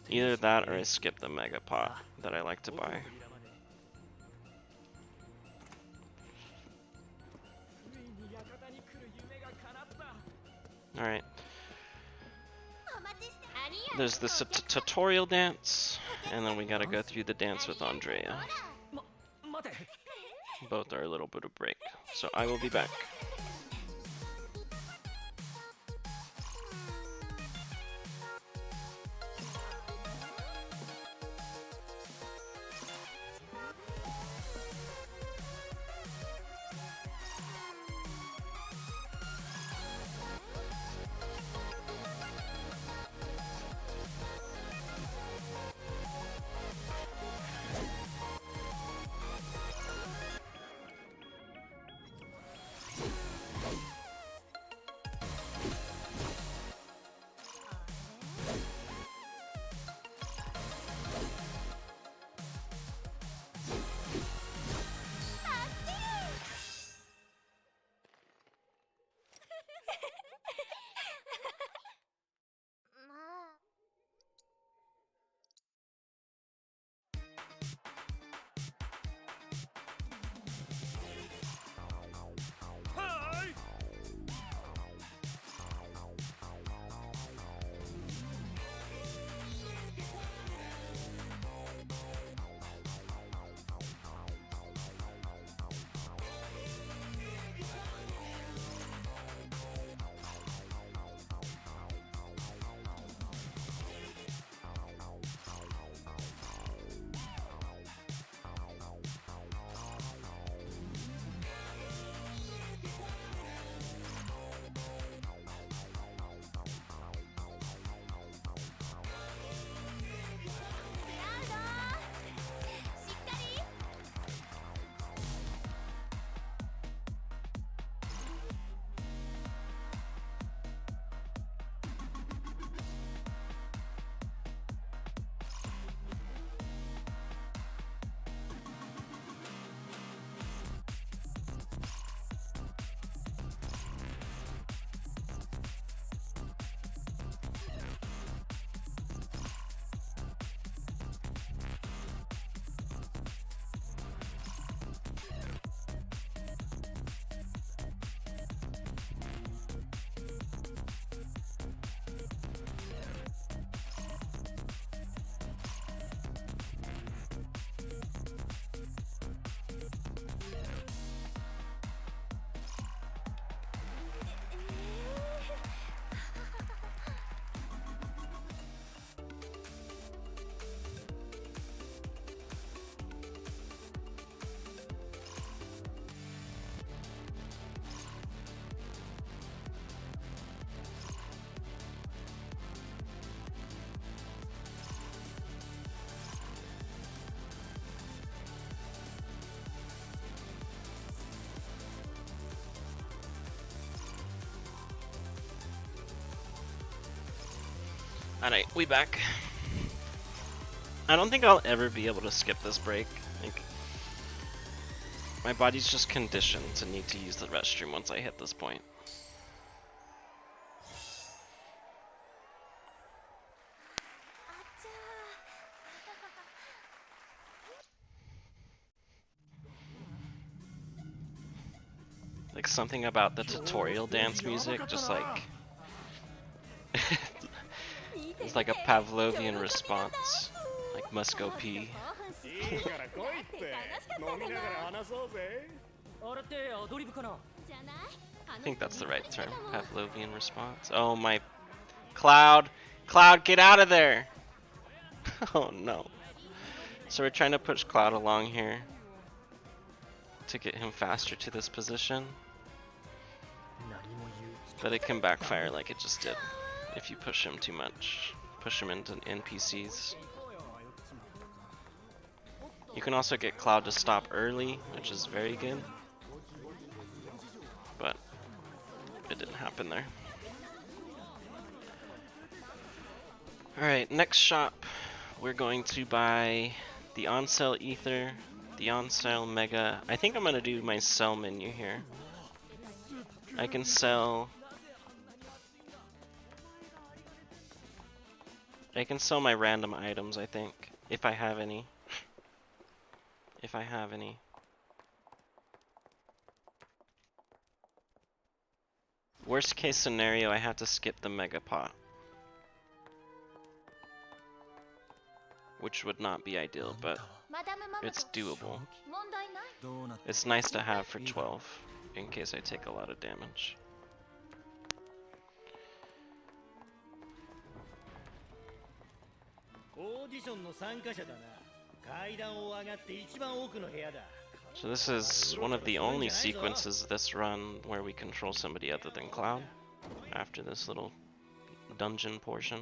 り。 Either that or I skip the mega pot that I like to buy. Alright. お待ちしてアニアン There's this tutorial dance, and then we gotta go through the dance with Andrea. 待て。 Both are a little bit of break. So I will be back. Alright, we back. I don't think I'll ever be able to skip this break. Like, my body's just conditioned to need to use the restroom once I hit this point. Like something about the tutorial dance music, just like it's like a Pavlovian response. Like must go pee. いいから来いって飲みながら話そうぜ。あれってアドリブかな？ I think that's the right term. Pavlovian response. Oh my Cloud! Cloud, get out of there! Oh no. So we're trying to push Cloud along here to get him faster to this position. But it can backfire like it just did if you push him too much. Push him into NPCs. You can also get Cloud to stop early, which is very good. But it didn't happen there. Alright, next shop. We're going to buy the on-sale Ether, the on-sale Mega. I think I'm going to do my sell menu here. I can sell my random items, I think, if I have any. If I have any. Worst case scenario, I have to skip the Mega Pot, which would not be ideal, but it's doable. It's nice to have for 12, in case I take a lot of damage. オーディションの参加者だな。階段を上がって一番奥の部屋だ。 So this is one of the only sequences this run where we control somebody other than Cloud, after this little dungeon portion.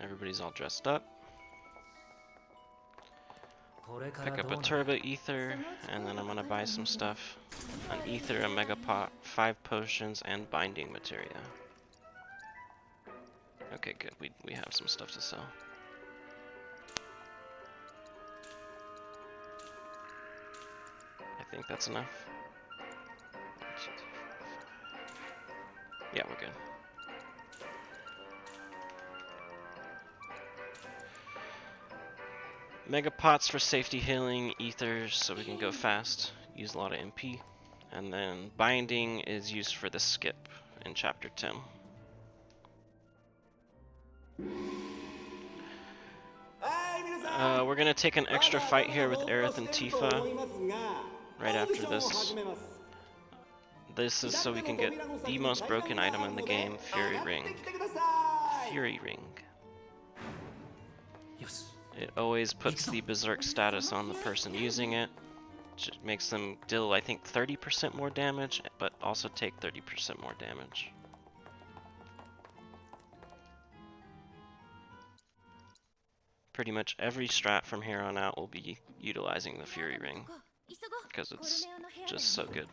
Everybody's all dressed up. Pick up a turbo ether, and then I'm gonna buy some stuff. An ether, a mega pot, 5 potions, and binding materia. Okay, good. We have some stuff to sell. I think that's enough. 1, 2, 3, 4, 5. Yeah, we're good. Mega pots for safety healing, ethers so we can go fast, use a lot of MP, and then binding is used for the skip in chapter 10. We're gonna take an extra fight here with Aerith and Tifa right after this. This is so we can get the most broken item in the game, Fury Ring. Fury Ring. It always puts the Berserk status on the person using it. It makes them deal, I think, 30% more damage, but also take 30% more damage. Pretty much every strat from here on out will be utilizing the Fury Ring, because it's just so good.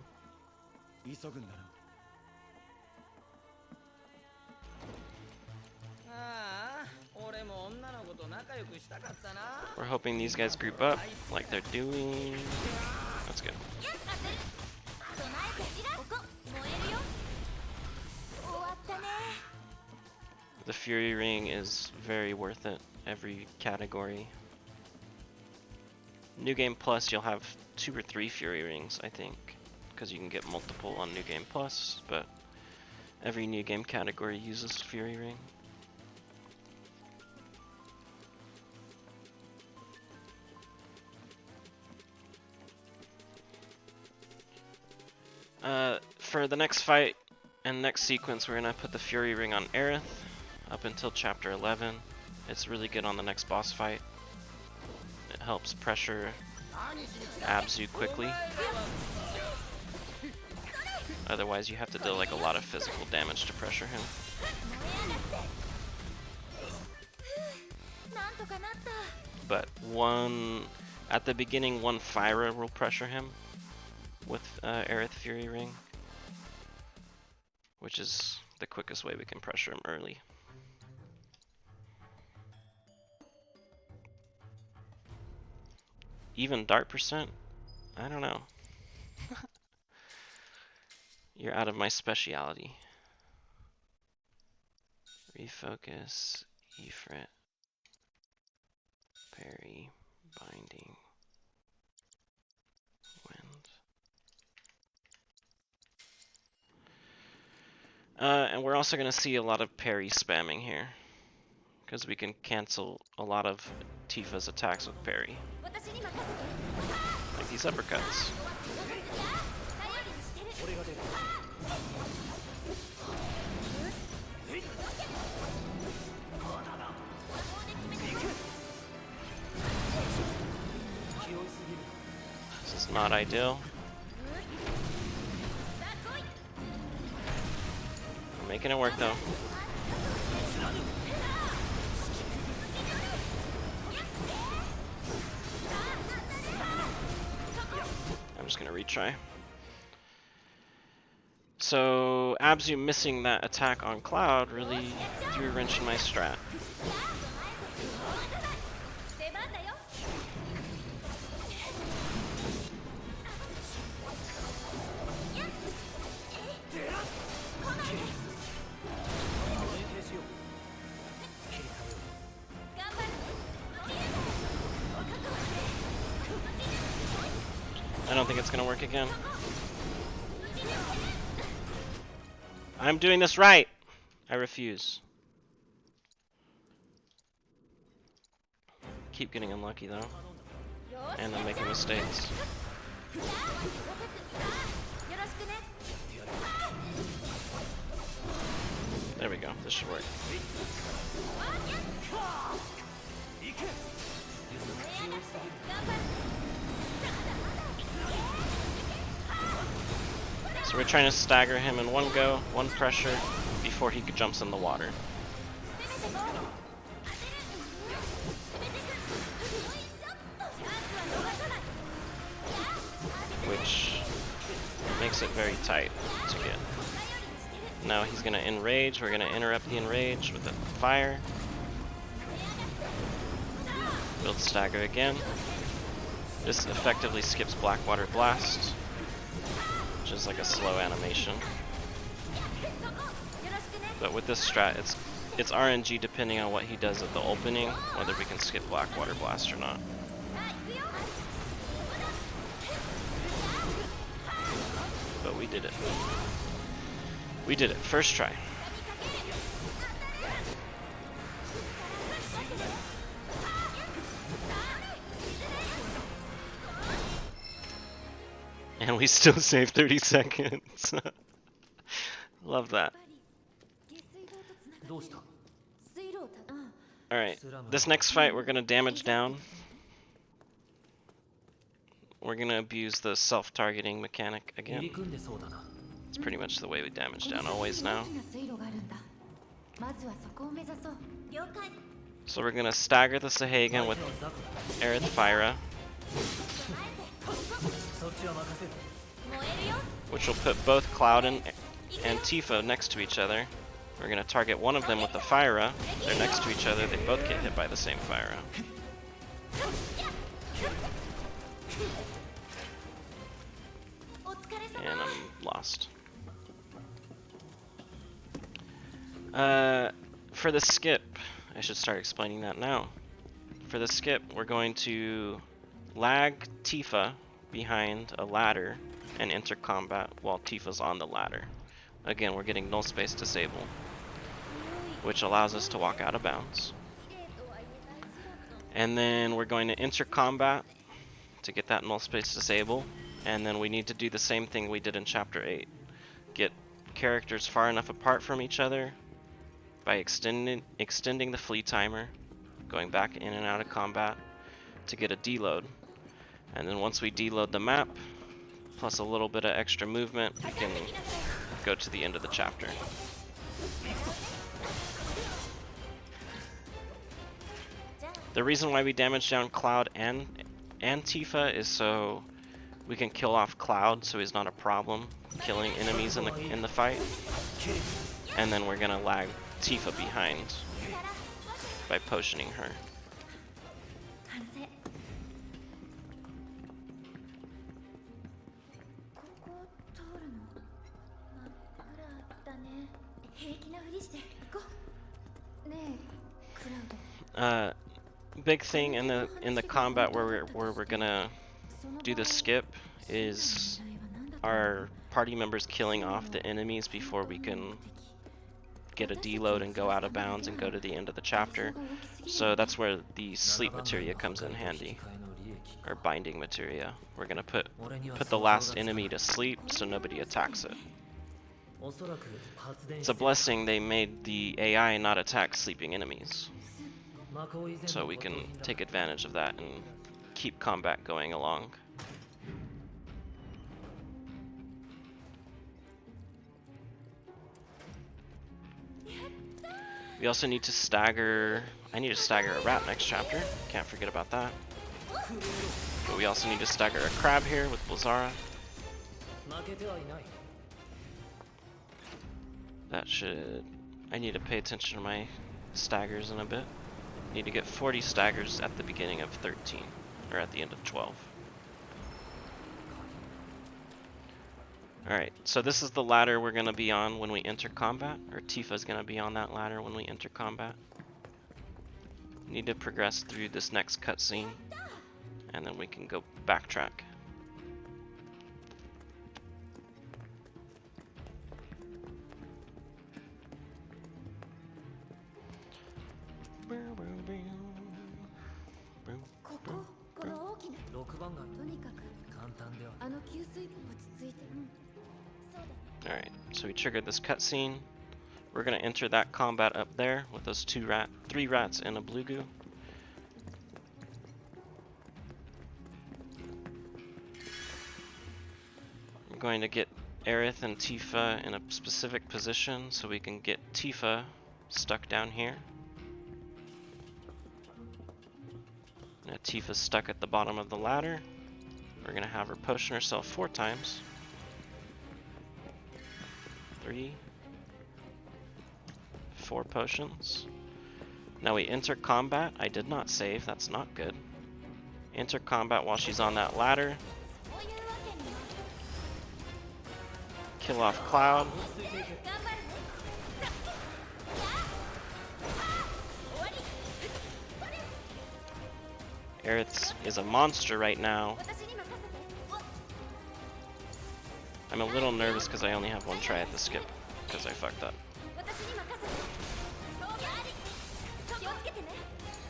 We're hoping these guys group up like they're doing. That's good. The Fury Ring is very worth it, every category. New Game Plus, you'll have 2 or 3 Fury Rings, I think, because you can get multiple on New Game Plus, but every New Game category uses Fury Ring. For the next fight and next sequence, we're gonna put the Fury Ring on Aerith up until chapter 11. It's really good on the next boss fight. It helps pressure Abzu quickly. Otherwise, you have to deal like a lot of physical damage to pressure him. But at the beginning, one Fyra will pressure him with Aerith Fury Ring, which is the quickest way we can pressure him early. Even dart percent? I don't know. You're out of my speciality. Refocus, Ifrit, parry, binding. And we're also going to see a lot of parry spamming here, because we can cancel a lot of Tifa's attacks with parry, 私に任せて like these uppercuts. 頼りにしてる 俺が出る This is not ideal. We're making it work though. I'm just gonna retry. So Abzu missing that attack on Cloud really threw a wrench in my strat. 出番だよ I don't think it's gonna work again. I'm doing this right! I refuse. Keep getting unlucky though. And I'm making mistakes. よろしくね There we go. This should work. So we're trying to stagger him in one go, one pressure, before he jumps in the water. 攻めてこう当てる攻めてくよいしょっとチャンスは逃さない Which makes it very tight to get. 頼りにしてる Now he's gonna enrage. We're gonna interrupt the enrage with a fire. Build stagger again. This effectively skips Blackwater Blast, which is like a slow animation. そこよろしくね But with this strat, it's RNG depending on what he does at the opening, whether we can skip Blackwater Blast or not. さあ行くよ But we did it. We did it. First try. And we still save 30 seconds. Love that. 下水道とつながどうした 水路をたAlright, this next fight we're gonna damage down. We're gonna abuse the self-targeting mechanic 入り again. 組んでそうだな It's pretty much the way we damage down always now. 大きな水路があるんだまずはそこを目指そう了解 So we're gonna stagger the Sahagan with 相手はザクだ Aerith Phyra, そっちは任せる 燃えるよ which will put both Cloud and Tifa next to each other. We're gonna target one of them with the Phyra. They're next to each other, they both get hit by the same Phyra. And I'm lost. For the skip, I should start explaining that now. For the skip, we're going to lag Tifa behind a ladder and enter combat while Tifa's on the ladder. Again, we're getting null space disable, which allows us to walk out of bounds. And then we're going to enter combat to get that null space disable, and then we need to do the same thing we did in chapter 8. Get characters far enough apart from each other by extending the flee timer, going back in and out of combat to get a deload. And then once we deload the map, plus a little bit of extra movement, we can go to the end of the chapter. The reason why we damage down Cloud and Tifa is so we can kill off Cloud, so he's not a problem killing enemies in the fight. And then we're gonna lag Tifa behind by potioning her. 完成ここを通るの真っ暗だね平気なふりして行こうねえクラウド Big thing in the combat where we're gonna do the skip is our party members killing off the enemies before we can get a deload and go out of bounds and go to the end of the chapter. So that's where the sleep materia comes in handy, or binding materia. We're gonna put the last enemy to sleep so nobody attacks it. It's a blessing they made the AI not attack sleeping enemies, so we can take advantage of that and keep combat going along. We also need to stagger. I need to stagger a rat next chapter. Can't forget about that. But we also need to stagger a crab here with Blizzara. That should... I need to pay attention to my staggers in a bit. Need to get 40 staggers at the beginning of 13, or at the end of 12. Alright, so this is the ladder we're going to be on when we enter combat, or Tifa's going to be on that ladder when we enter combat. Need to progress through this next cutscene, and then we can go backtrack. Alright, so we triggered this cutscene. We're gonna enter that combat up there with those three rats and a blue goo. I'm going to get Aerith and Tifa in a specific position so we can get Tifa stuck down here. Now Tifa's stuck at the bottom of the ladder. We're gonna have her potion herself 4 times. 3, 4 potions. Now we enter combat. I did not save, that's not good. Enter combat while she's on that ladder. Kill off Cloud. Aerith is a monster right now. I'm a little nervous because I only have 1 try at the skip, because I fucked up.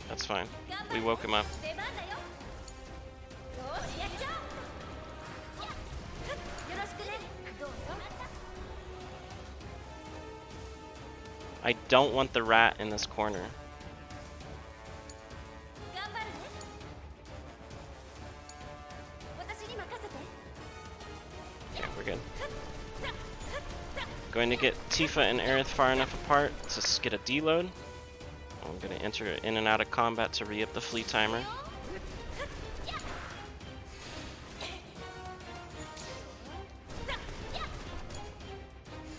That's fine. We woke him up. I don't want the rat in this corner. Okay, we're good. Going to get Tifa and Aerith far enough apart to get a deload. I'm going to enter in and out of combat to re-up the fleet timer.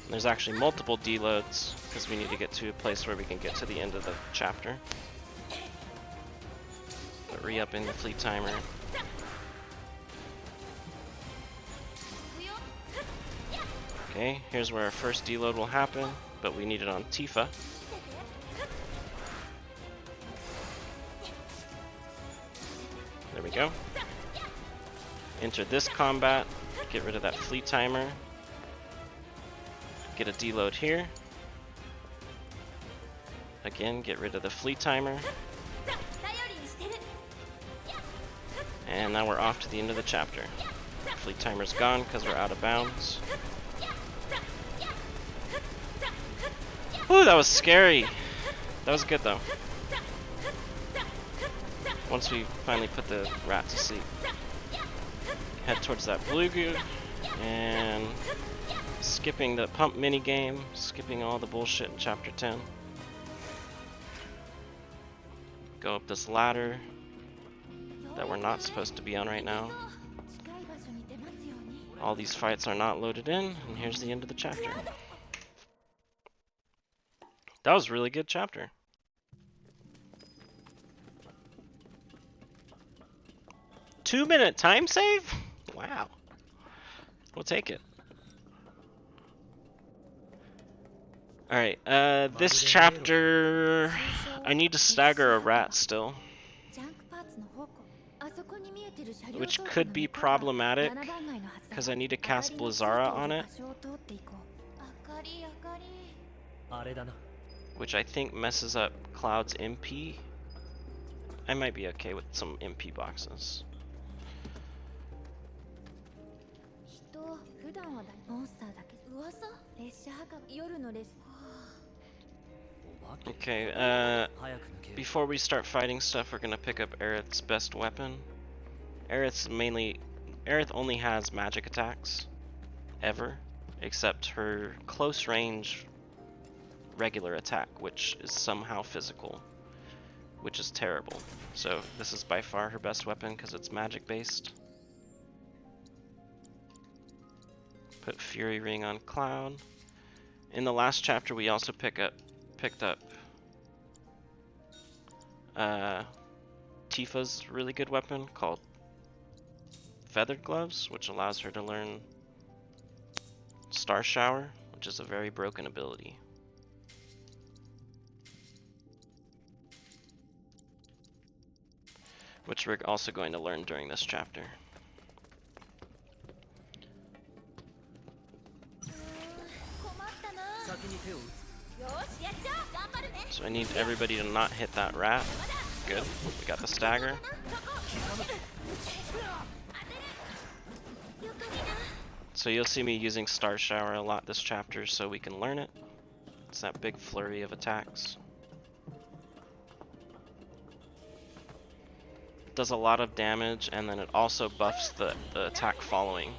There's actually multiple deloads because we need to get to a place where we can get to the end of the chapter. But re-upping the fleet timer. Okay, here's where our first deload will happen, but we need it on Tifa. There we go. Enter this combat, get rid of that fleet timer. Get a deload here. Again, get rid of the fleet timer. And now we're off to the end of the chapter. Fleet timer's gone because we're out of bounds. Ooh, that was scary. That was good though. Once we finally put the rat to sleep. Head towards that blue goo and skipping the pump mini game, skipping all the bullshit in chapter 10. Go up this ladder that we're not supposed to be on right now. All these fights are not loaded in, and here's the end of the chapter. That was a really good chapter. Two-minute time save? Wow. We'll take it. Alright, this chapter... I need to stagger a rat still. Which could be problematic, because I need to cast Blizzara on it. あれだな。 which I think messes up Cloud's MP. I might be okay with some MP boxes. 人普段はモンスターだけ噂列車墓夜の列車 Okay, 早く抜けよ。 before we start fighting stuff, we're gonna pick up Aerith's best weapon. Aerith only has magic attacks, ever, except her close range regular attack, which is somehow physical, which is terrible. So this is by far her best weapon because it's magic based. Put Fury Ring on Cloud. In the last chapter, we also picked up Tifa's really good weapon called Feathered Gloves, which allows her to learn Star Shower, which is a very broken ability. Which we're also going to learn during this chapter. 困ったな先に手を打つ。よしやっちゃおう頑張るね So I need everybody to not hit that rat. Good. We got the stagger. よかった So you'll see me using Star Shower a lot this chapter so we can learn it. It's that big flurry of attacks. It does a lot of damage and then it also buffs the attack following.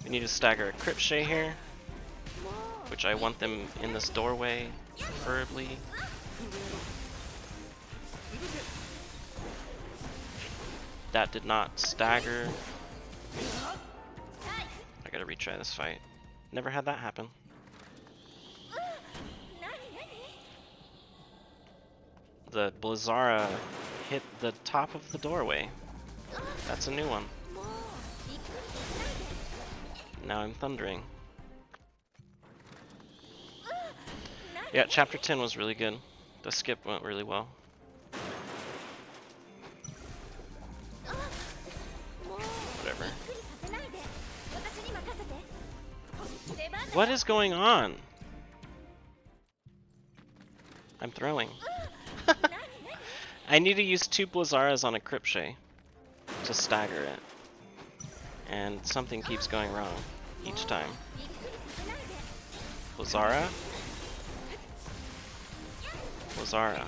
We need to stagger a Cripshay here, which I want them in this doorway, preferably. That did not stagger. I gotta retry this fight. Never had that happen. 何何 The Blizzara hit the top of the doorway. That's a new one. もうびっくりしないで Now I'm thundering. 何 Yeah, chapter 10 was really good. The skip went really well. もう Whatever. びっくりさせないで私に任せて出番だ What is going on? I'm throwing. 何何 I need to use 2 Blizzaras on a Cripshay to stagger it. And something keeps going wrong each time. びっくりさせないで Blizzara? Blizzara.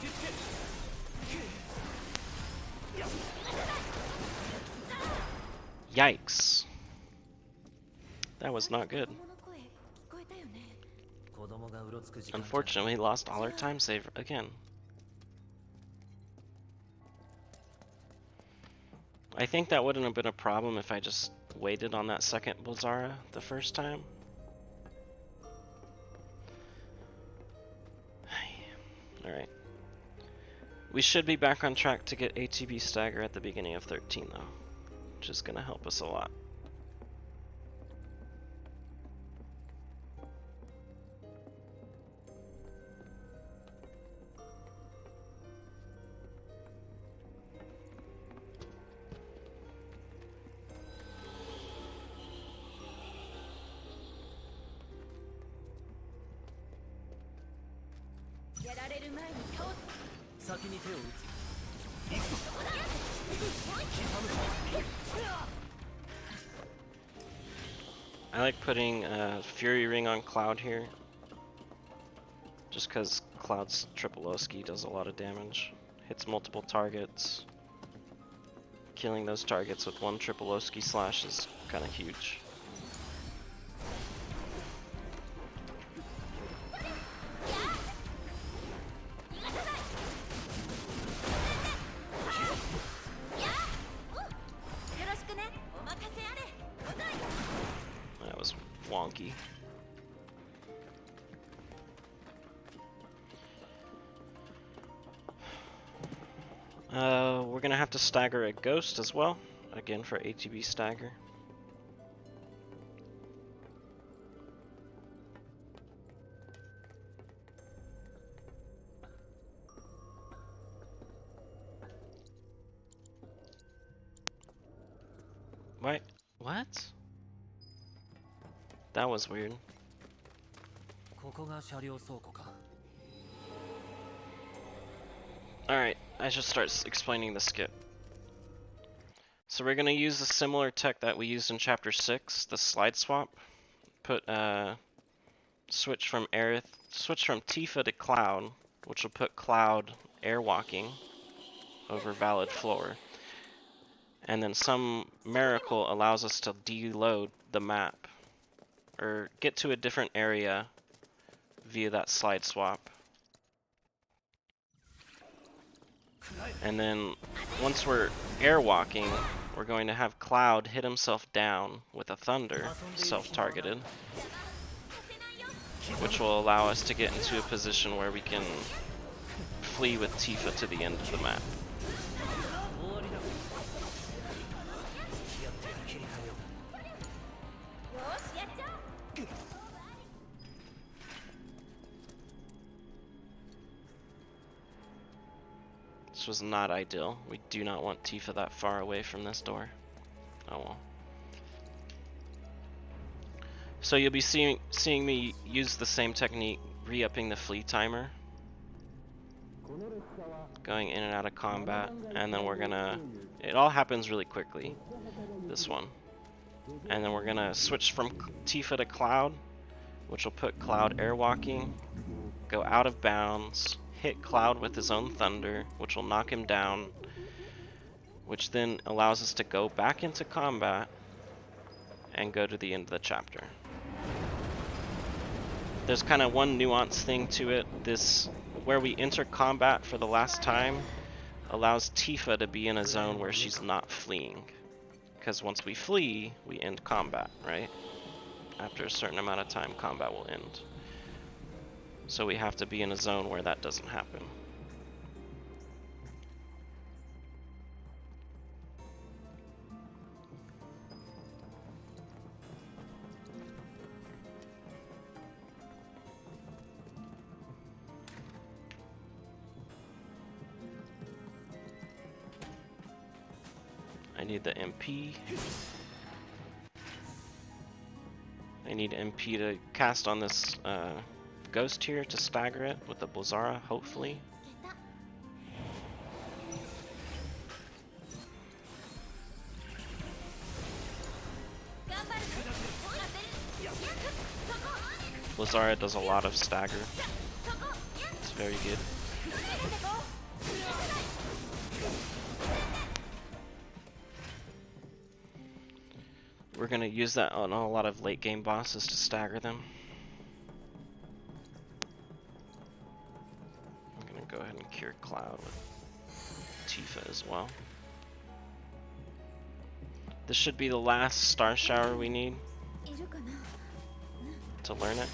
Yikes. That was not good. 子供の声聞こえたよね 子供がうろつく時間じゃない。 Unfortunately, we lost all our time save again. I think that wouldn't have been a problem if I just waited on that second Blizzara the first time. Alright. We should be back on track to get ATB stagger at the beginning of 13 though, which is gonna help us a lot. I like putting Fury Ring on Cloud here, just because Cloud's triple Oski does a lot of damage. Hits multiple targets. Killing those targets with one triple Oski slash is kind of huge. That was wonky. We're gonna have to stagger a ghost as well, again for ATB stagger. Wait, what? That was weird. ここが車両倉庫か。 Alright, I should start explaining the skip. So we're gonna use a similar tech that we used in chapter 6, the slide swap. Put switch from Tifa to Cloud, which will put Cloud airwalking over valid floor. And then some miracle allows us to deload the map or get to a different area via that slide swap. And then once we're airwalking, we're going to have Cloud hit himself down with a thunder, self-targeted, which will allow us to get into a position where we can flee with Tifa to the end of the map. This was not ideal. We do not want Tifa that far away from this door. Oh well. So you'll be seeing me use the same technique, re-upping the flee timer, going in and out of combat, and then we're gonna, it all happens really quickly, this one. And then we're gonna switch from Tifa to Cloud, which will put Cloud airwalking, go out of bounds, hit Cloud with his own thunder, which will knock him down, which then allows us to go back into combat and go to the end of the chapter. There's kind of one nuance thing to it. This, where we enter combat for the last time, allows Tifa to be in a zone where she's not fleeing. Because once we flee, we end combat, right? After a certain amount of time, combat will end. So we have to be in a zone where that doesn't happen. I need the MP. I need MP to cast on this ghost here to stagger it with the Blizzara, hopefully. Blizzara does a lot of stagger. It's very good. We're gonna use that on a lot of late game bosses to stagger them. I'm gonna go ahead and cure Cloud with Tifa as well. This should be the last Star Shower we need to learn it.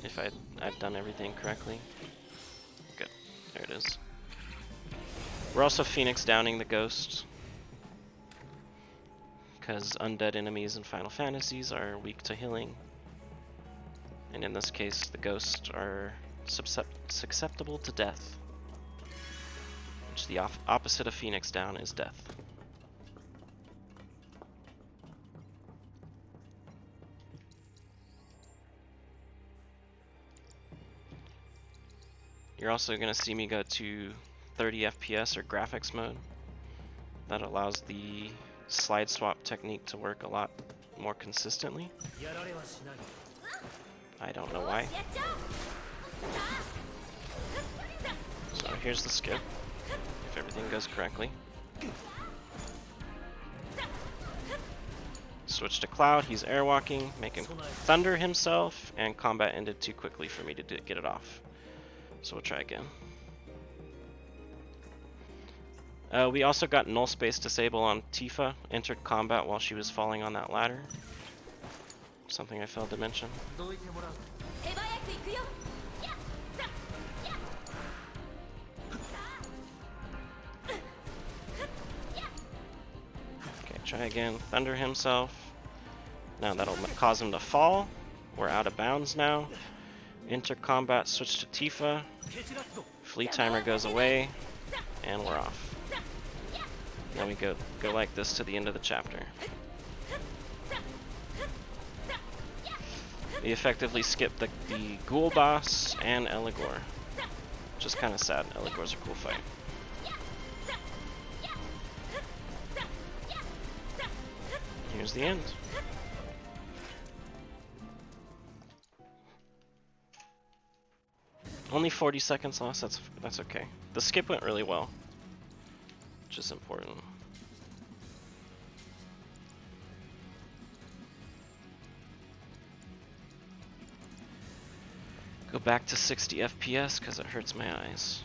If I've done everything correctly. Good, there it is. We're also Phoenix downing the ghost, because undead enemies in Final Fantasies are weak to healing. And in this case, the ghosts are susceptible to death. Which the opposite of Phoenix down is death. You're also going to see me go to 30 FPS or graphics mode. That allows the slide swap technique to work a lot more consistently. I don't know why. So here's the skip, if everything goes correctly. Switch to Cloud, he's airwalking, make him thunder himself, and combat ended too quickly for me to get it off. So we'll try again. We also got null space disable on Tifa, entered combat while she was falling on that ladder. Something I failed to mention. Okay, try again. Thunder himself. Now that'll cause him to fall. We're out of bounds now. Enter combat, switch to Tifa. Flee timer goes away, and we're off. Now we go like this to the end of the chapter. We effectively skipped the Ghoul boss and Eligor. Just kind of sad. Eligor's a cool fight. Here's the end. Only 40 seconds lost. That's okay. The skip went really well, which is important. Go back to 60 FPS because it hurts my eyes.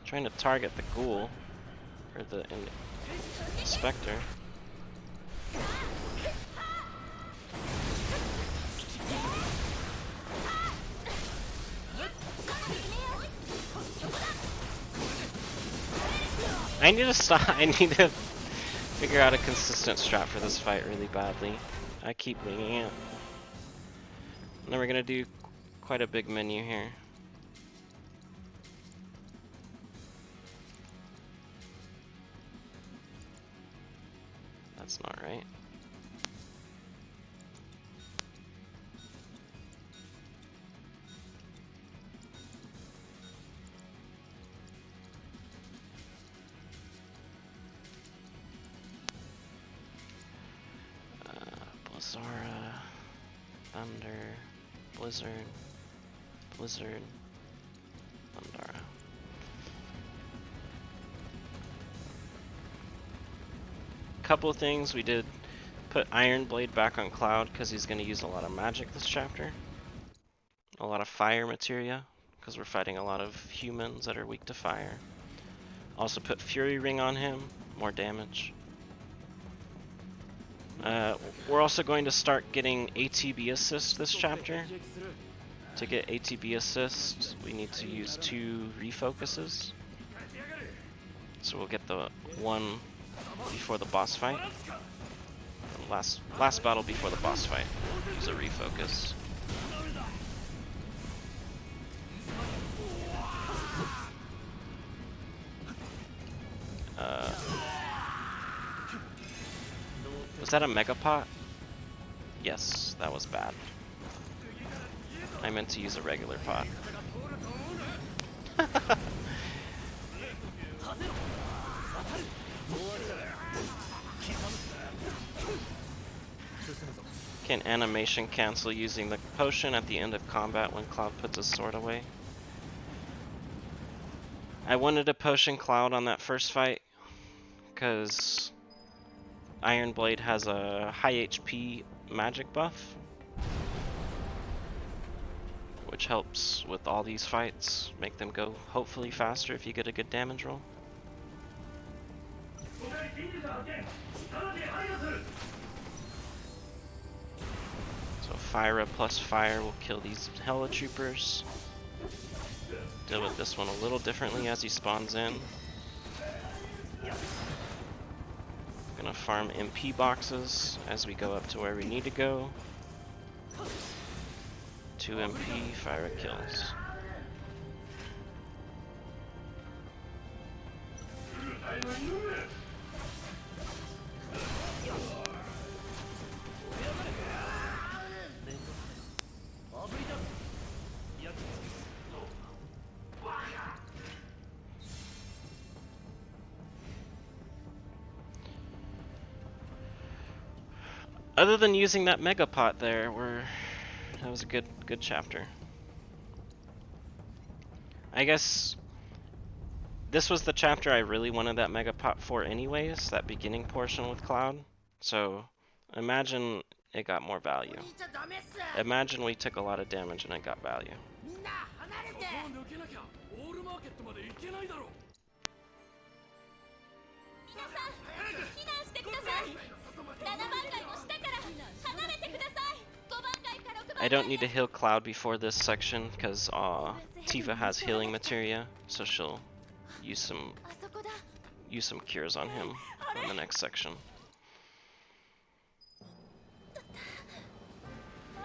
Trying to target the ghoul or the inspector. I need to stop. I need to figure out a consistent strat for this fight really badly. I keep winging it. And then we're gonna do quite a big menu here. That's not right. Blizzara, Thunder, Blizzard, Blizzard, Thundara. Couple of things we did: put Iron Blade back on Cloud because he's going to use a lot of magic this chapter, a lot of fire materia because we're fighting a lot of humans that are weak to fire. Also put Fury Ring on him, more damage. We're also going to start getting ATB assist this chapter. To get ATB assist, we need to use 2 refocuses. So we'll get the one before the boss fight. Last battle before the boss fight. Use a refocus. Was that a mega pot? Yes, that was bad. I meant to use a regular pot. Can animation cancel using the potion at the end of combat when Cloud puts his sword away? I wanted to potion Cloud on that first fight because Iron Blade has a high HP magic buff, which helps with all these fights, make them go hopefully faster if you get a good damage roll. So Fyra plus fire will kill these Hella Troopers. Deal with this one a little differently as he spawns in. Gonna farm MP boxes as we go up to where we need to go. 2 MP, Fyra kills. Other than using that mega pot there, that was a good chapter. I guess this was the chapter I really wanted that mega pot for anyways, that beginning portion with Cloud. So imagine it got more value. Imagine we took a lot of damage and it got value. I don't need to heal Cloud before this section because Tifa has healing materia, so she'll use some cures on him in the next section.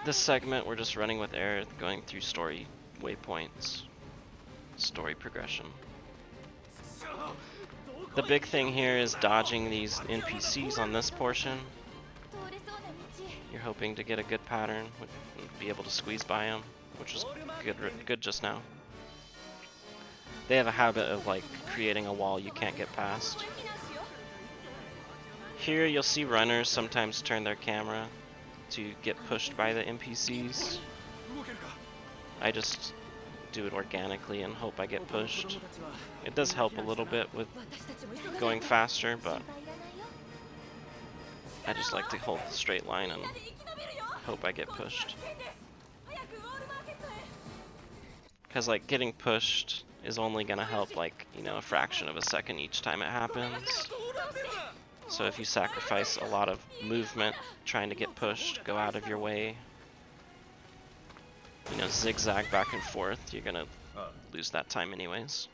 This segment we're just running with Aerith, going through story waypoints. Story progression. The big thing here is dodging these NPCs on this portion. 通れそうな道 You're hoping to get a good pattern, and be able to squeeze by them, which was good just now. They have a habit of like creating a wall you can't get past. ここへ避難しよう Here you'll see runners sometimes turn their camera to get pushed by the NPCs. I just do it organically and hope I get pushed. It does help a little bit with 私たちも急がないと going faster, but 心配いらないよ I just like to hold the straight line and みんなで生き延びるよ hope I get こっちは pushed. 危険です早くウォールマーケットへ Because like getting pushed is only gonna help like, you know, a fraction of a second each time it happens. So if you sacrifice a lot of movement trying to get pushed, go out of your way, you know, zigzag back and forth, you're gonna lose that time anyways.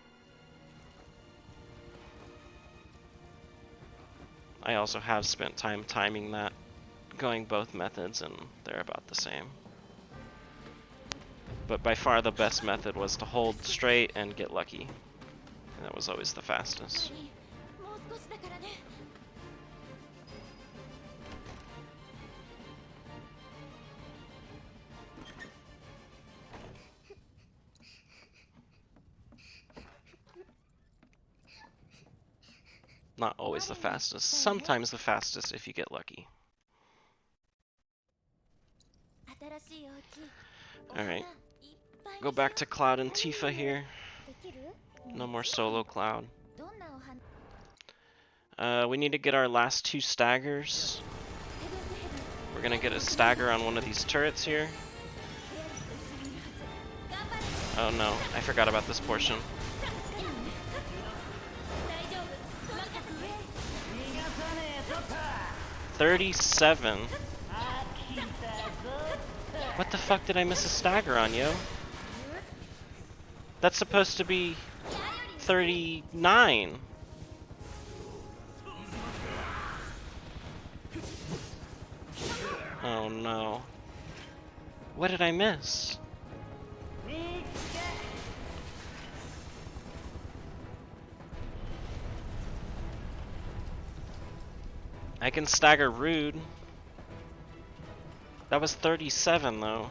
I also have spent time timing that, going both methods, and they're about the same. But by far the best method was to hold straight and get lucky. And that was always the fastest. もう少しだからね Not always the fastest, sometimes the fastest if you get lucky. 新しいお家 Alright, お花いっぱい go back to Cloud and Tifa here. できる No more solo Cloud. どんなお花 We need to get our last 2 staggers. セブンスヘブン We're gonna get a stagger on one of these turrets here. フェアリスと一緒にいるはず頑張れ Oh no, I forgot about this portion. 大丈夫任せて 37. What the fuck did I miss a stagger on, yo? That's supposed to be 39. Oh no. What did I miss? I can stagger Rude. That was 37 though.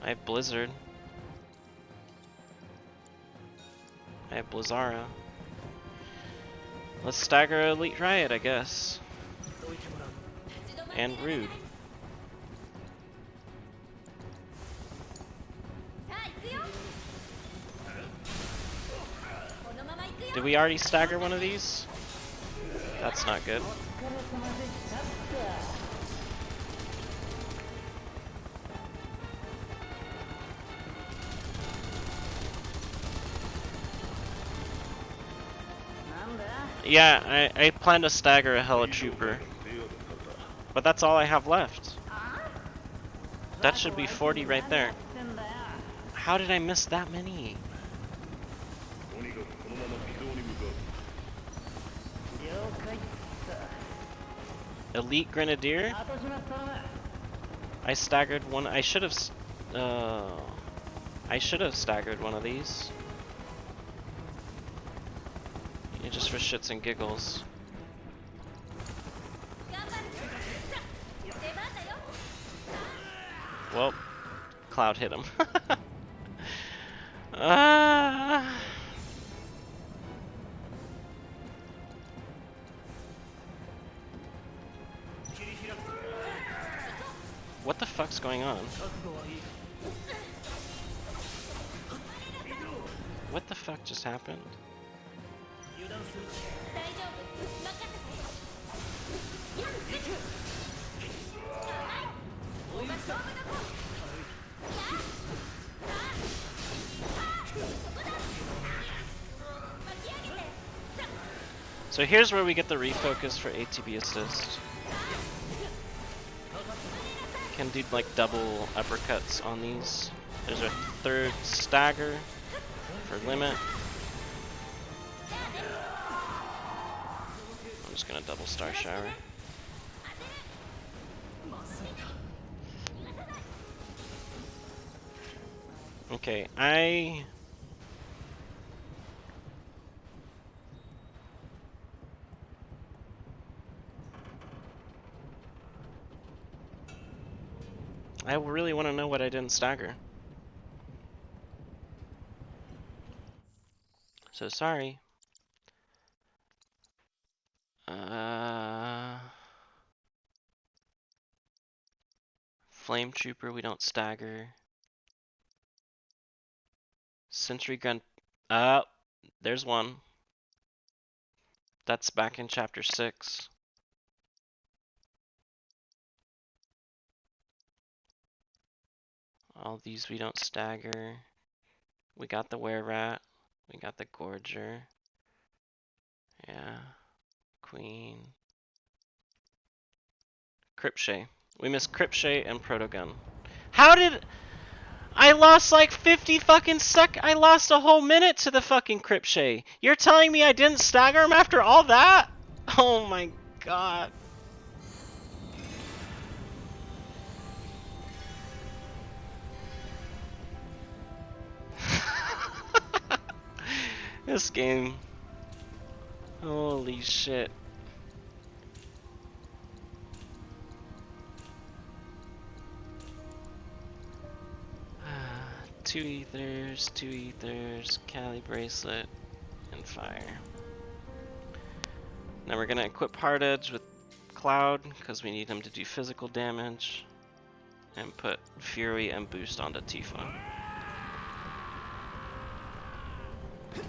I have Blizzard. I have Blizzara. Let's stagger Elite Riot, I guess. And Rude. さあ行くよこのまま行くよ Did we already stagger one of these? That's not good. Yeah, I plan to stagger a Hella Trooper. But that's all I have left. That should be 40 right there. How did I miss that many? Elite Grenadier? I staggered one. I should have staggered one of these. Yeah, just for shits and giggles. 頑張るさあ出番だよ Well, Cloud hit him. Ah. What the fuck's going on? What the fuck just happened? 大丈夫任せてやっお前勝負どこやっそこだ巻き上げて So here's where we get the refocus for ATB assist. Can do like double uppercuts on these. There's our third stagger. for limit. I'm just gonna double star shower. Okay, I really want to know what I didn't stagger. So sorry. Flame Trooper, we don't stagger. Sentry Gun. There's one. That's back in chapter 6. All these we don't stagger. We got the Were-Rat. We got the Gorger. Yeah. Queen. Cripshay. We missed Cripshay and Protogun. How did... I lost like 50 fucking I lost a whole minute to the fucking Cripshay. You're telling me I didn't stagger him after all that? Oh my god. This game. Holy shit. Two ethers, Cali bracelet, and fire. Now we're gonna equip Hard Edge with Cloud because we need him to do physical damage, and put Fury and Boost onto Tifa.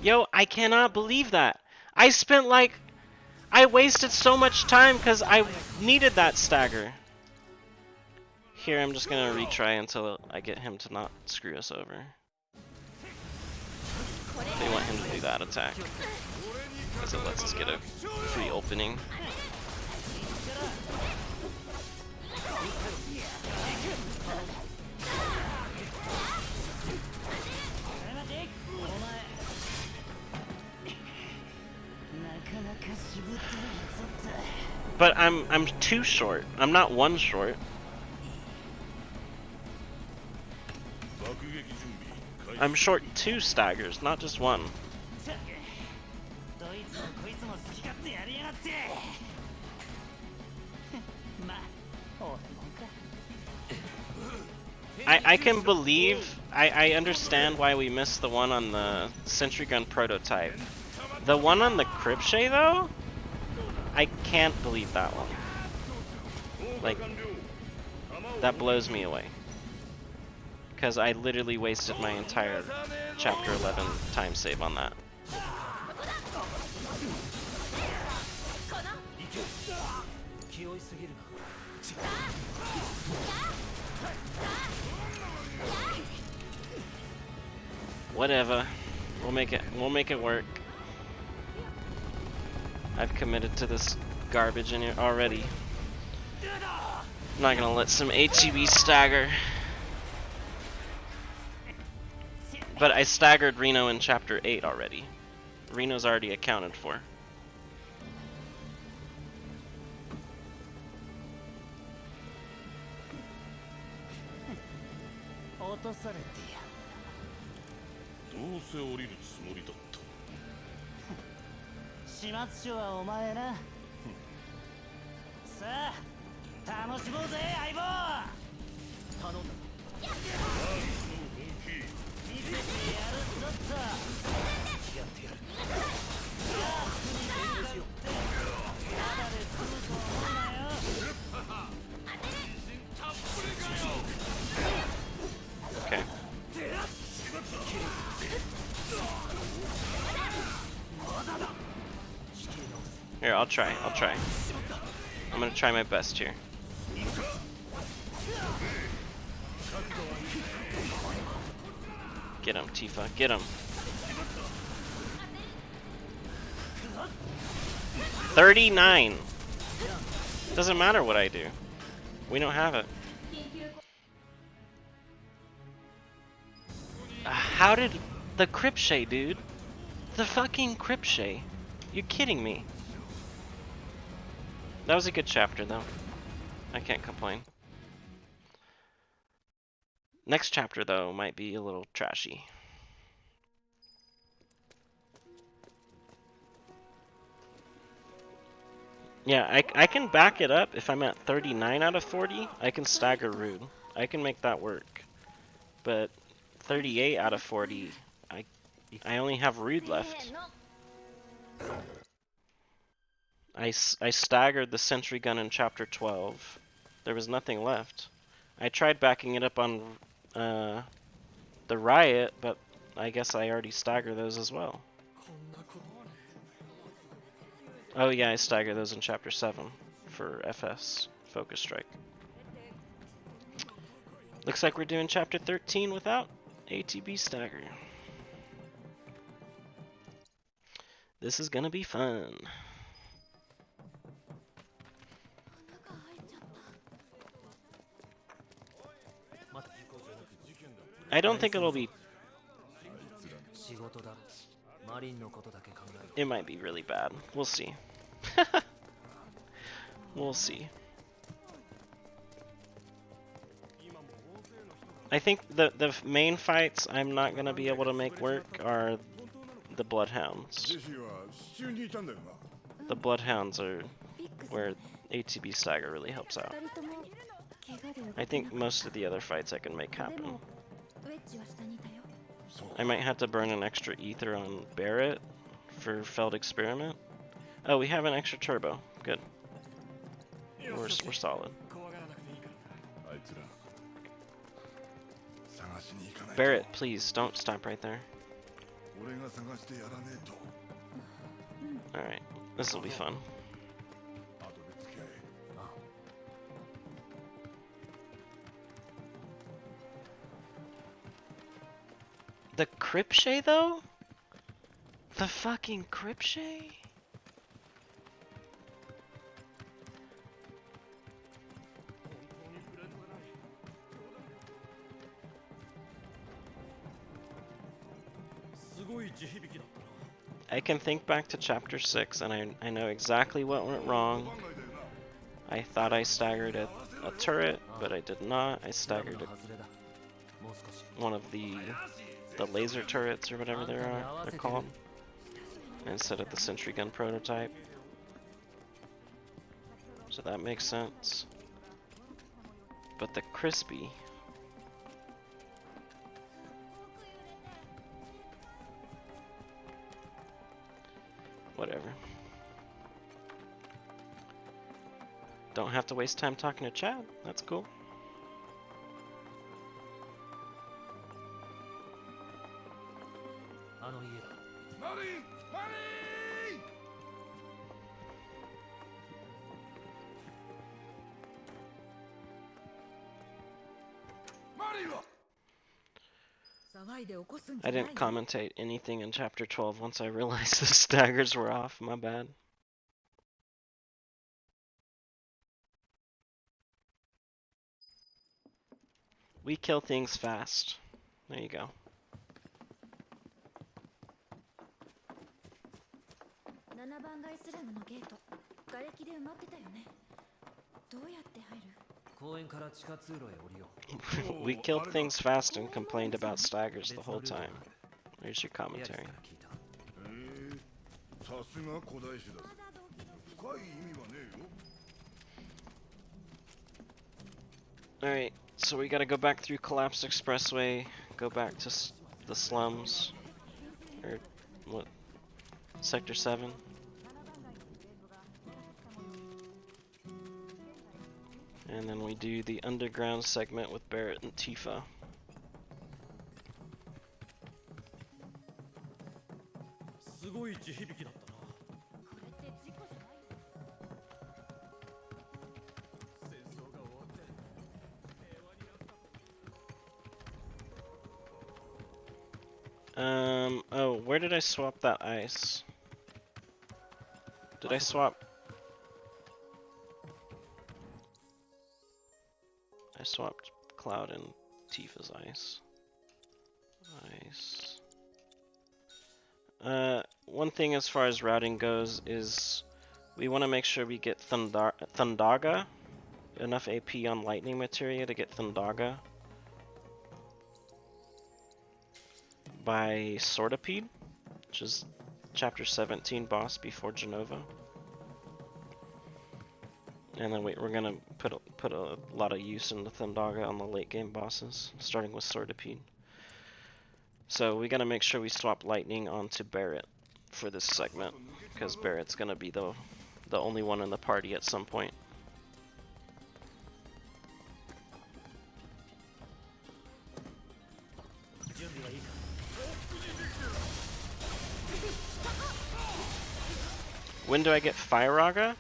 Yo, I cannot believe that. I wasted so much time because I needed that stagger. Here, I'm just gonna retry until I get him to not screw us over. They want him to do that attack, because it lets us get a free opening. But I'm too short. I'm not one short. I'm short 2 staggers, not just one. I can believe, I understand why we missed the one on the Sentry Gun prototype. The one on the Cripshay though? I can't believe that one. Like, that blows me away. Because I literally wasted my entire chapter 11 time save on that. Whatever. We'll make it work. I've committed to this garbage in here already. I'm not gonna let some HEB stagger. But I staggered Reno in chapter 8 already. Reno's already accounted for. Okay. Here, I'll try. I'm gonna try my best here. Get him, Tifa, get him. 39! Doesn't matter what I do. We don't have it. How did The Cripshay, dude. The fucking Cripshay. You kidding me? That was a good chapter, though. I can't complain. Next chapter, though, might be a little trashy. Yeah, I can back it up. If I'm at 39 out of 40, I can stagger Rude. I can make that work. But 38 out of 40, I only have Rude left. I staggered the sentry gun in chapter 12. There was nothing left. I tried backing it up on the riot, but I guess I already staggered those as well. Oh yeah, I staggered those in chapter 7 for FS, Focus Strike. Looks like we're doing chapter 13 without ATB stagger. This is gonna be fun. I don't think it'll be... It might be really bad. We'll see. We'll see. I think the main fights I'm not gonna be able to make work are the Bloodhounds. The Bloodhounds are where ATB stagger really helps out. I think most of the other fights I can make happen. I might have to burn an extra ether on Barrett for failed experiment. Oh, we have an extra turbo. Good. We're solid. Barrett, please don't stop right there. Alright, this will be fun. The Cripshay though? The fucking Cripshay? I can think back to chapter 6 and I know exactly what went wrong. I thought I staggered a turret, but I did not. I staggered one of the laser turrets or whatever they're called, instead of the sentry gun prototype. So that makes sense. But the crispy... Whatever. Don't have to waste time talking to Chad. That's cool. I didn't commentate anything in chapter 12 once I realized the staggers were off. My bad. We kill things fast. There you go. We killed things fast and complained about staggers the whole time. There's your commentary. Alright, so we gotta go back through Collapsed Expressway, go back to the slums. Or, what? Sector 7? And then we do the underground segment with Barrett and Tifa. Oh, where did I swap that ice? Did I swap? I swapped Cloud and Tifa's ice. Ice. One thing as far as routing goes is we want to make sure we get Thundaga, enough AP on lightning materia to get Thundaga by Swordipede, which is chapter 17 boss before Genova. And then we're gonna put a lot of use into Thundaga on the late game bosses, starting with Swordipede. So we gotta make sure we swap lightning onto Barret for this segment, because Barret's gonna be the only one in the party at some point. When do I get Firaga?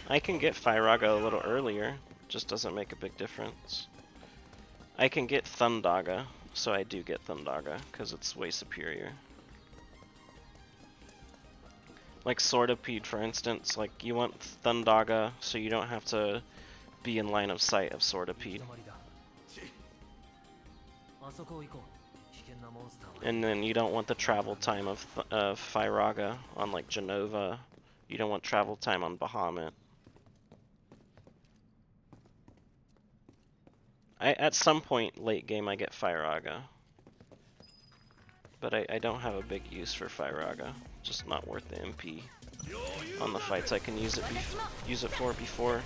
I can get Firaga a little earlier, just doesn't make a big difference. I can get Thundaga, so I do get Thundaga, because it's way superior. Like Swordipede, for instance, like you want Thundaga so you don't have to be in line of sight of Swordipede. And then you don't want the travel time of Firaga on like Genova. You don't want travel time on Bahamut. At some point late game I get Firaga. But I don't have a big use for Firaga. Just not worth the MP on the fights I can use it for before.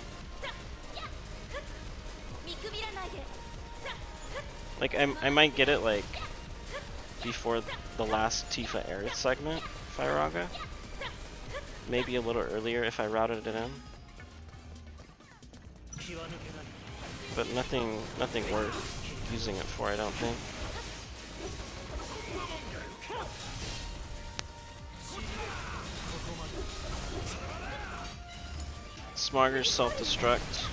Like I might get it like before the last Tifa Aerith segment, Firaga. Maybe a little earlier if I routed it in. But nothing worth using it for, I don't think. Smargers self-destruct.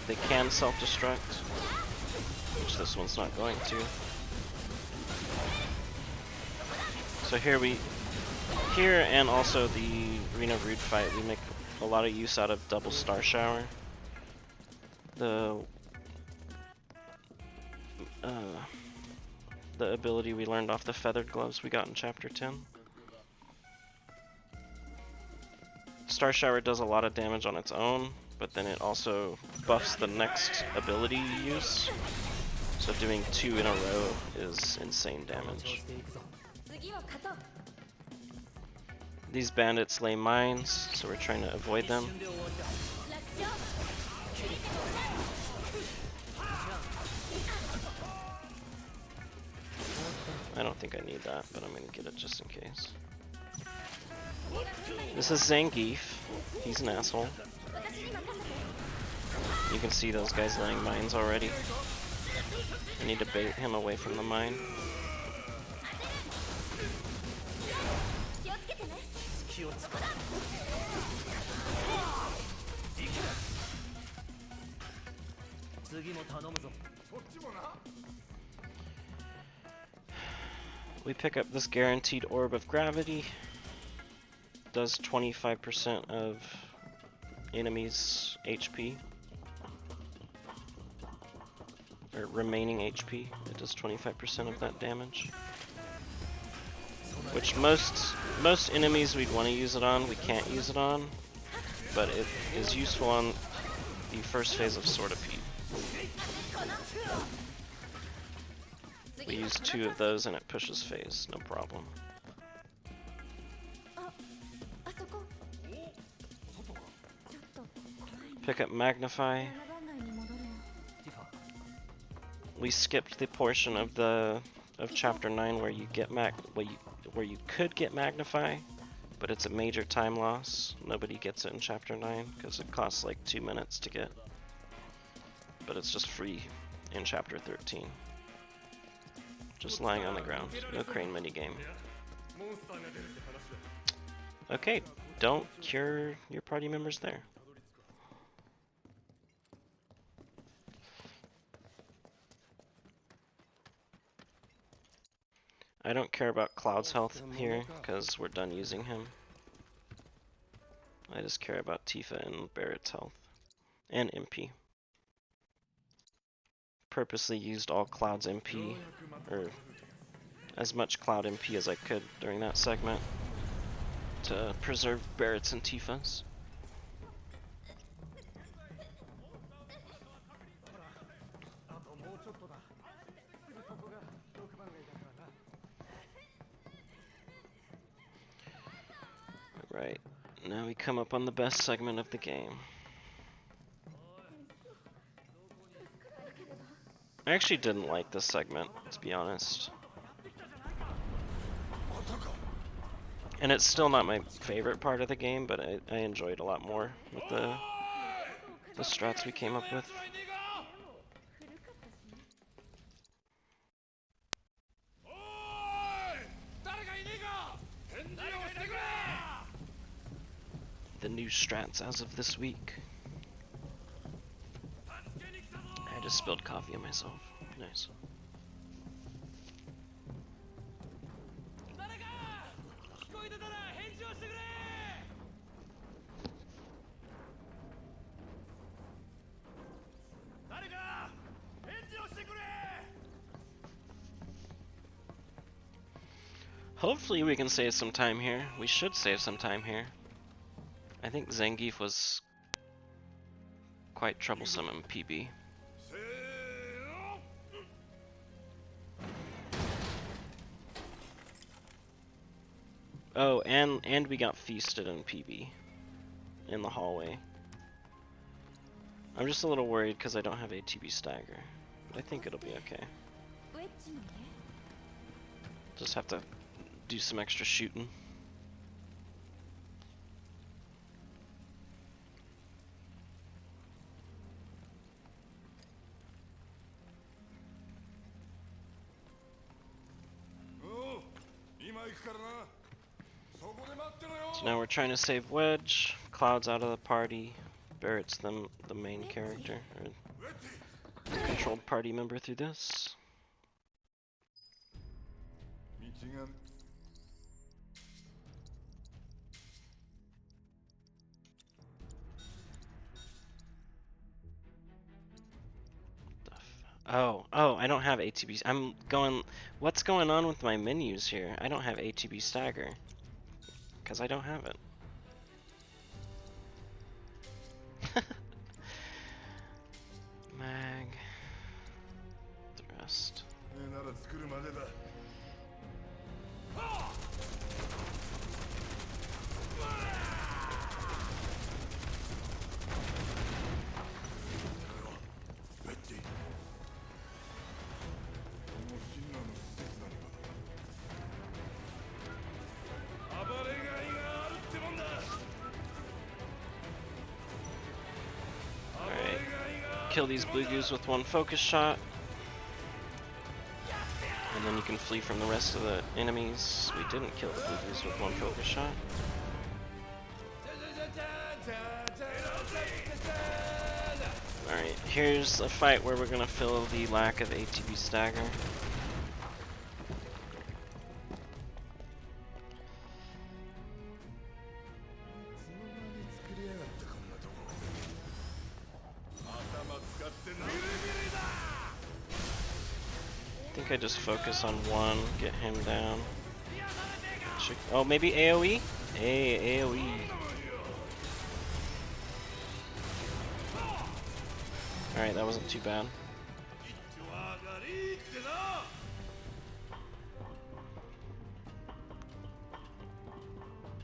They can self-destruct, which this one's not going to. So here and also the Arena Rude fight, we make a lot of use out of double Star Shower. The ability we learned off the feathered gloves we got in chapter 10. Star Shower does a lot of damage on its own, but then it also buffs the next ability you use. So doing 2 in a row is insane damage. These bandits lay mines, so we're trying to avoid them. I don't think I need that, but I'm gonna get it just in case. This is Zangief. He's an asshole. You can see those guys laying mines already. I need to bait him away from the mine. We pick up this guaranteed orb of gravity. Does 25% of enemies' HP. Or remaining HP. It does 25% of that damage. Which most enemies we'd want to use it on, we can't use it on. But it is useful on the first phase of Swordipede. We use 2 of those and it pushes phase, no problem. Pick up Magnify. We skipped the portion of chapter 9 where you get where you could get Magnify, but it's a major time loss. Nobody gets it in chapter 9 because it costs like 2 minutes to get. But it's just free in chapter 13. Just lying on the ground. No crane minigame. Okay, don't cure your party members there. I don't care about Cloud's health here, because we're done using him. I just care about Tifa and Barret's health. And MP. Purposely used all Cloud's MP, or as much Cloud MP as I could during that segment. to preserve Barrett's and Tifa's. あともうちょっとだ。すぐここが6番街だからな。 Right, now we come up on the best segment of the game. I actually didn't like this segment, to be honest. And it's still not my favorite part of the game, but I enjoyed a lot more with the strats we came up with. The new strats as of this week. I just spilled coffee on myself. Nice. Hopefully we can save some time here. We should save some time here. I think Zangief was quite troublesome in PB. Oh, and we got feasted in PB in the hallway. I'm just a little worried because I don't have ATB stagger, but I think it'll be okay. Just have to do some extra shooting. So now we're trying to save Wedge. Cloud's out of the party. Barrett's the main character, or the controlled party member through this. Oh, I don't have ATB. I'm going. What's going on with my menus here? I don't have ATB stagger. Because I don't have it. Mag. Thrust. Kill these blue goos with one focus shot, and then you can flee from the rest of the enemies. We didn't kill the blue goos with one focus shot. Alright, here's a fight where we're gonna fill the lack of ATB stagger. I think I just focus on one, get him down. Oh, maybe AoE? AoE. Alright, that wasn't too bad.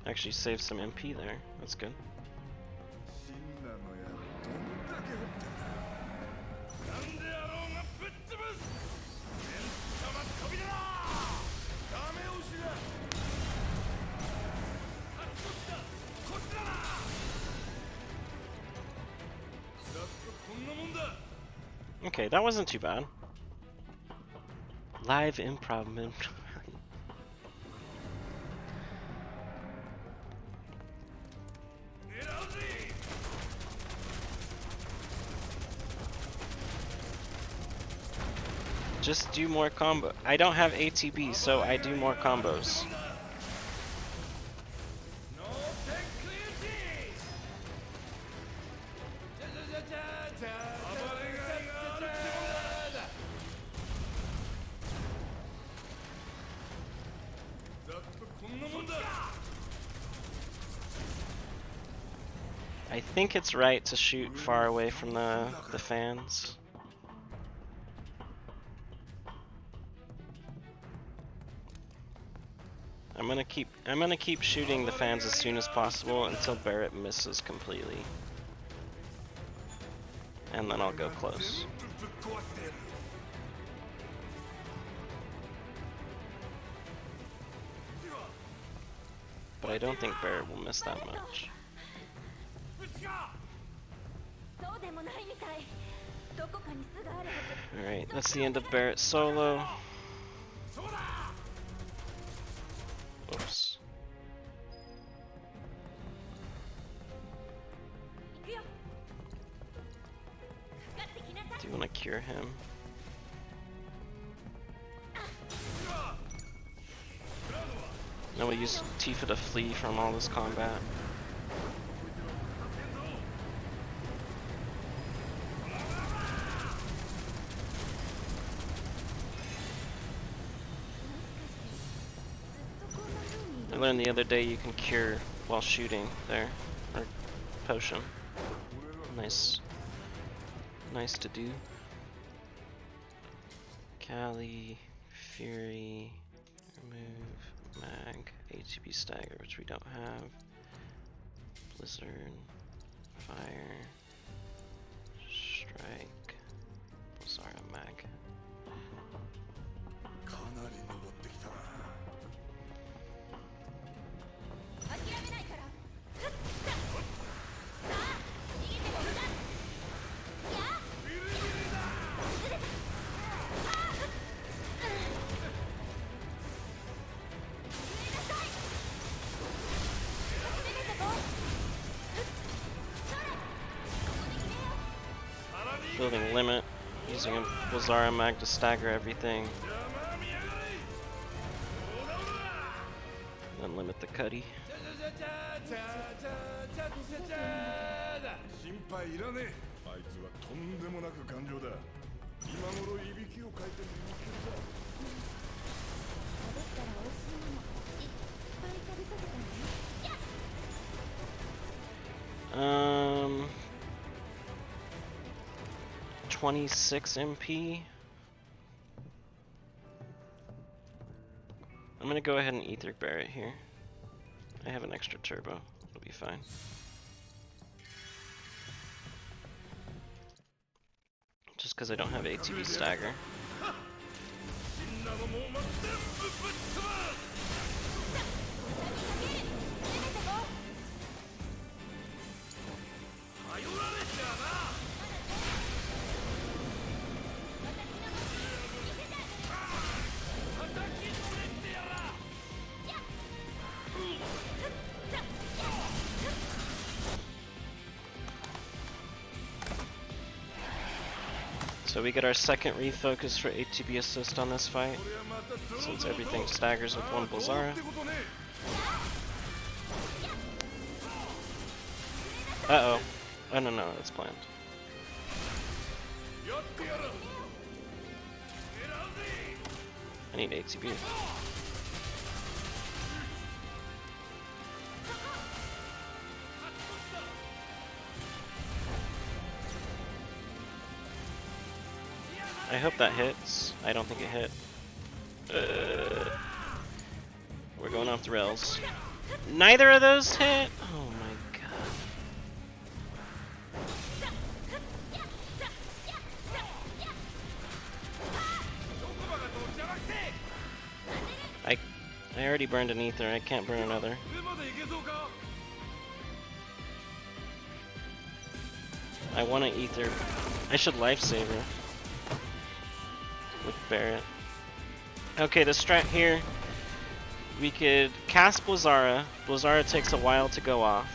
Actually saved some MP there. That's good. Okay, that wasn't too bad. Live improv. Just do more combo. I don't have ATB, so I do more combos. I think it's right to shoot far away from the fans. I'm gonna keep shooting the fans as soon as possible until Barrett misses completely. And then I'll go close. But I don't think Barrett will miss that much. そうでもないみたい。どこかに巣があるはず。 Alright, that's the end of Barrett's solo. Oops. 行くよ。かかってきなさい。 Do you want to cure him? No, we use Tifa to flee from all this combat. I learned the other day you can cure while shooting there, or potion. Nice to do. Kali, Fury, remove, Mag, ATB Stagger, which we don't have. Blizzard, Fire, Strike, Blizzard, Mag. かなり登ってきたな。諦めないから。ふっさあ、逃げても無駄。やあ。ずれた。ああ。上なさい。攻めてこう。それ。ここで決めよう。 Building limit, using a Blizzara Mag to stagger everything. Then limit the Cuddy. 心配いらねえ。あいつはとんでもなく頑丈だ。今頃いびきをかいて眠ってるさ。食べたら美味しいものいっぱい食べさせたのね。 26 MP. I'm gonna go ahead and Ether Barret here. I have an extra turbo. It'll be fine. Just because I don't have ATB Stagger. So we get our second refocus for ATB assist on this fight, since everything staggers with one Blizzara. Uh-oh. Oh no, it's planned. I need ATB. I hope that hits. I don't think it hit. We're going off the rails. Neither of those hit? Oh my god. I already burned an ether. I can't burn another. I want an ether. I should lifesaver with Barret. Okay, the strat here, we could cast Blizzara. Blizzara takes a while to go off.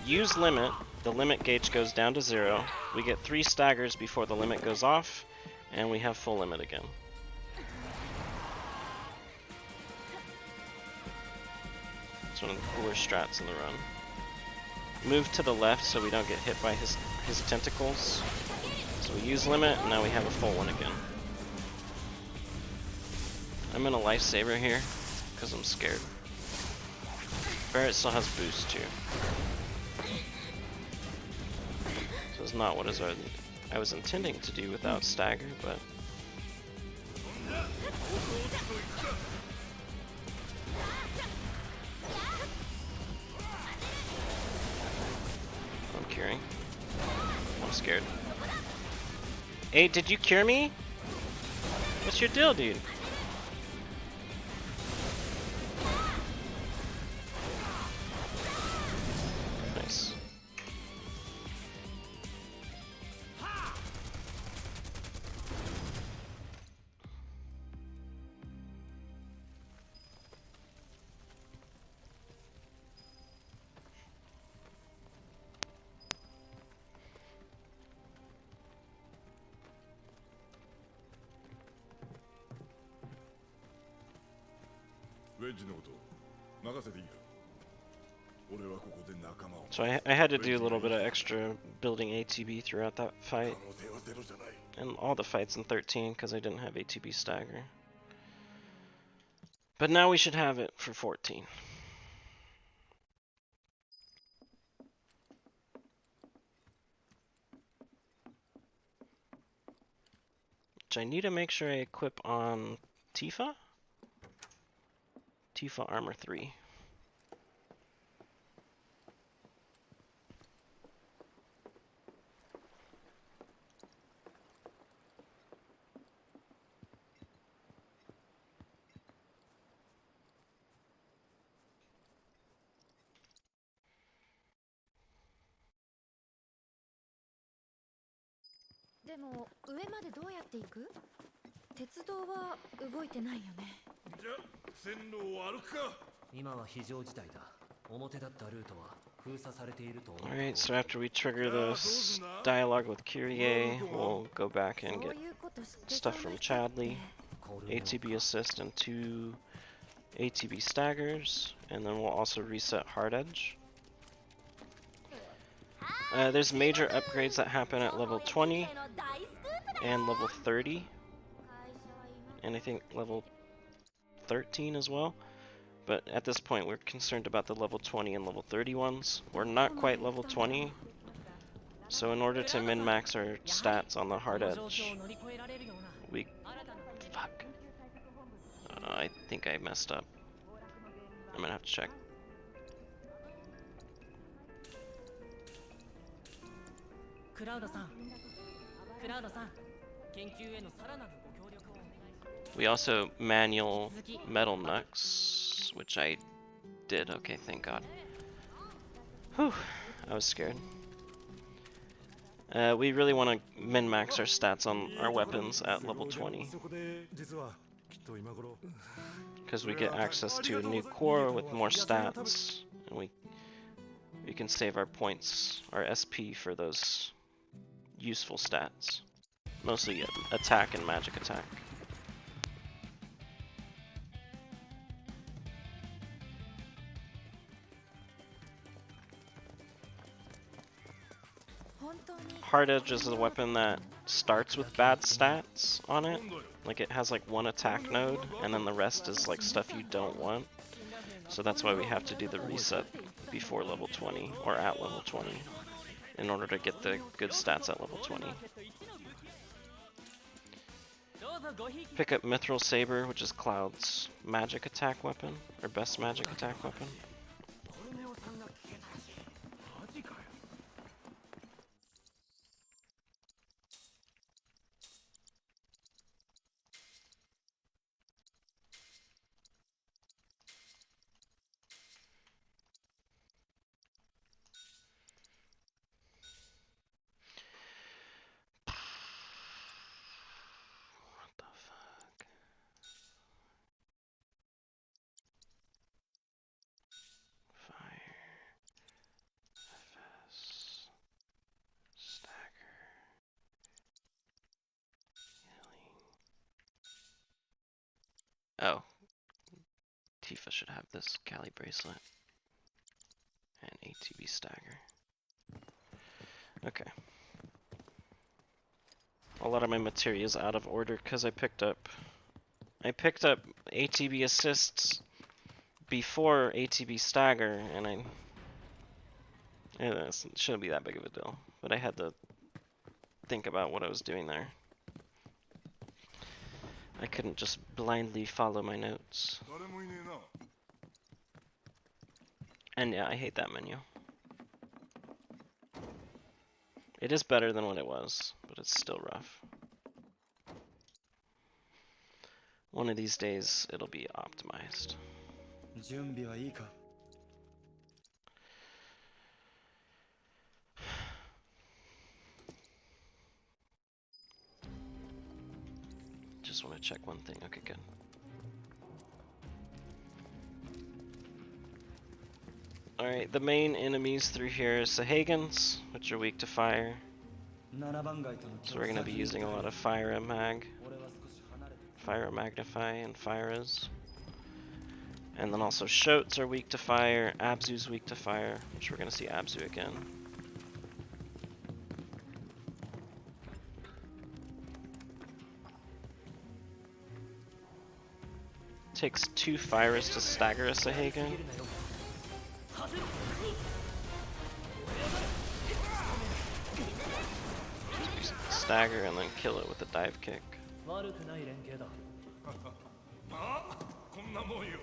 Use limit. The limit gauge goes down to 0. We get 3 staggers before the limit goes off, and we have full limit again. It's one of the cooler strats in the run. Move to the left so we don't get hit by his tentacles. So we use limit, and now we have a full one again. I'm in a lifesaver here, because I'm scared. Barret still has boost too. is not what I was intending to do without stagger, but I'm curing. I'm scared. Hey, did you cure me? What's your deal, dude? Nice. So I had to do a little bit of extra building ATB throughout that fight, and all the fights in 13 because I didn't have ATB stagger. But now we should have it for 14. Which I need to make sure I equip on Tifa? Tifa Armor 3.でも上までどうやって行く？鉄道は動いてないよね。じゃ線路を歩くか。今は非常事態だ。表だったルートは封鎖されていると思う。 Alright, so after we trigger this dialogue with Kyrie, we'll go back and get stuff from Chadley, ATB assist and 2 ATB staggers, and then we'll also reset Hard Edge. There's major upgrades that happen at level 20 and level 30, and I think level 13 as well. But at this point we're concerned about the level 20 and level 30 ones. We're not quite level 20, so in order to min-max our stats on the Hard Edge, we... Fuck. I think I messed up. I'm gonna have to check. We also manual metal knucks, which I did. Okay, thank God. Whew, I was scared. We really want to min-max our stats on our weapons at level 20. Because we get access to a new core with more stats, and we can save our points, our SP for those useful stats. Mostly attack and magic attack. Hard Edge is a weapon that starts with bad stats on it. Like it has like one attack node, and then the rest is like stuff you don't want. So that's why we have to do the reset before level 20, or at level 20, in order to get the good stats at level 20. Pick up Mithril Saber, which is Cloud's magic attack weapon, or best magic attack weapon. Oh. Tifa should have this Cali bracelet. And ATB stagger. Okay. A lot of my material is out of order because I picked up ATB assists before ATB stagger, and it shouldn't be that big of a deal. But I had to think about what I was doing there. I couldn't just blindly follow my notes. 誰もいねえな。 And yeah, I hate that menu. It is better than what it was, but it's still rough. One of these days, it'll be optimized. 準備はいいか Just want to check one thing. Okay, good. Alright, the main enemies through here is Sahagans, which are weak to fire. 7番街との So we're going to be using a lot of Fire Mag, Fire Magnify, and Fires. And then also Shotes are weak to fire, Abzu's weak to fire, which we're going to see Abzu again. Takes 2 Fires to stagger a Sahagan. Stagger and then kill it with a dive kick. 悪くない連携だ。ああ、こんなもんよ。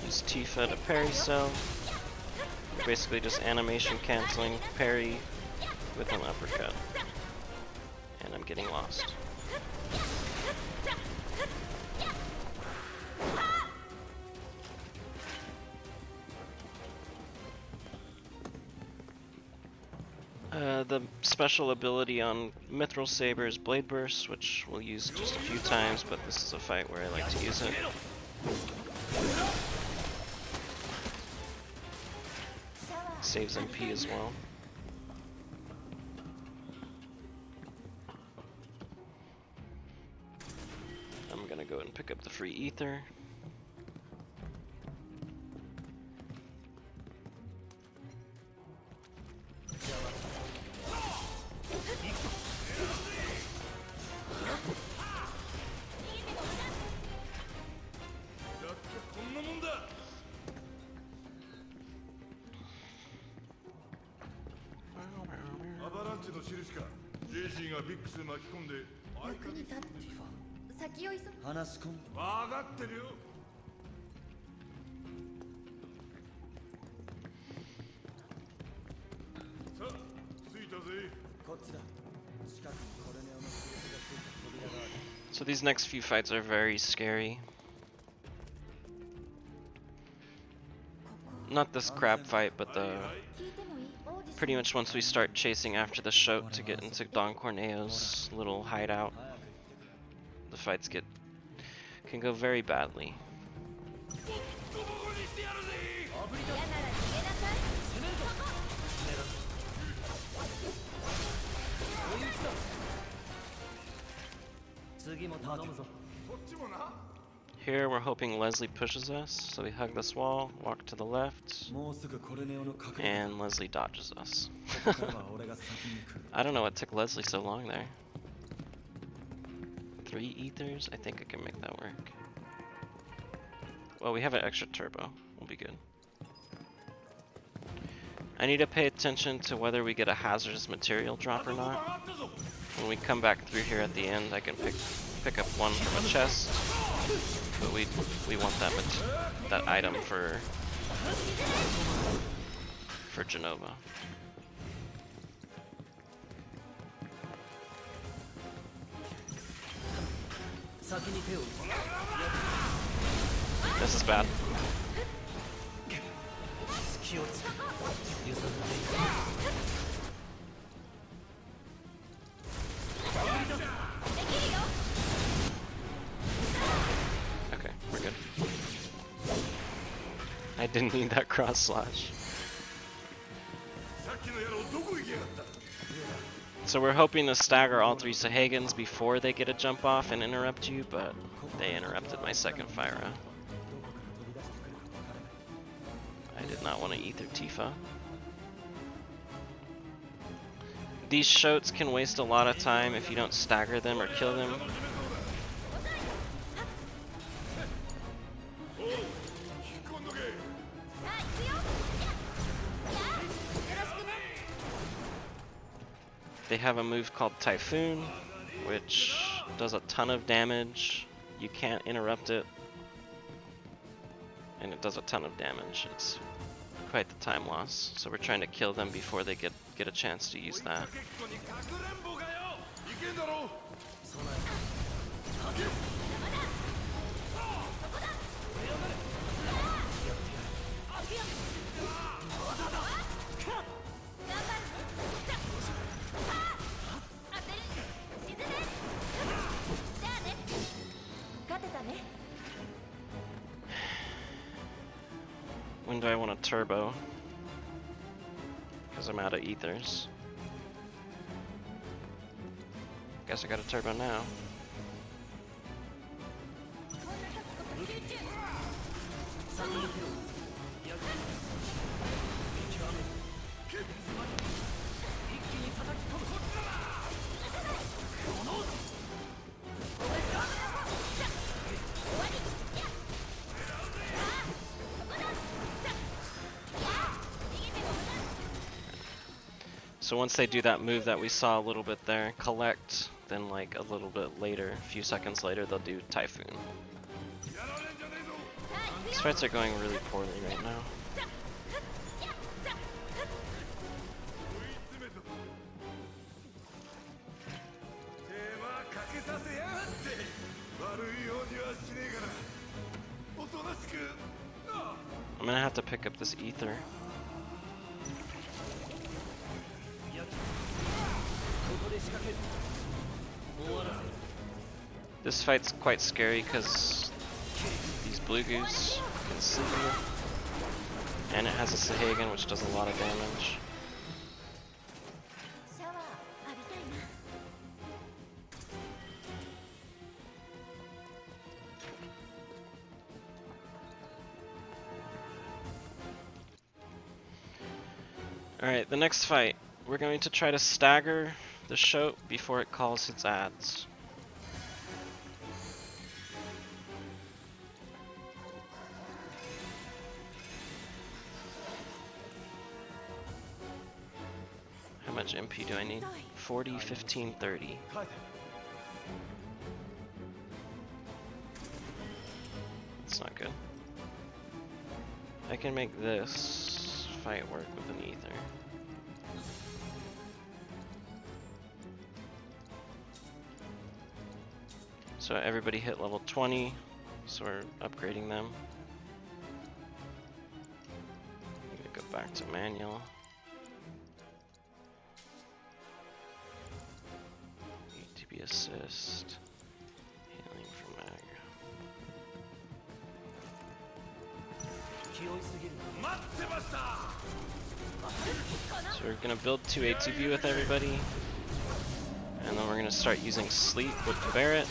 Use Tifa to parry cell. Basically just animation canceling parry with an uppercut. And I'm getting lost. The special ability on Mithril Saber is Blade Burst, which we'll use just a few times, but this is a fight where I like to use it. Saves MP as well. I'm gonna go and pick up the free ether. So these next few fights are very scary. Not this crab fight, but the pretty much once we start chasing after the Shote to get into Don Corneo's little hideout, the fights can go very badly. Here we're hoping Leslie pushes us, so we hug this wall, walk to the left, and Leslie dodges us. I don't know what took Leslie so long there. 3 ethers? I think I can make that work. Well, we have an extra turbo. We'll be good. I need to pay attention to whether we get a hazardous material drop or not. When we come back through here at the end, I can pick up one from a chest, but we want that item for Genova. This is bad. Okay, we're good. I didn't need that cross slash. So we're hoping to stagger all 3 Sahagans before they get a jump off and interrupt you, but they interrupted my second Fyra. I did not want to ether Tifa. These Shotes can waste a lot of time if you don't stagger them or kill them. have a move called Typhoon, which does a ton of damage. You can't interrupt it, and it does a ton of damage. It's quite the time loss. So we're trying to kill them before they get a chance to use that. When do I want a turbo? Because I'm out of ethers. Guess I got a turbo now. So once they do that move that we saw a little bit there, collect, then like a little bit later, a few seconds later, they'll do Typhoon. These fights are going really poorly right now. I'm gonna have to pick up this ether. This fight's quite scary because these blue goose can see you, and it has a Sahagan which does a lot of damage. Alright, the next fight, we're going to try to stagger the show before it calls its ads. How much MP do I need? 40, 15, 30. That's not good. I can make this fight work with an ether. So everybody hit level 20, so we're upgrading them. I'm gonna go back to manual. ATB assist, healing from aggro. So we're gonna build 2 ATB with everybody, and then we're gonna start using sleep with Barrett.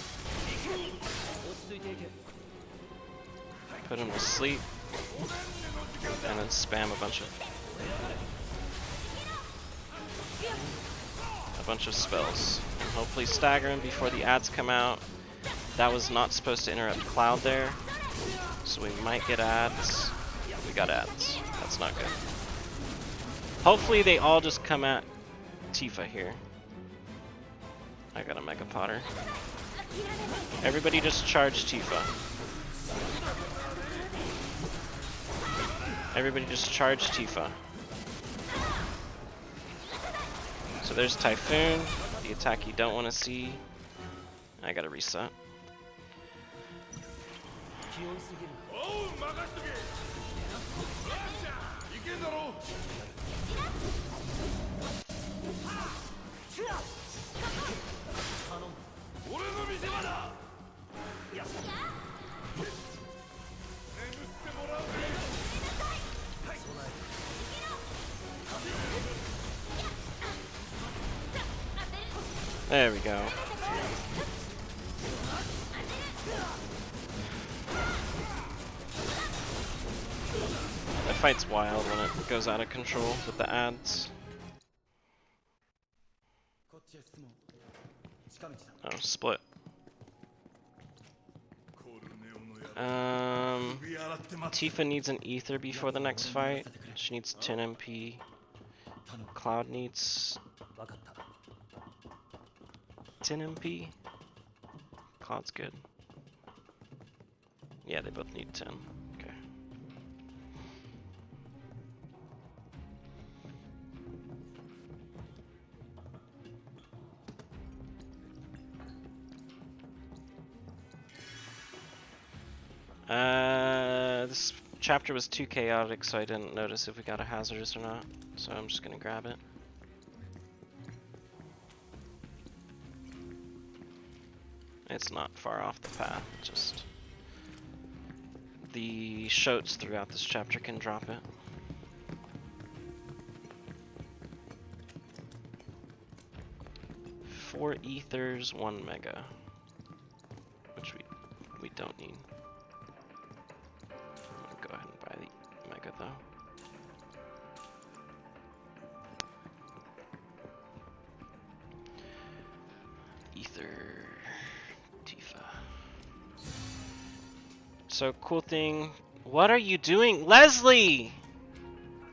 Put him to sleep, and then spam a bunch of spells, and hopefully stagger him before the ads come out. That was not supposed to interrupt Cloud there, so we might get ads. We got ads. That's not good. Hopefully they all just come at Tifa here. I got a Mega Potter. Everybody just charge Tifa. Everybody just charge Tifa. So there's Typhoon, the attack you don't want to see. I gotta reset. There we go. That fight's wild when it goes out of control with the ads. Oh, split. Tifa needs an ether before the next fight. She needs 10 MP. Cloud needs 10 MP. Cloud's good. Yeah, they both need 10. Okay. This chapter was too chaotic, so I didn't notice if we got a hazardous or not. So I'm just gonna grab it. It's not far off the path, just the shotes throughout this chapter can drop it. Four ethers, 1 mega, which we don't need. I'm gonna go ahead and buy the mega though. Ether, Tifa. So cool thing. What are you doing, Leslie?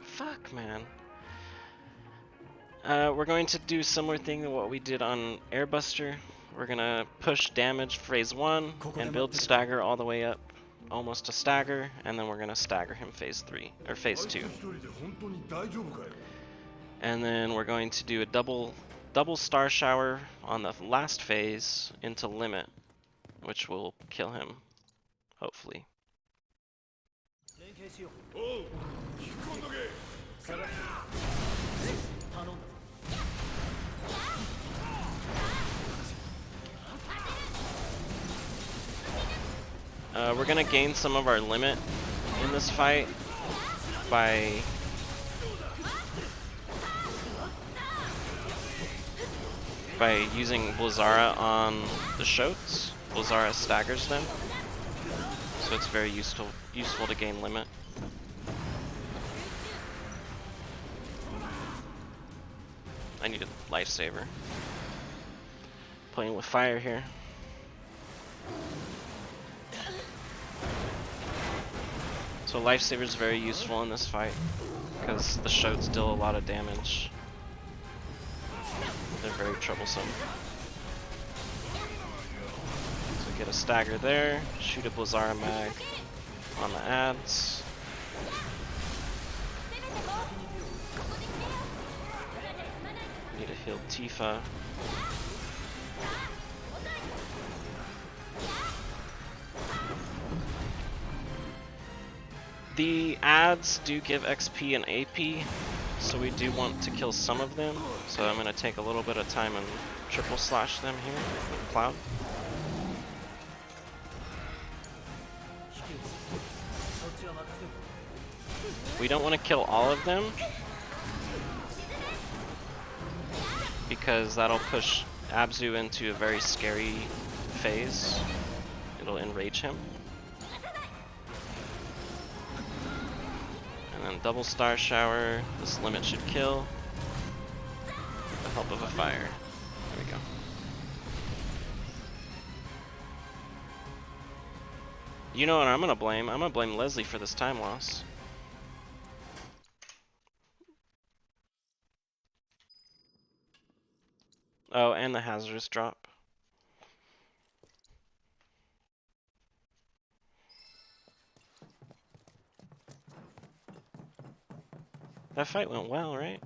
Fuck, man. We're going to do similar thing to what we did on Airbuster. We're gonna push damage phase 1 and build stagger all the way up, almost to stagger, and then we're gonna stagger him phase 3 or phase 2. And then we're going to do a double star shower on the last phase into limit, which will kill him, hopefully. We're gonna gain some of our limit in this fight by using Blizzara on the shotes. Blizzara staggers them, so it's very useful to gain limit. I need a lifesaver. Playing with fire here. So lifesaver is very useful in this fight because the shotes deal a lot of damage. They're very troublesome. So get a stagger there, shoot a Blizzara mag on the ads. Need to heal Tifa. The ads do give XP and AP, so we do want to kill some of them. So I'm going to take a little bit of time and triple slash them here with Cloud. We don't want to kill all of them, because that'll push Abzu into a very scary phase. It'll enrage him. And then double star shower. This limit should kill with the help of a fire. There we go. You know what I'm gonna blame? I'm gonna blame Leslie for this time loss. Oh, and the hazardous drop. That fight went well, right?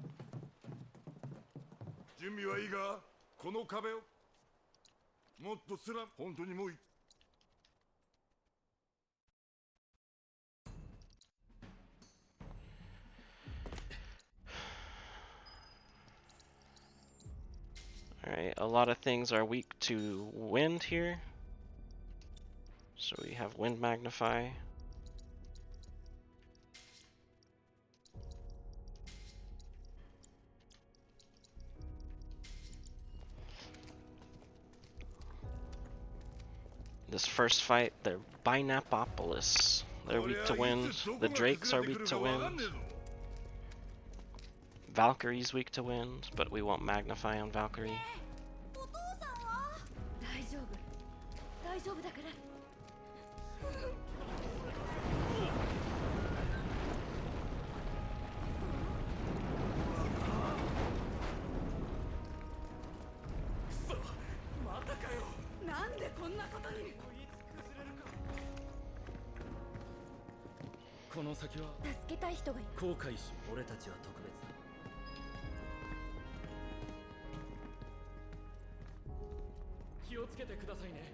Alright, a lot of things are weak to wind here. So we have wind magnify. This first fight, they're Binapopolis. They're weak to wind. The Drakes are weak to wind. Valkyrie's weak to wind, but we won't magnify on Valkyrie. この先は助けたい人がいる。後悔し俺たちは特別だ。気をつけてくださいね。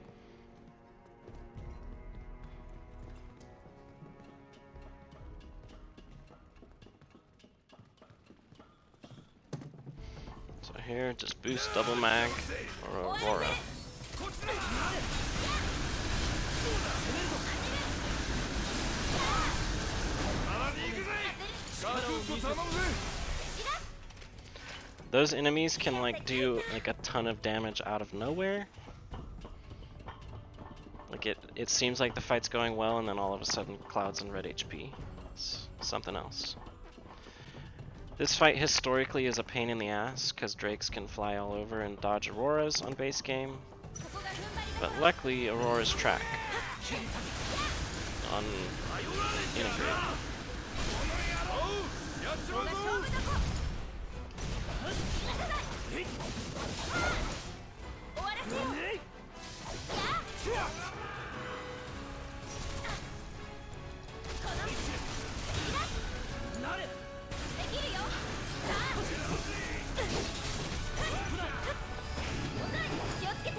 So here, just boost double mag or Aurora. Those enemies can like do like a ton of damage out of nowhere. Like it seems like the fight's going well, and then all of a sudden Cloud's in red HP. It's something else. This fight historically is a pain in the ass because Drakes can fly all over and dodge Auroras on base game, but luckily Aurora's track on integrate.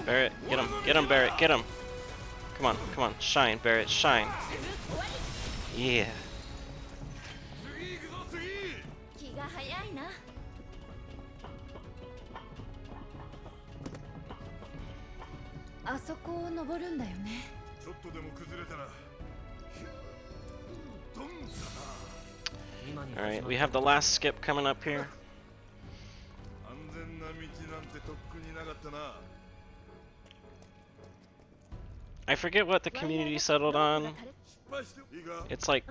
Barrett, get him, Barrett, get him. Come on, shine, Barrett, shine. Yeah. 気が早いな。あそこを登るんだよね。ちょっとでも崩れたら Alright, we have the last skip coming up here. 安全な道なんてとっくになかったな。 I forget what the community settled on. It's like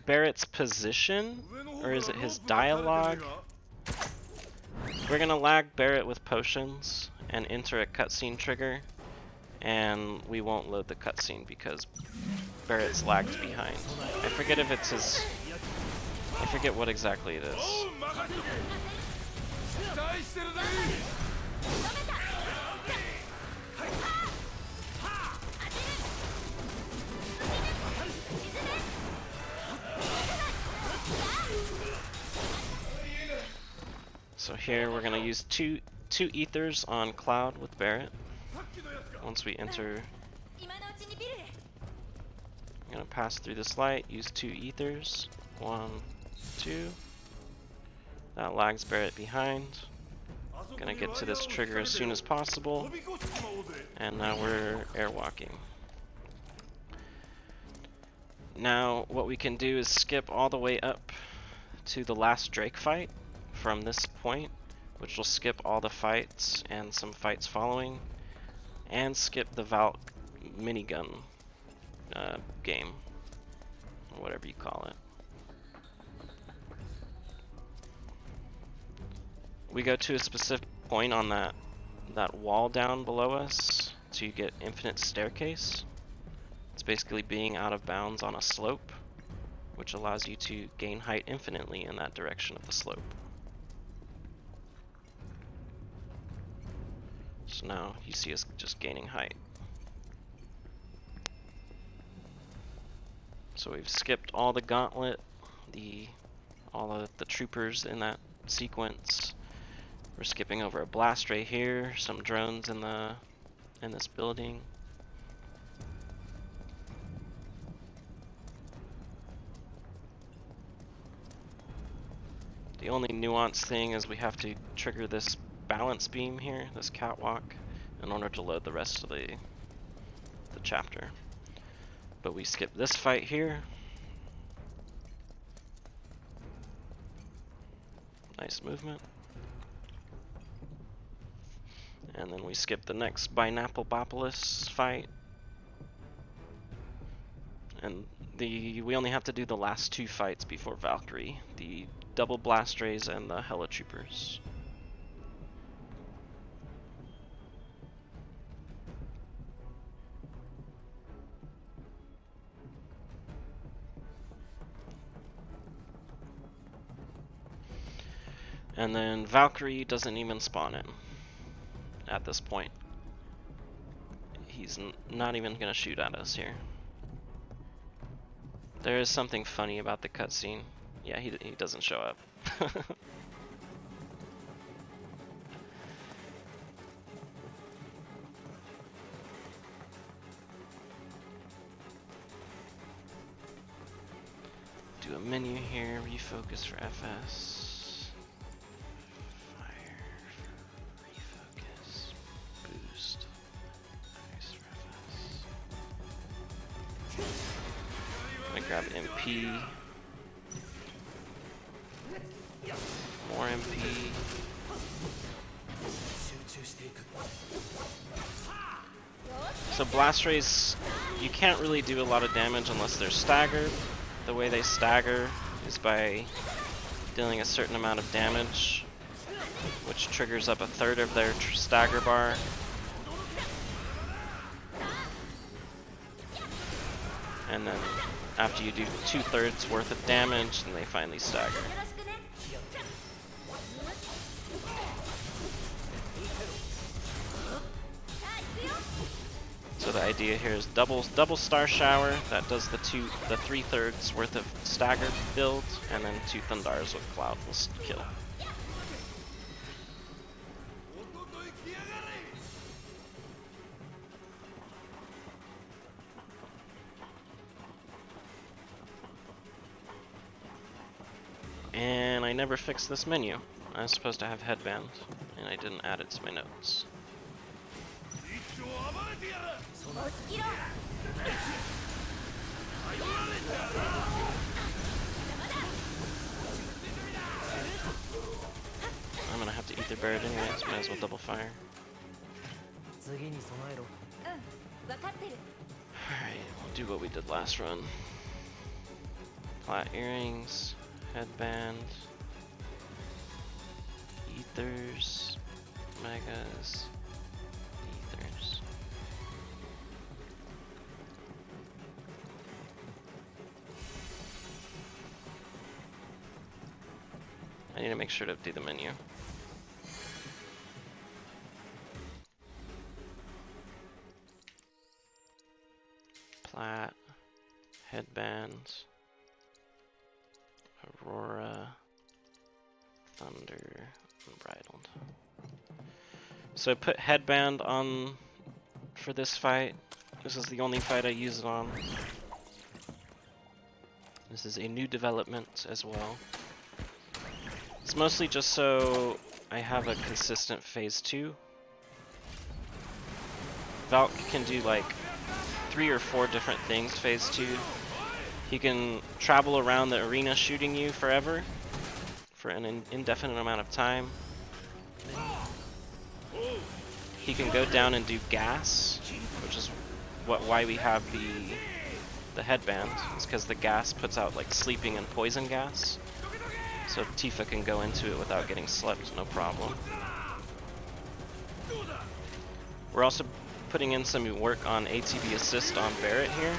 Barrett's position, or is it his dialogue? We're gonna lag Barrett with potions and enter a cutscene trigger, and we won't load the cutscene because Barrett's lagged behind. I forget if it's his... I forget what exactly it is. So here we're gonna use two ethers on Cloud with Barrett. Once we enter, I'm gonna pass through this light, use 2 ethers. 1, 2. That lags Barrett behind. Gonna get to this trigger as soon as possible. And now we're airwalking. Now what we can do is skip all the way up to the last Drake fight from this point, which will skip all the fights and some fights following, and skip the Valk minigun game, or whatever you call it. We go to a specific point on that wall down below us to get infinite staircase. It's basically being out of bounds on a slope, which allows you to gain height infinitely in that direction of the slope. So now you see us just gaining height. So we've skipped all the gauntlet, all of the troopers in that sequence. We're skipping over a blast ray here, some drones in this building. The only nuanced thing is we have to trigger this balance beam here, this catwalk, in order to load the rest of the chapter. But we skip this fight here. Nice movement. And then we skip the next Binapopolis fight. And we only have to do the last 2 fights before Valkyrie, the double blast rays and the Hella Troopers. And then Valkyrie doesn't even spawn in at this point. He's not even gonna shoot at us here. There is something funny about the cutscene. Yeah, he doesn't show up. Do a menu here, refocus for FS. Fire for refocus. Boost. Nice for FS. I'm gonna grab MP. More MP. So blast rays, you can't really do a lot of damage unless they're staggered. The way they stagger is by dealing a certain amount of damage, which triggers up a third of their stagger bar. And then after you do 2/3 worth of damage, then they finally stagger. So the idea here is double star shower that does the 3/3 worth of stagger build, and then 2 Thundars with cloud will kill. And I never fixed this menu. I was supposed to have headband, and I didn't add it to my notes. I'm gonna have to ether bear it anyways, might as well double fire. Alright, we'll do what we did last run. Flat earrings, headband, ethers, megas, ethers. I need to make sure to do the menu. Plat, headband, Aurora, Thunder, Unbridled. So I put headband on for this fight. This is the only fight I use it on. This is a new development as well. It's mostly just so I have a consistent phase 2. Valk can do like 3 or 4 different things phase 2. He can travel around the arena shooting you forever for an indefinite amount of time. He can go down and do gas, which is why we have the headband. It's because the gas puts out like sleeping and poison gas. So Tifa can go into it without getting slept, no problem. We're also putting in some work on ATB assist on Barret here.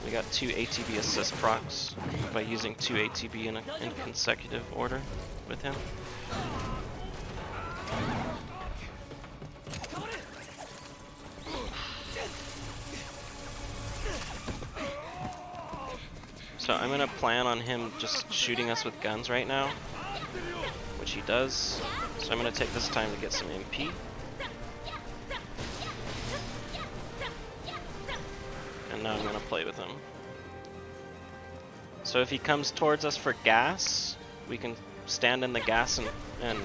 We got 2 ATB assist procs by using 2 ATB in consecutive order with him. So I'm gonna plan on him just shooting us with guns right now, which he does. So I'm gonna take this time to get some MP. And now I'm gonna play with him. So if he comes towards us for gas, we can stand in the gas and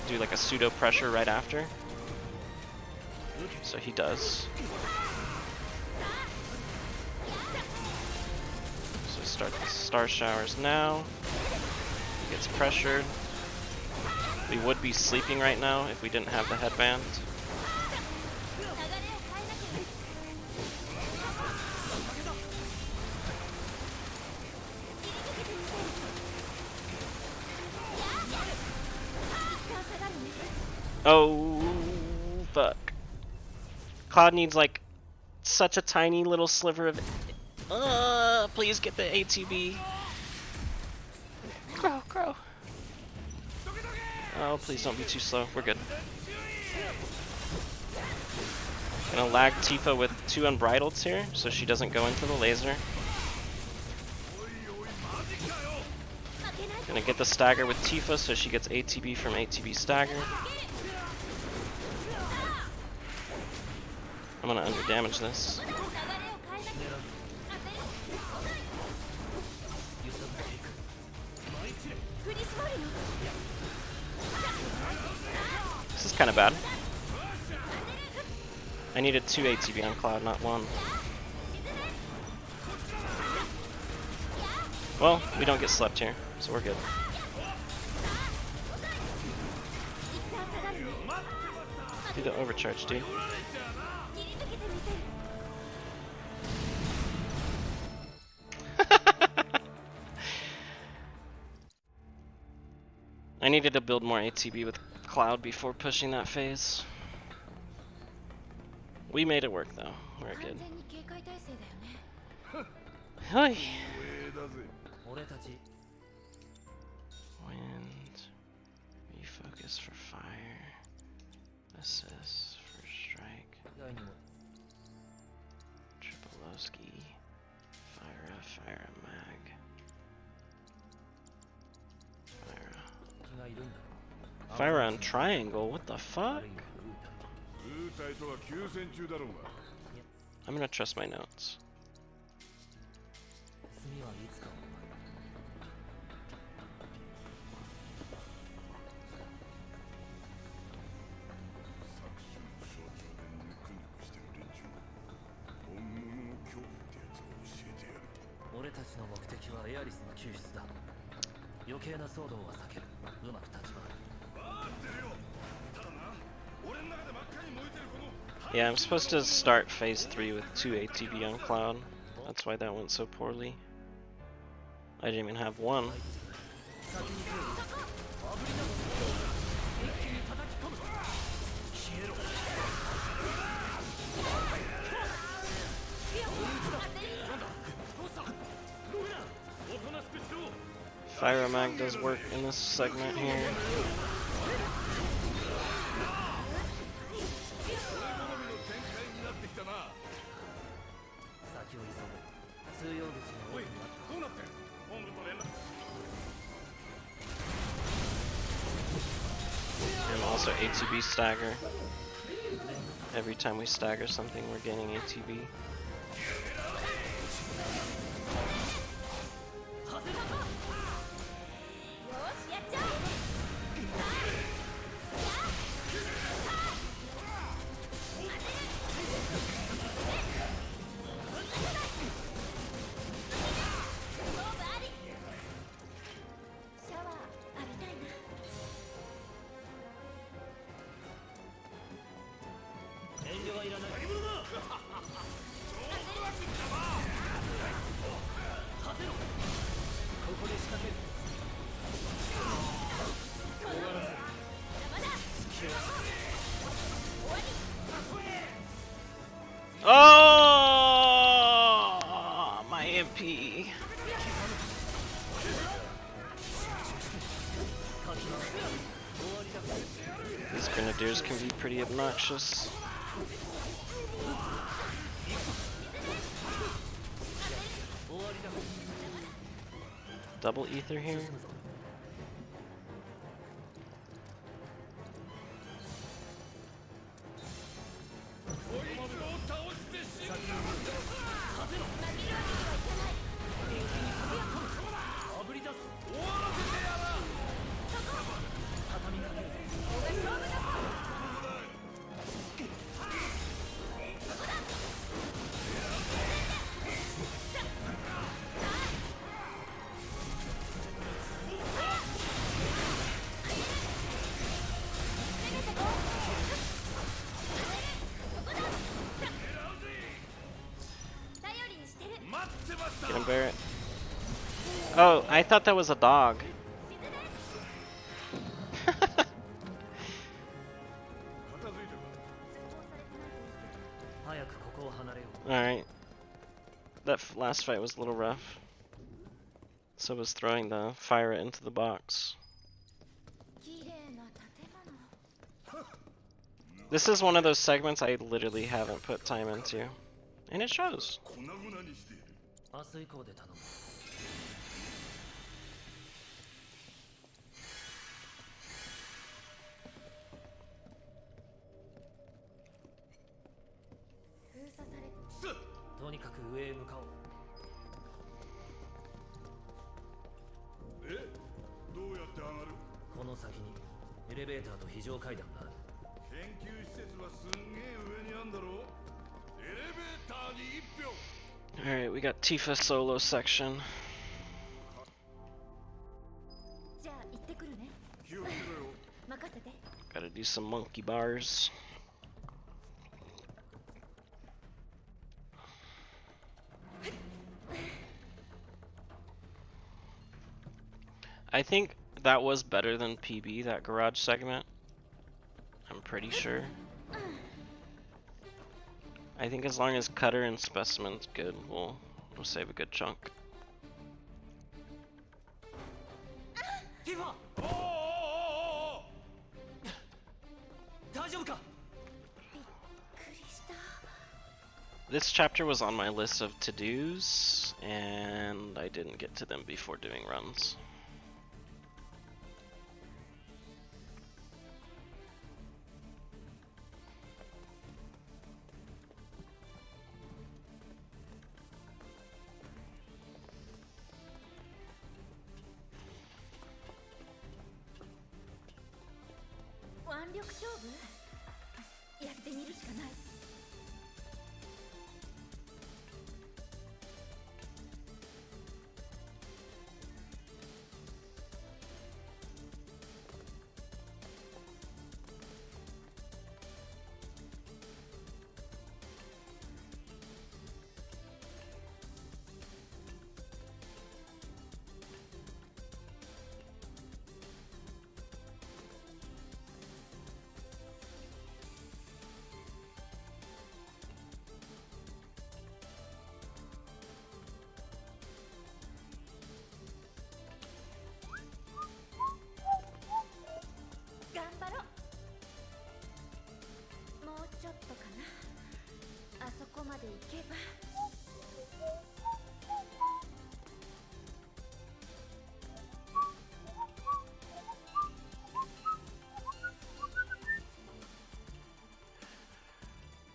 do like a pseudo pressure right after. So he does. Start the star showers now. He gets pressured. We would be sleeping right now if we didn't have the headband. Oh, fuck. Cloud needs like such a tiny little sliver of please get the ATB. Crow. Oh, please don't be too slow. We're good. Gonna lag Tifa with 2 Unbridleds here, so she doesn't go into the laser. Gonna get the stagger with Tifa so she gets ATB from ATB stagger. I'm gonna underdamage this. This is kind of bad. I needed 2 ATB on Cloud, not 1. Well, we don't get slept here, so we're good. Do the overcharge, dude. I needed to build more ATB with Cloud before pushing that phase. We made it work though. We're good. Hi. Wind. Refocus for fire. Assist for strike. Tripolowski. Fire mag. Fire on triangle, what the fuck? I'm gonna trust my notes. Yeah, I'm supposed to start phase 3 with 2 ATB on Cloud. That's why that went so poorly. I didn't even have 1. Fire mag does work in this segment here. And also ATB stagger. Every time we stagger something, we're getting ATB. Oh, my MP. These grenadiers can be pretty obnoxious. Double ether here. Get him, Barrett. Oh, I thought that was a dog. Alright. That last fight was a little rough. So was throwing the fire into the box. This is one of those segments I literally haven't put time into. And it shows. く上へ向かおう。え、どうやって上がる？この先にエレベーターと非常階段がある。研究施設はすんげえ上にあんだろ？エレベーターに1票。 Alright, we got Tifa solo section. じゃあ行ってくるね。気をつけろよ。任せて。 Gotta do some monkey bars. I think that was better than PB, that garage segment. I'm pretty sure. I think as long as Cutter and Specimen's good, we'll save a good chunk. ティファ、おーおーおーおー。大丈夫か？びっくりした。 This chapter was on my list of to-dos, and I didn't get to them before doing runs.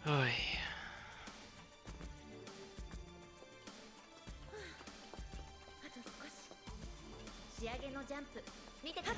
Oy. 仕上げのジャンプ見ててね。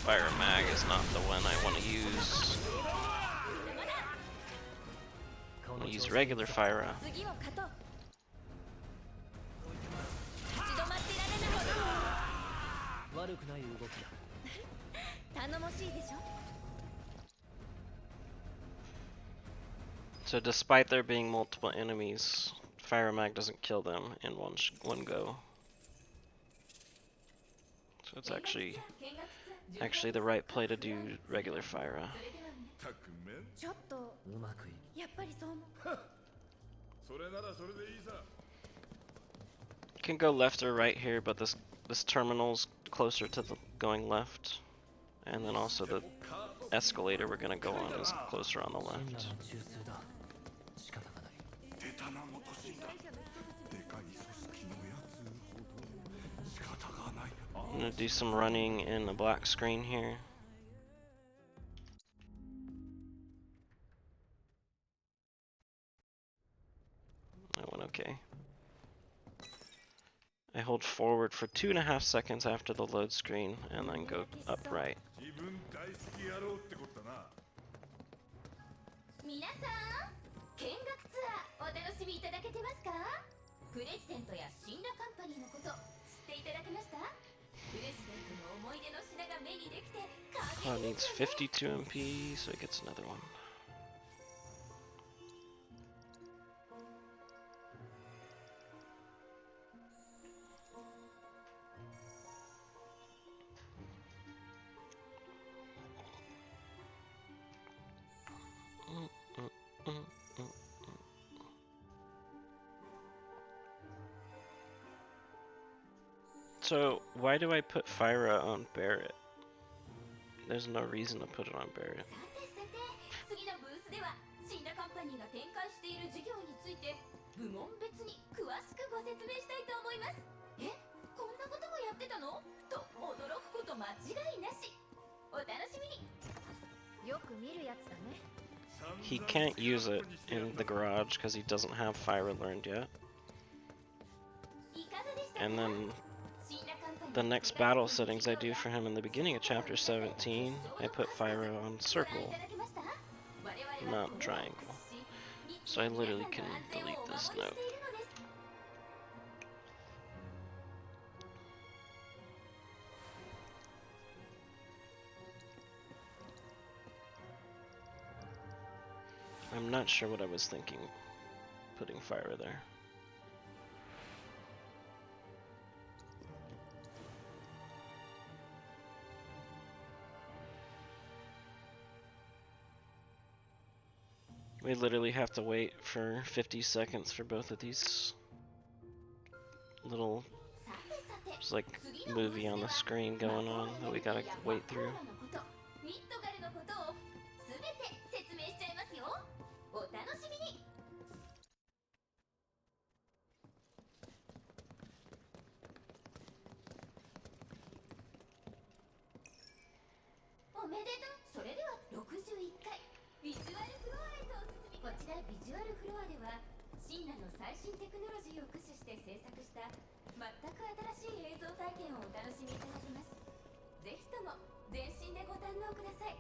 Fire mag is not the one I want to use. I want to use regular fire. 次を勝とう。立ち止まっていられないほど。悪くない動きだ。頼もしいでしょ。 So despite there being multiple enemies, fire mag doesn't kill them in one go. So it's actually the right play to do regular fire. たくめん。ちょっとうまくいく。やっぱりそう思う。それならそれでいいさ。 You can go left or right here, but this terminal's closer to the going left, and then also the escalator we're gonna go on is closer on the 神羅 left. の中枢だ。仕方がない。出たな元死んだ。でかい組織のやつほど仕方がない。 I'm gonna do some running in the black screen here. That went okay. I hold forward for 2.5 seconds after the load screen and then go upright. 自分大好き野郎ってことだな。皆さん、見学ツアーお楽しみいただけてますか？プレジデントやシンラカンパニーのこと知っていただけました？プレジデントの思い出の品が目にできて Oh, it needs 52 MP, so it gets another one. So, why do I put Fyra on Barrett? There's no reason to put it on Barrett. さてさて、次のブースではシンラカンパニーが展開している事業について部門別に詳しくご説明したいと思います。え、こんなこともやってたの？と驚くこと間違いなし。お楽しみに。よく見るやつだね。He can't use it in the garage because he doesn't have Fyra learned yet. いかがでしたか？ And then the next battle settings I do for him in the beginning of chapter 17, I put Fyra on circle, not triangle. So I literally can delete this note. I'm not sure what I was thinking putting Fyra there. We literally have to wait for 50 seconds for both of these little, just like movie on the screen going on that we gotta wait through. おめでとう。それでは61回ビジュアルフロアへとお進み。こちらビジュアルフロアではシンラの最新テクノロジーを駆使して制作した全く新しい映像体験をお楽しみいただけます。ぜひとも全身でご堪能ください。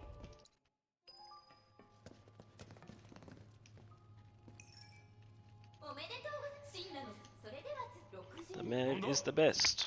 おめでとうございます。シンラのそれではThe med is the best.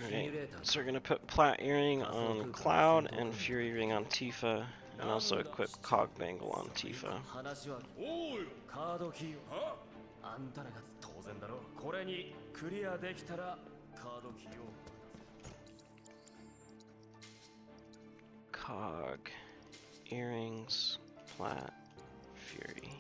Alright, so we're gonna put Plat Earring on Cloud and Fury Ring on Tifa, and also equip Cog Bangle on Tifa. Cog, Earrings, Plat, Fury.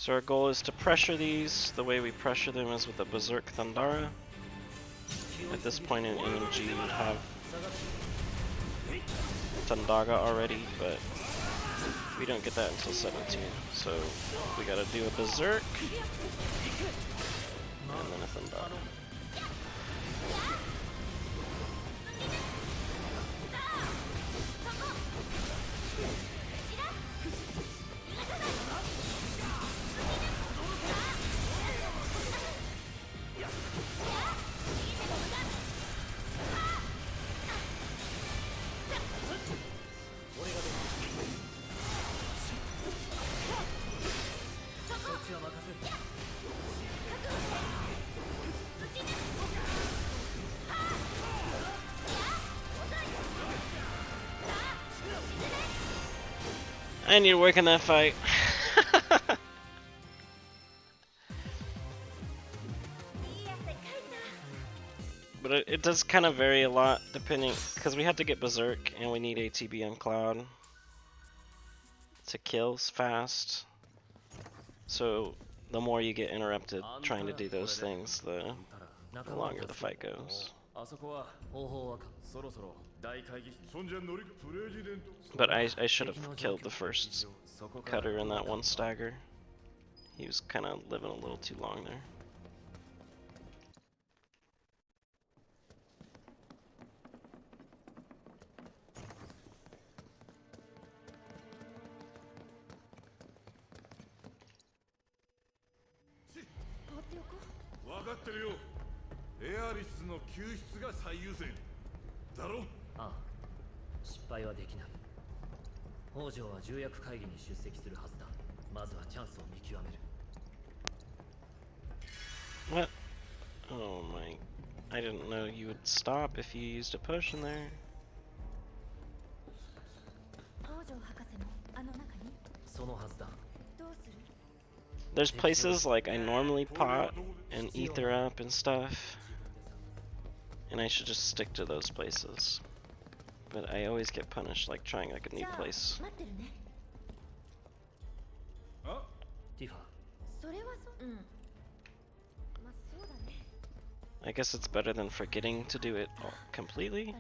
So our goal is to pressure these. The way we pressure them is with a Berserk Thundara. At this point in AMG we have Thundaga already, but we don't get that until 17. So we gotta do a Berserk and then a Thundaga. I need to work on that fight. But it does kind of vary a lot depending, because we had to get Berserk and we need ATB on Cloud to kill fast. So the more you get interrupted trying to do those things, the longer the fight goes. But I should have killed the first cutter in that one stagger. He was kind of living a little too long there. What? Oh my. I didn't know you would stop if you used a potion there. There's places like I normally pot and ether up and stuff, and I should just stick to those places. But I always get punished like trying like a new place. I guess it's better than forgetting to do it all completely.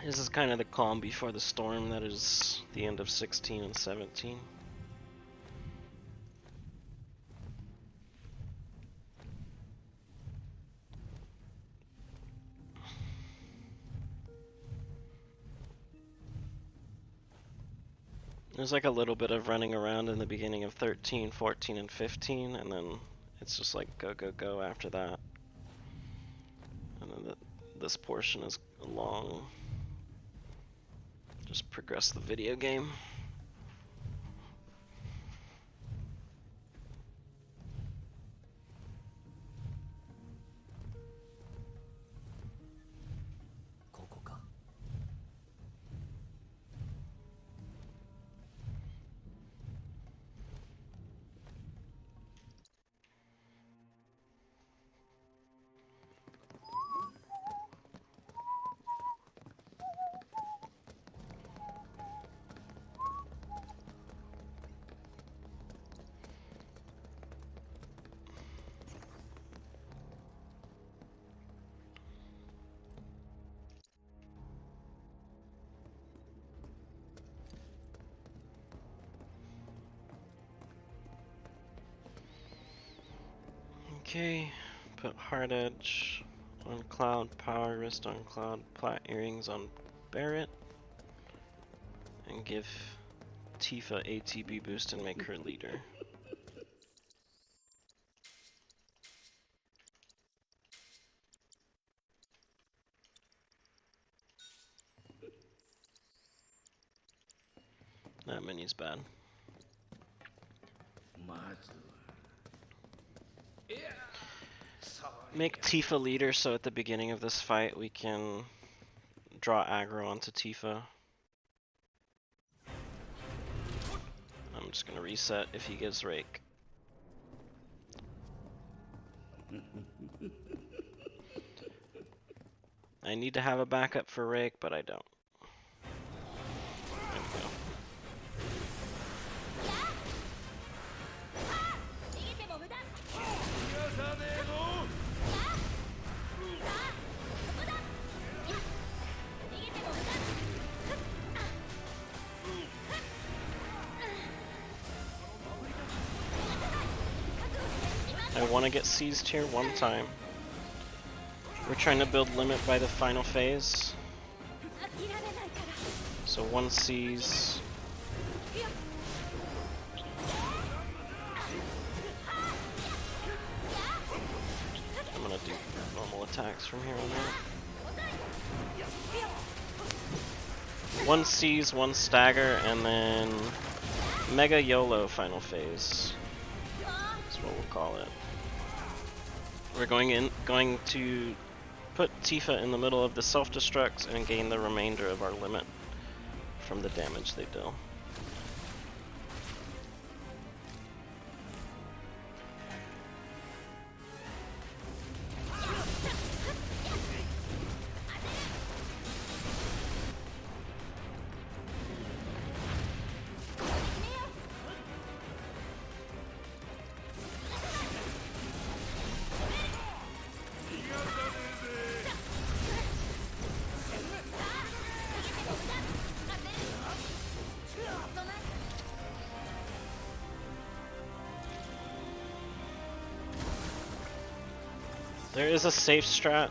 This is kind of the calm before the storm that is the end of 16 and 17. There's like a little bit of running around in the beginning of 13, 14, and 15, and then it's just like go, go, go after that. And then this portion is long. Just progress the video game. Okay, put Hard Edge on Cloud, Power Wrist on Cloud, Plat Earrings on Barret, and give Tifa ATB boost and make her leader. That menu's bad. Make Tifa leader so at the beginning of this fight we can draw aggro onto Tifa. I'm just gonna reset if he gives Rake. I need to have a backup for Rake, but I don't. There we go. want to get seized here one time. We're trying to build limit by the final phase. So one seize. I'm gonna do normal attacks from here on out. One seize, one stagger, and then Mega YOLO final phase. That's what we'll call it. We're going to put Tifa in the middle of the self-destructs and gain the remainder of our limit from the damage they deal. There is a safe strat.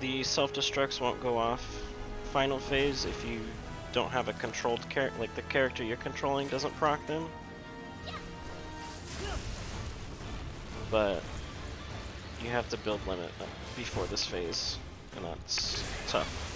The self-destructs won't go off final phase if you don't have a controlled character, like the character you're controlling doesn't proc them. But you have to build limit before this phase, and that's tough.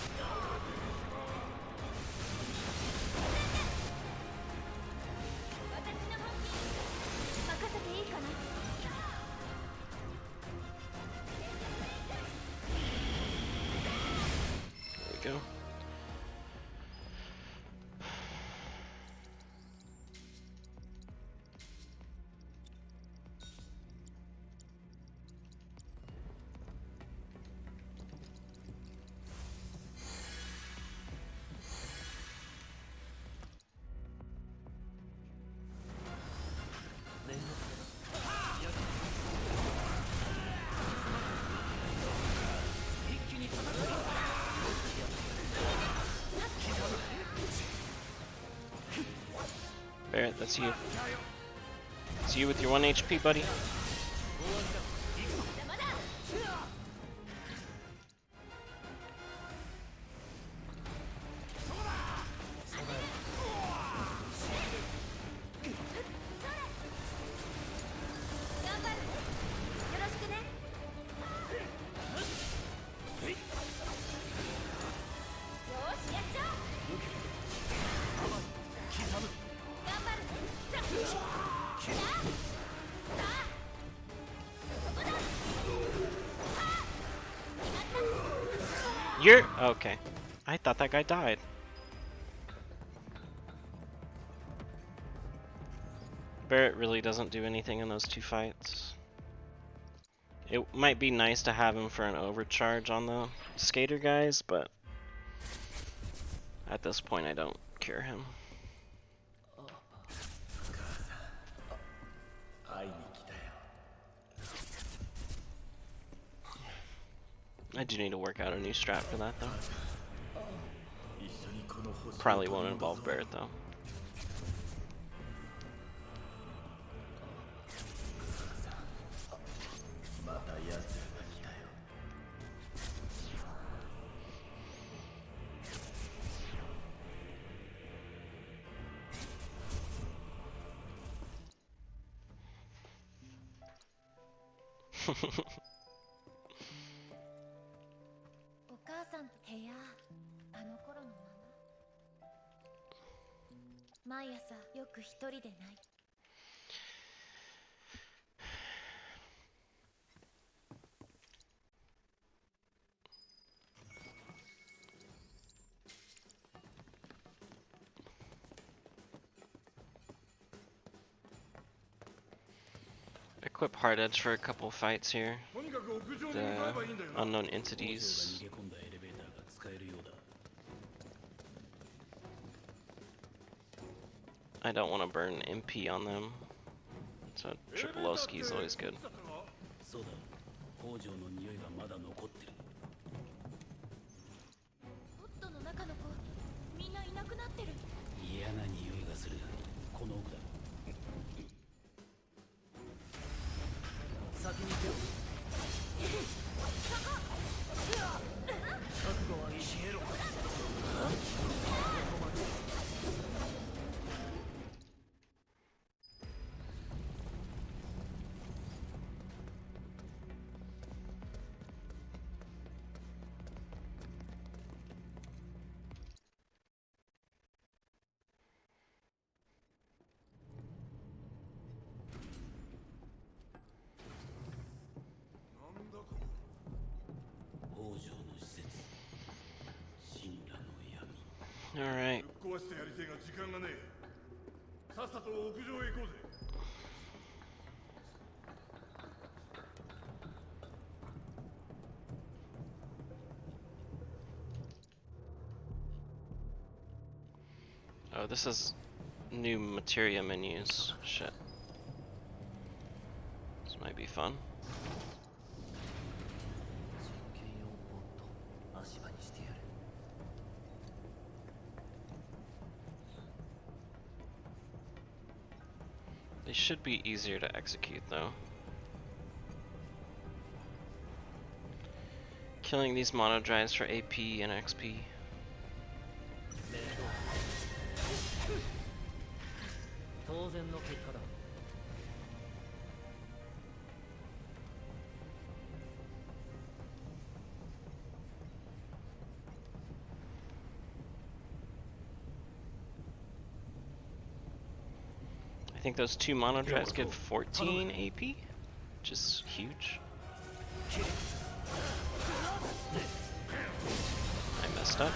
There we go. Barrett, that's you. It's you with your 1 HP, buddy. You're okay. I thought that guy died. Barrett really doesn't do anything in those two fights. It might be nice to have him for an overcharge on the skater guys, but at this point I don't cure him. I do need to work out a new strat for that though. Probably won't involve Barrett though. Equip hard edge for a couple fights here. The unknown entities. I don't want to burn MP on them, so triple Oski is always good. Alright. ぶっ壊してやりてえが時間がねえ。さっさと屋上へ行こうぜ。 Oh, this is new materia menus. Shit. This might be fun. 実験用ポット足場にしてやる。 They should be easier to execute though. Killing these monodrives for AP and XP. 当然の結果だ。 I think those two monodrives give 14 AP, which is huge. I messed up.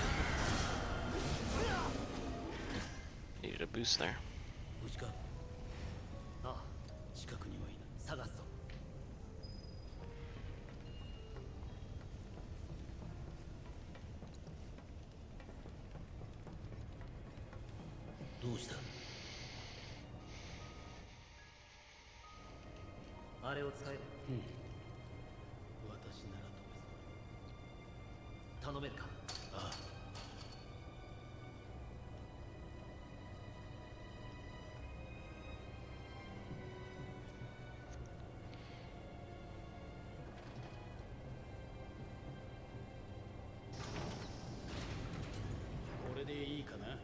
Needed a boost there. 無事か。ああ、近くにはいない。探すぞ。どうした？あれを使えば。うん。私ならどうぞ。頼めるか。ああ。 これでいいかな。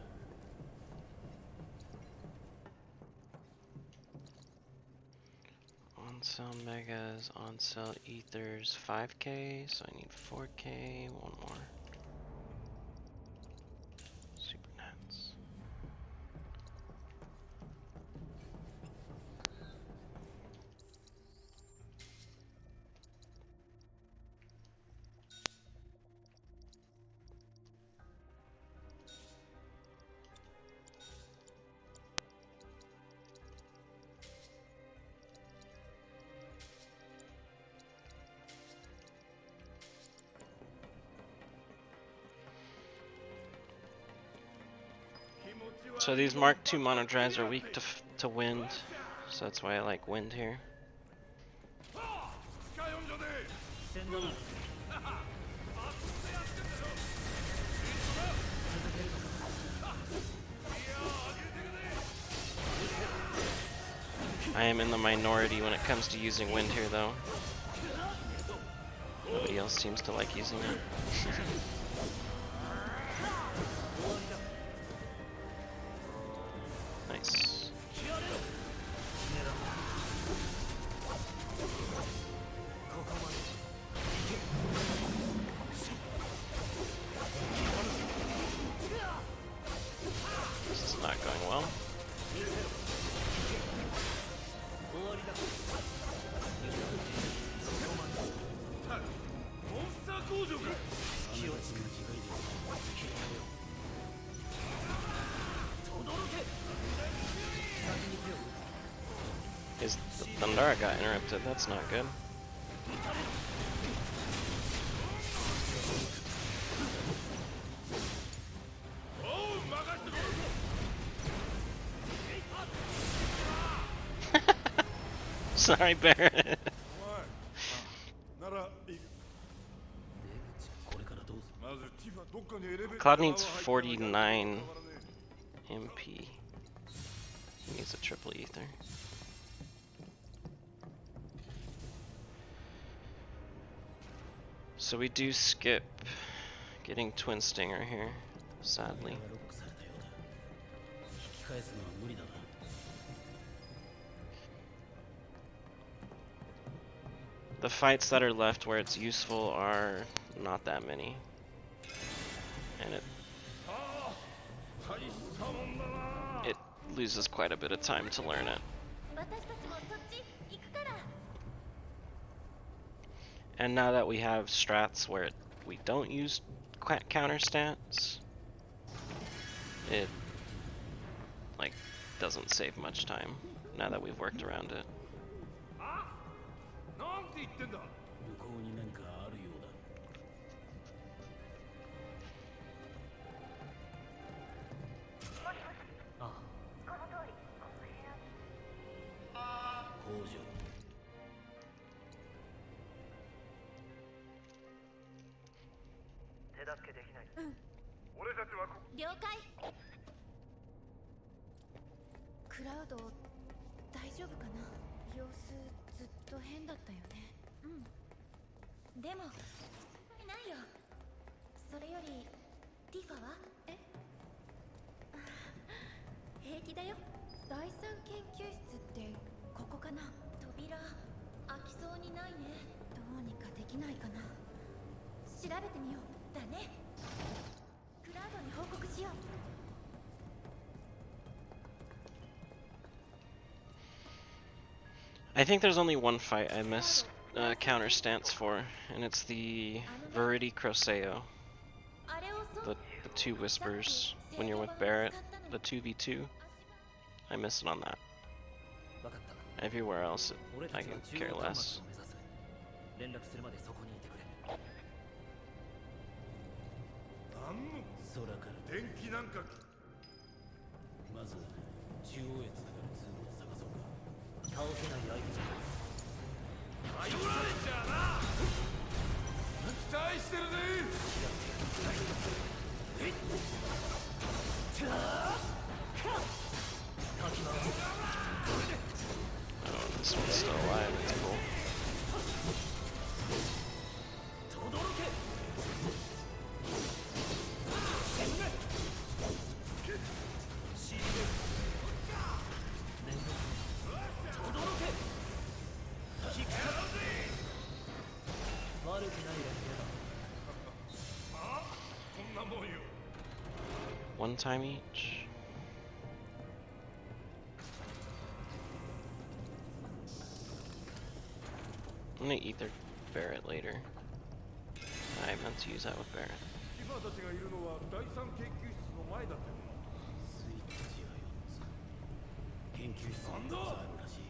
On sale megas, on sale ethers, 5k, so I need 4k, one more. Super nets. So these Mark II monodrives are weak to wind, so that's why I like wind here. I am in the minority when it comes to using wind here though. Nobody else seems to like using it. Nice. This is not going well. His Thundara got interrupted, that's not good. Sorry, Baron. Cloud needs 49 MP. He needs a triple ether. So we do skip getting Twin Stinger here, sadly. The fights that are left where it's useful are not that many. And it loses quite a bit of time to learn it. And now that we have strats where we don't use counter stats, it like doesn't save much time now that we've worked around it. なんて言ってんだ。向こうに何かあるようだ。ああ、北条。手助けできない。俺たちはこ。了解。クラウド大丈夫かな。様子ずっと変だったよね。うん。でもないよ。それよりティファは？え？平気だよ。第三研究室ってここかな。扉開きそうにないね。どうにかできないかな。調べてみよう。だね。クラウドに報告しよう。I think there's only one fight I missed counter stance for, and it's the FF7RI Croseo. The two whispers when you're with Barrett, the 2v2. I missed it on that. わかった。 Everywhere else, 俺た I ちは can 中 care 央端 less. 末を目指す。連絡するまでそこにいてくれ。なんの空から電気なんか。まず中央へつながる通路を探そうか。倒せない相手じゃない。頼られちゃな。期待してるぜ。Oh, this one's still alive. It's cool. 轟け。悪くない連携だ。あ、こんなもんよ。 One time each. I'm gonna eat their Barrett later. I meant to use that with Barrett. 今たちがいるのは第三研究室の前だって。スイッチが4つ。研究室に2つあるらしい。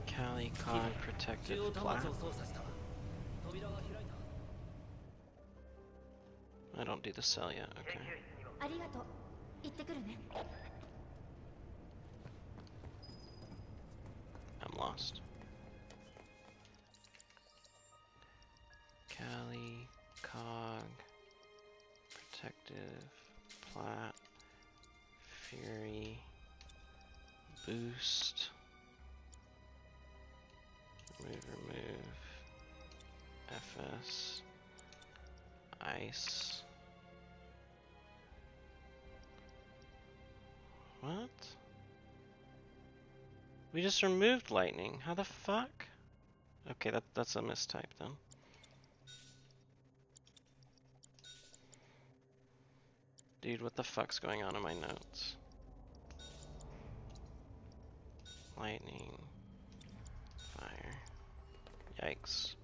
Cali Cog 中 protected 央 flat. 端末を操作した。扉が開いた。 I don't do the cell yet. Okay. ありがとう。行ってくるね。 I'm lost. Cali Cog protective plat Fury boost. Remove FS ice. What? We just removed lightning. How the fuck? Okay, that's a mistype then. Dude, what the fuck's going on in my notes? Lightning. Fire. Yikes.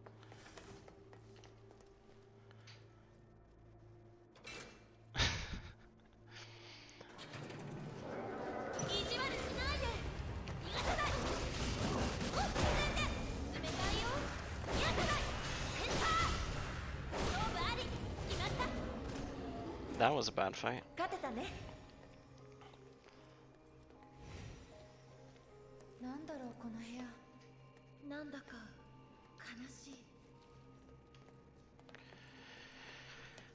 That was a bad fight. 勝てたね。なんだろうこの部屋。なんだか悲しい。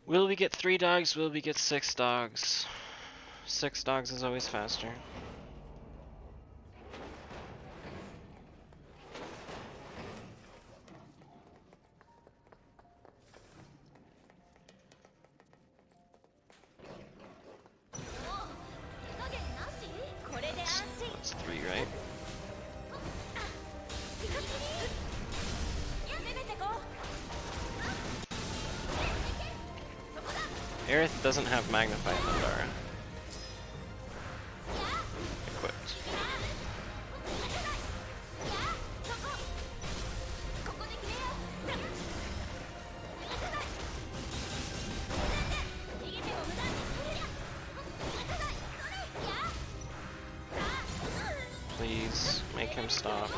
Will we get 3 dogs? Will we get 6 dogs? 6 dogs is always faster. That's 3, right? Aerith doesn't have Magnify Mandara equipped. him stop.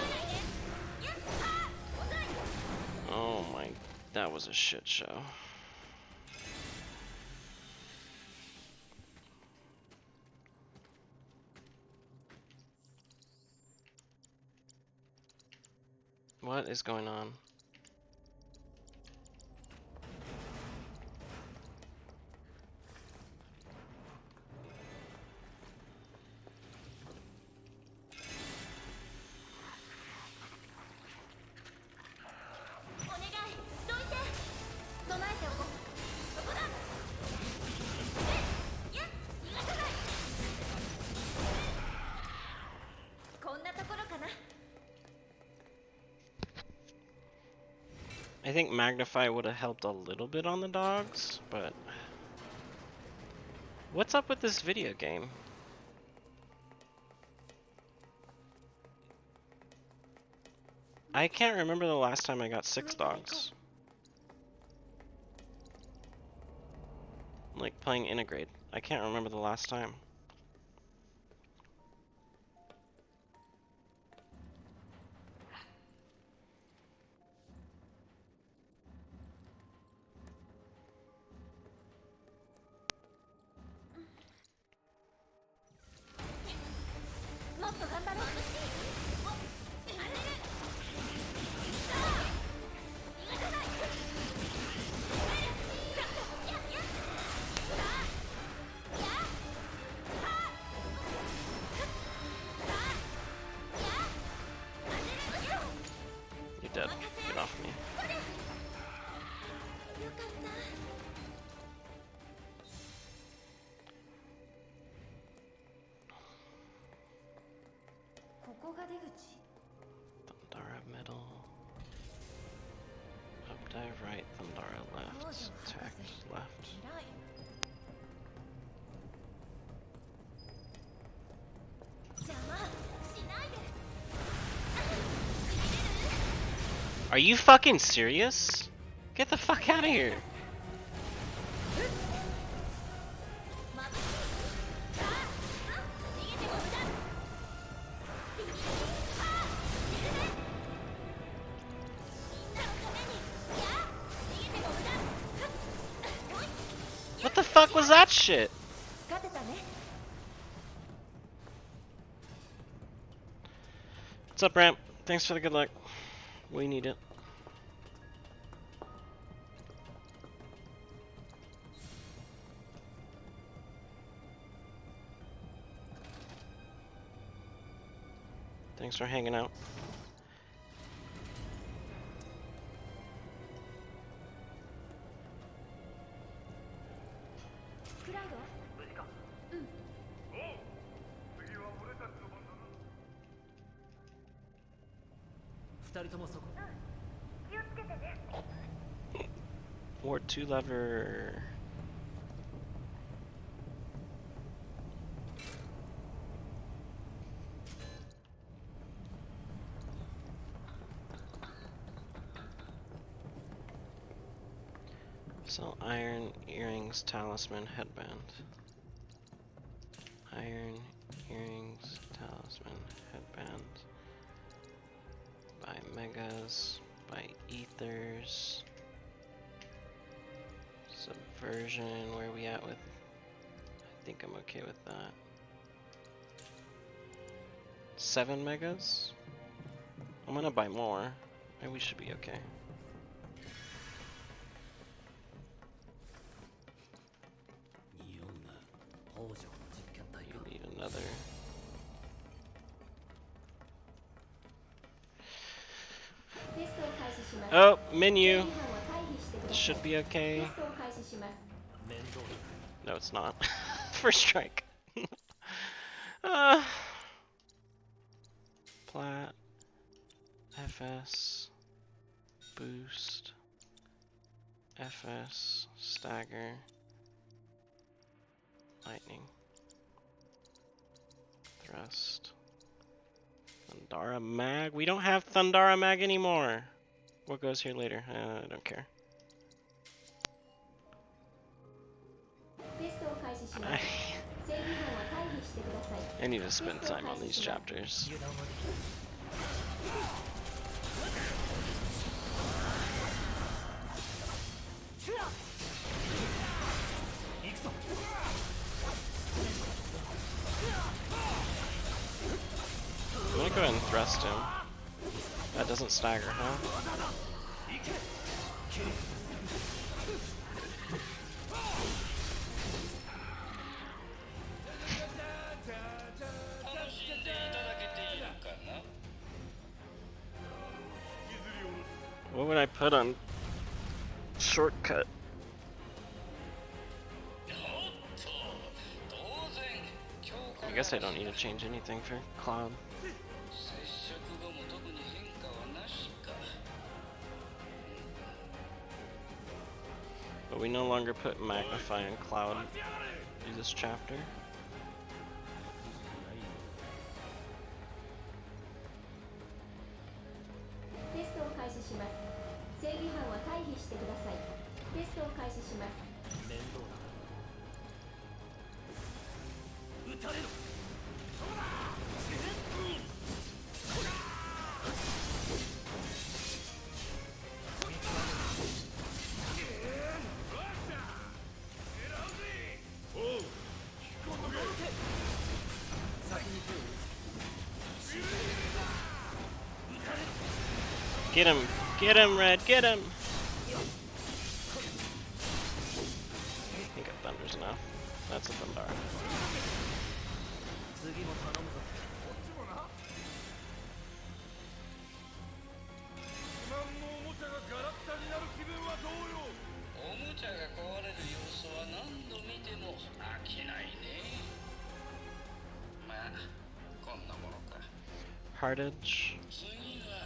Oh my, that was a shit show. What is going on? I think Magnify would have helped a little bit on the dogs, but what's up with this video game? I can't remember the last time I got 6 dogs. Like playing Integrate. I can't remember the last time. You're dead. Get off me. Thundara middle. Up dive right, Thundara left. Attack left. Are you fucking serious? Get the fuck out of here. What the fuck was that shit? What's up, Ramp? Thanks for the good luck. We need it. Thanks for hanging out. Or 2 lever. Sell iron, earrings, talisman, headband. Iron, earrings, talisman, headband. Buy megas, buy ethers. Subversion, where are we at with? I think I'm okay with that. 7 megas? I'm gonna buy more. Maybe we should be okay. You need another. Oh, menu. This should be okay. No, it's not. First strike. Plat. FS. Boost. FS. Stagger. Lightning. Thrust. Thundara Mag? We don't have Thundara Mag anymore. What goes here later? I don't care. I need to spend time on these chapters. I'm gonna go ahead and thrust him. That doesn't stagger, huh? What would I put on shortcut? I guess I don't need to change anything for Cloud. But we no longer put Magnify and Cloud in this chapter. テストを開始します。正義犯は退避してください。テストを開始します。面倒だ撃たれろ。Get him, Red, get him! I think a Thunder's enough. That's a Thunder. 次も頼むぞ。自慢のおもちゃがガラクタになる気分はどうよ。おもちゃが壊れる様子は何度見ても飽きないね。まあ、こんなものか。 Heartage. 次は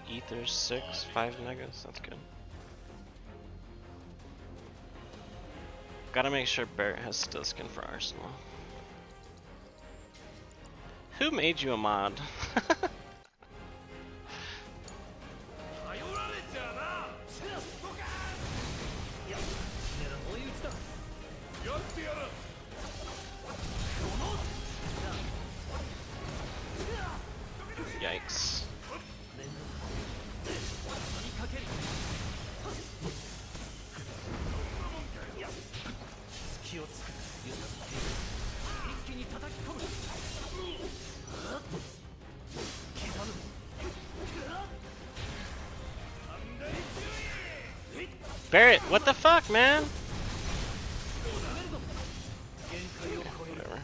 Ethers 6, 5 megas, that's good. Gotta make sure Barrett has still skin for Arsenal. Who made you a mod? 頼られちゃうな。追い打ちだ。やってやる。 Yikes. 隙をつく揺さぶって一気に叩き込む。刻む。 Barrett, what the fuck, man? 限界を超える。 Whatever.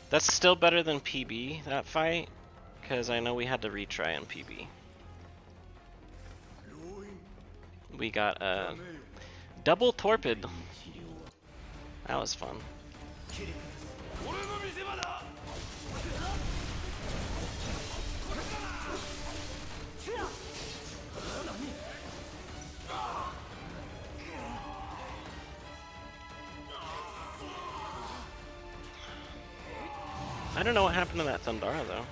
That's still better than PB, that fight, because I know we had to retry on PB. We got a double torpid. That was fun. 俺の見せ場だ。 I don't know what happened to that Thundara though.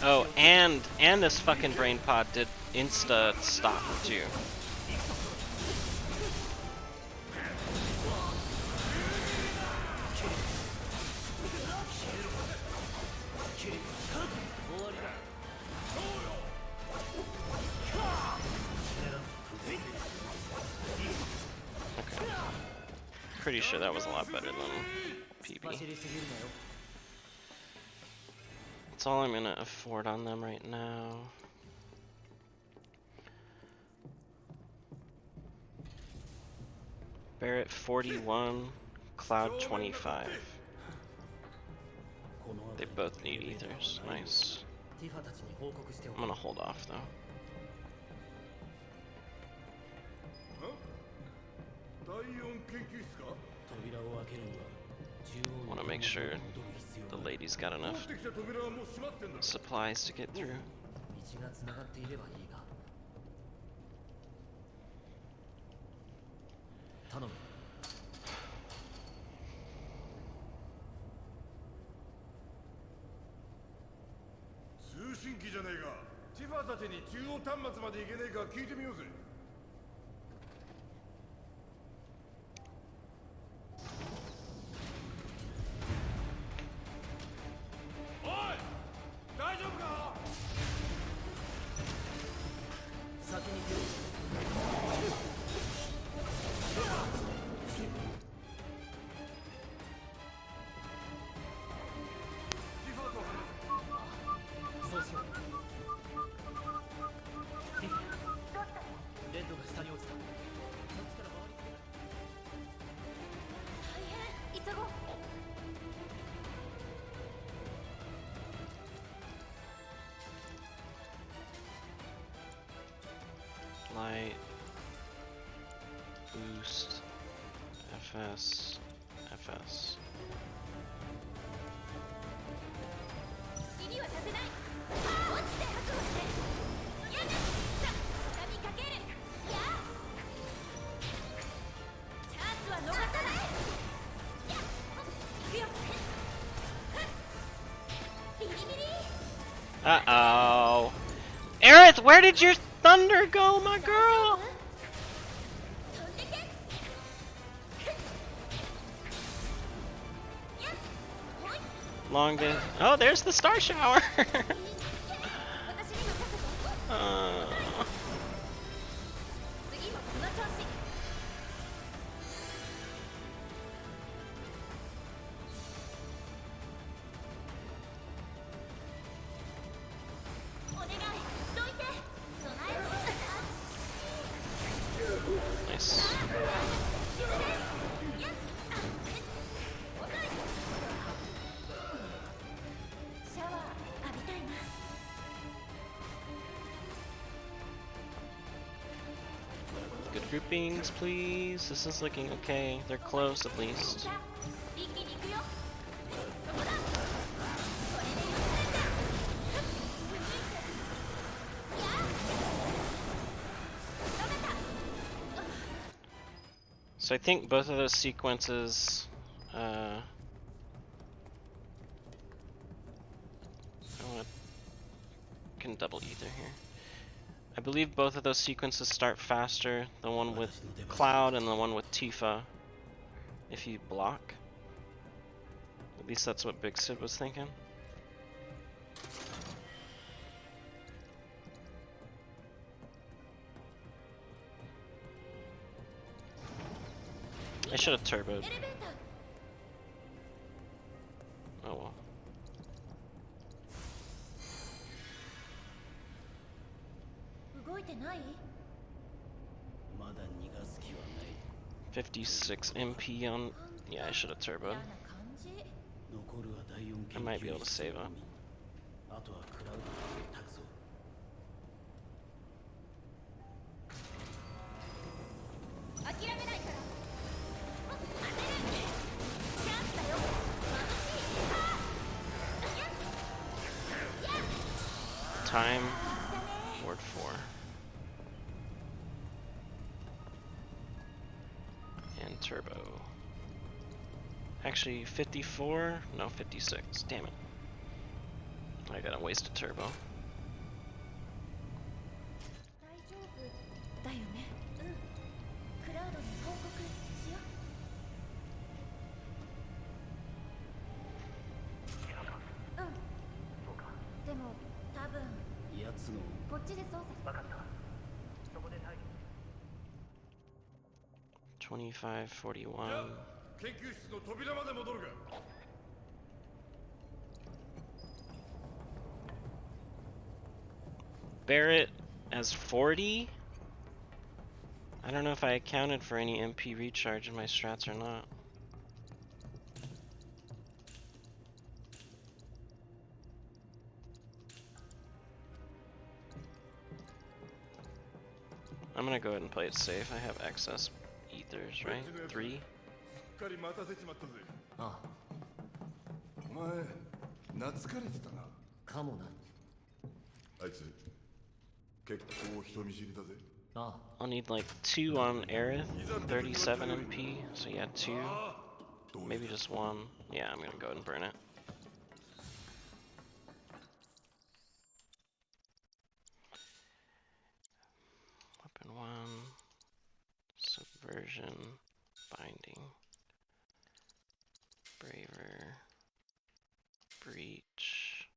Oh, and this fucking brain pod did insta stop too. Okay. Pretty sure that was a lot better than PB. 走りすぎるなよ。 That's all I'm gonna afford on them right now. Barrett 41, Cloud 25. They both need ethers. Nice. ティファたちに報告してお I'm く。 gonna hold off though. 第四研究室か。と扉を開けるには中央 Want の to make 天 sure 元に戻る必要 the がある lady's got 持 enough ってきた扉はもう閉まってんだろ supplies to get through. 道がつながっていればいいが頼む通信機じゃねえかティファーたちに中央端末まで行けねえか聞いてみようぜおい大丈夫か先に行くよティファーと話せそうしようリフレッドが下に落ちたそっちから回り込め大変急ごう Light, boost, FS, FS. 入りはさせない落ちて覚悟してやださ畳みかけるやチャンスは逃さないや行くよビリビリ Uh-oh. Aerith, where did your thunder go, my girl? 飛んでけやほい Long day. Oh, there's the star shower. 私に任せて uh, 次もこの調子 お願いどいて備えろ nice. シャワー浴びたいな Good groupings, please. This is looking okay. They're close at least. さあ一気に行くよそこだこれでよくや So I think both of those sequences, can double either here. I believe both of those sequences start faster. The one with Cloud and the one with Tifa. If you block. At least that's what Big Sid was thinking. I should have turboed. エレベーター Oh well. 動いてないまだ逃がす気はない 56 MP on. Yeah, I should have turboed. 嫌な感じ残るは第4 I might be able to save up. あとはクラウドに託そう諦めないから当てるチャンスだよ眩しいやっ Time. Ward 4. And turbo. Actually, 54? No, 56. Damn it. I gotta waste a turbo. 大丈夫だよねうんクラウドに報告しよううんでも多分奴のこっちで操作分かったそこで待機 25, 41. 研究室の扉まで戻るか Barrett as 40? I don't know if I accounted for any MP recharge in my strats or not. I'm gonna go ahead and play it safe. I have excess ethers, right? 3? かり待たせちまったぜ。あお前懐かれてたな。かもな。あいつ結構人見知りだぜ。あ I'll need like 2 on Aerith, 37 MP, so yeah, 2. Maybe just 1. Yeah, I'm gonna go ahead and burn it. Weapon 1, Subversion, Binding, Braver, Breach,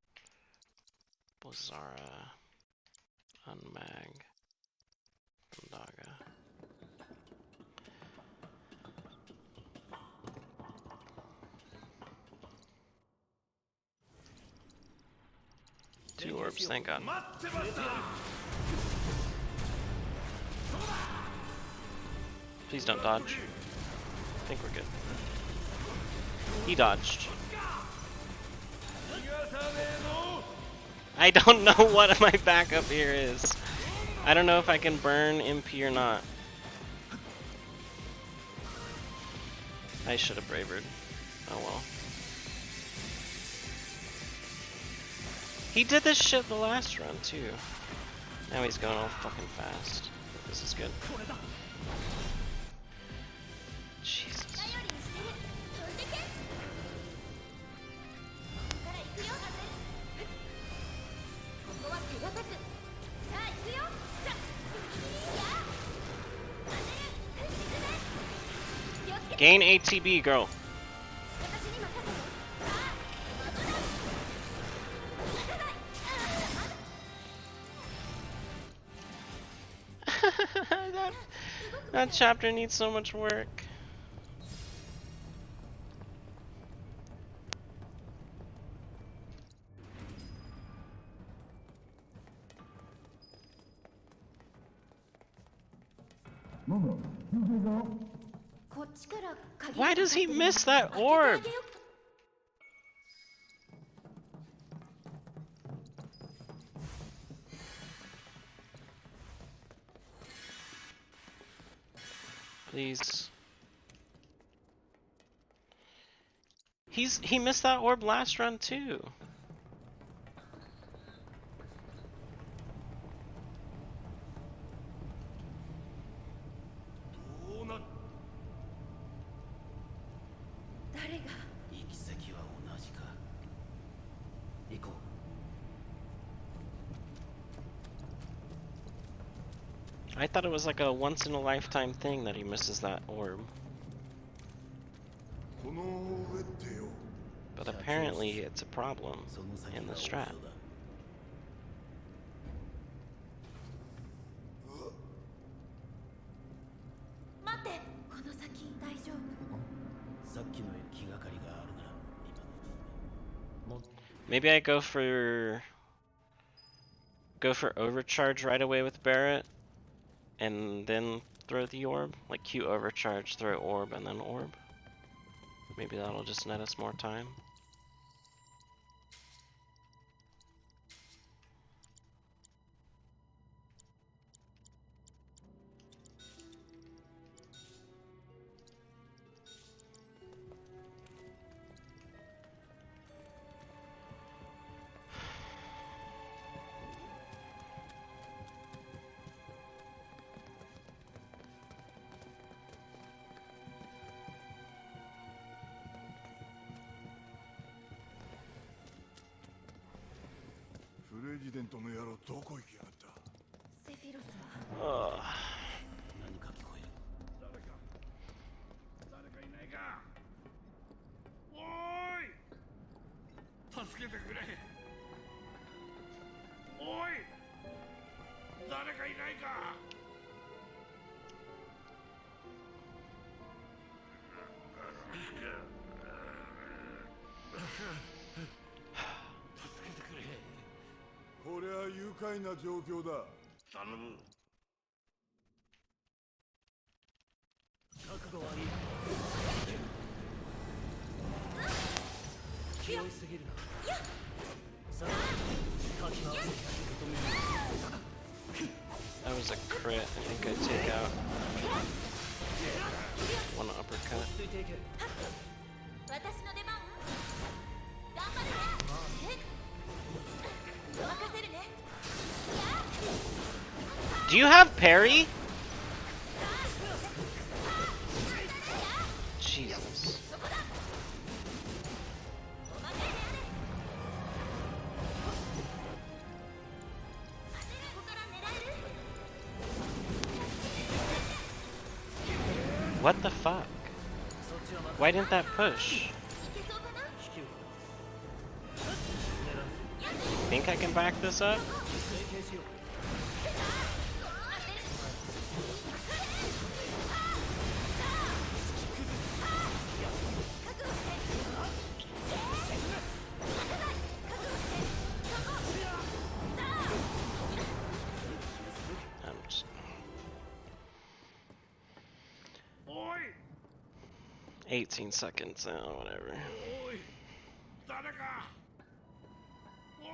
Blizzara, Unmag, Daga. Two orbs, thank God. Please don't dodge. I think we're good. He dodged. I don't know what my backup here is. I don't know if I can burn MP or not. I should have bravered. Oh well. He did this shit the last run too. Now he's going all fucking fast. This is good. Jesus. Gain ATB, girl. that chapter needs so much work. Why does he miss that orb? Please. He missed that orb last run too. I thought it was like a once in a lifetime thing that he misses that orb. But apparently it's a problem in the strat. Maybe I go for overcharge right away with Barret and then throw the orb, like Q overcharge, throw orb, and then orb. Maybe that'll just net us more time. That was a crit. I think I take out one uppercut. ていけ。私の出番。頑張るね。任せるね。 Do you have parry? Jesus. What the fuck? Why didn't that push? Think I can back this up? I'm just... 18 seconds, whatever. おい誰かおい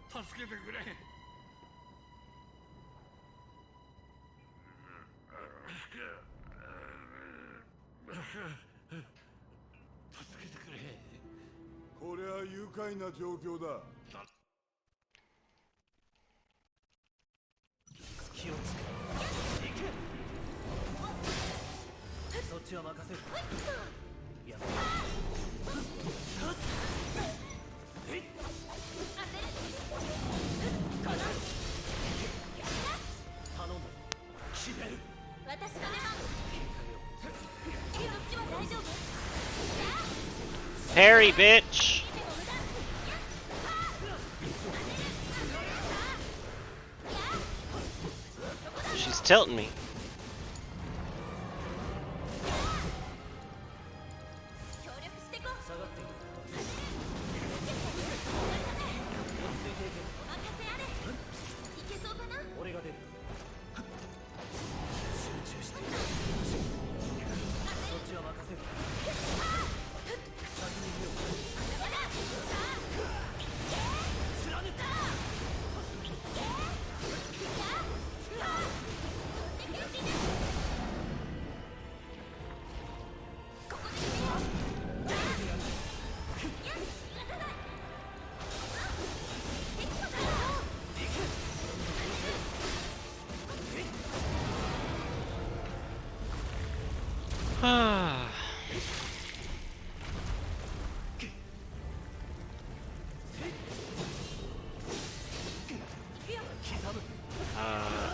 助けてくれ助けてくれこりゃ愉快な状況だ。気をつけ。そっちは任せる。やめろ。頼んだ。決める。私の出番。そっちは大丈夫。 Parry, bitch! She's tilting me. 協力してこう。下がっている。お任せあれ。いけそうかな。俺が出る。集中して。そっちは任せる。先に行くよ。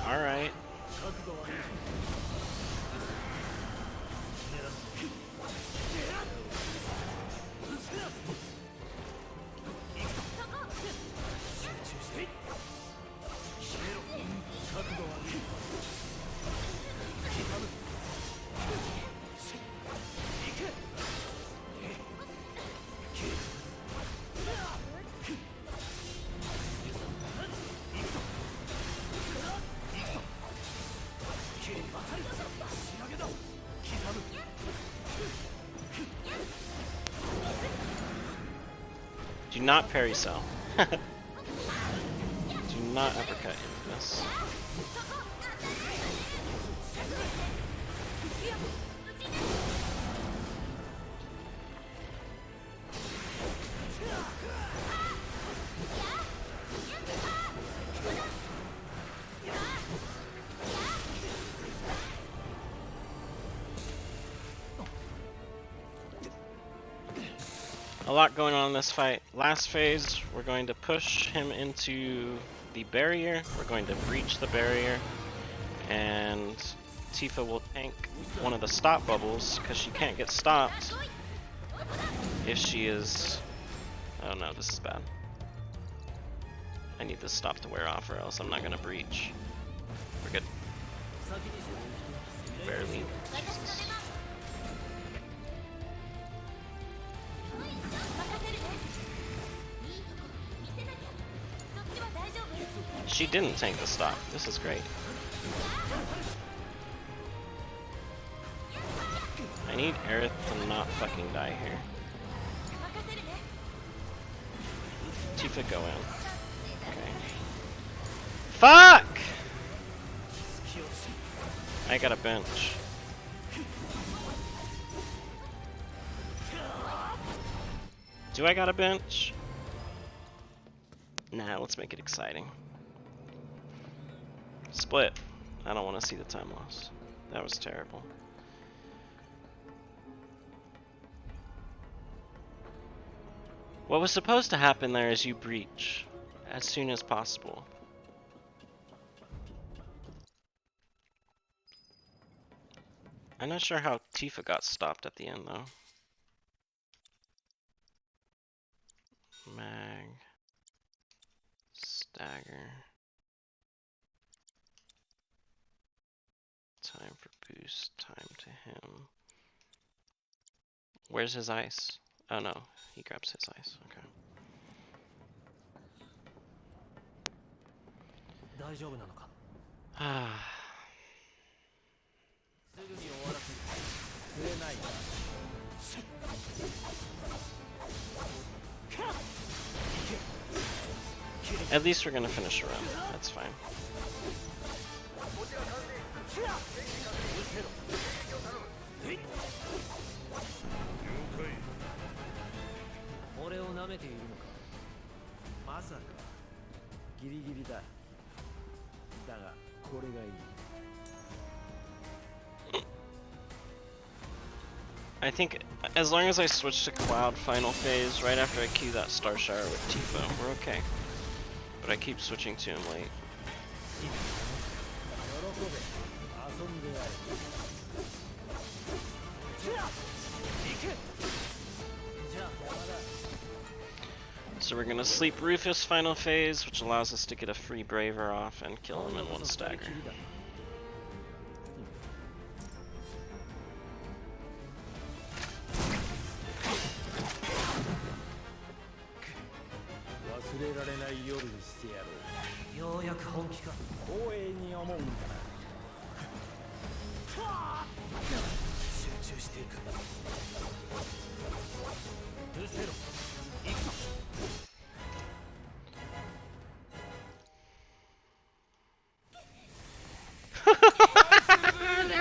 Alright. Do not parry cell. Do not uppercut into this. A lot going on in this fight. Last phase, we're going to push him into the barrier. We're going to breach the barrier, and Tifa will tank one of the stop bubbles because she can't get stopped if she is... Oh no, this is bad. I need this stop to wear off or else I'm not going to breach. We're good. Barely. Jesus. She didn't tank the stop. This is great. I need Aerith to not fucking die here. Tifa, go in. Okay. Fuck! I got a bench. Do I got a bench? Nah, let's make it exciting. Split. I don't want to see the time loss. That was terrible. What was supposed to happen there is you breach as soon as possible. I'm not sure how Tifa got stopped at the end though. Mag. Stagger. Time for boost. Time to him. Where's his ice? Oh no, he grabs his ice. Okay. 大丈夫なのか Ah. すぐに終わらせる触れない At least we're gonna finish a round. That's fine. 俺を舐めているのかまさかギリギリだ。だがこれがいい。 I think as long as I switch to Cloud final phase right after I cue that Star Shower with Tifa, we're okay. But I keep switching to him late. 喜べ遊んでやる。 So we're gonna sleep Rufus final phase, which allows us to get a free Braver off and kill him in one stagger.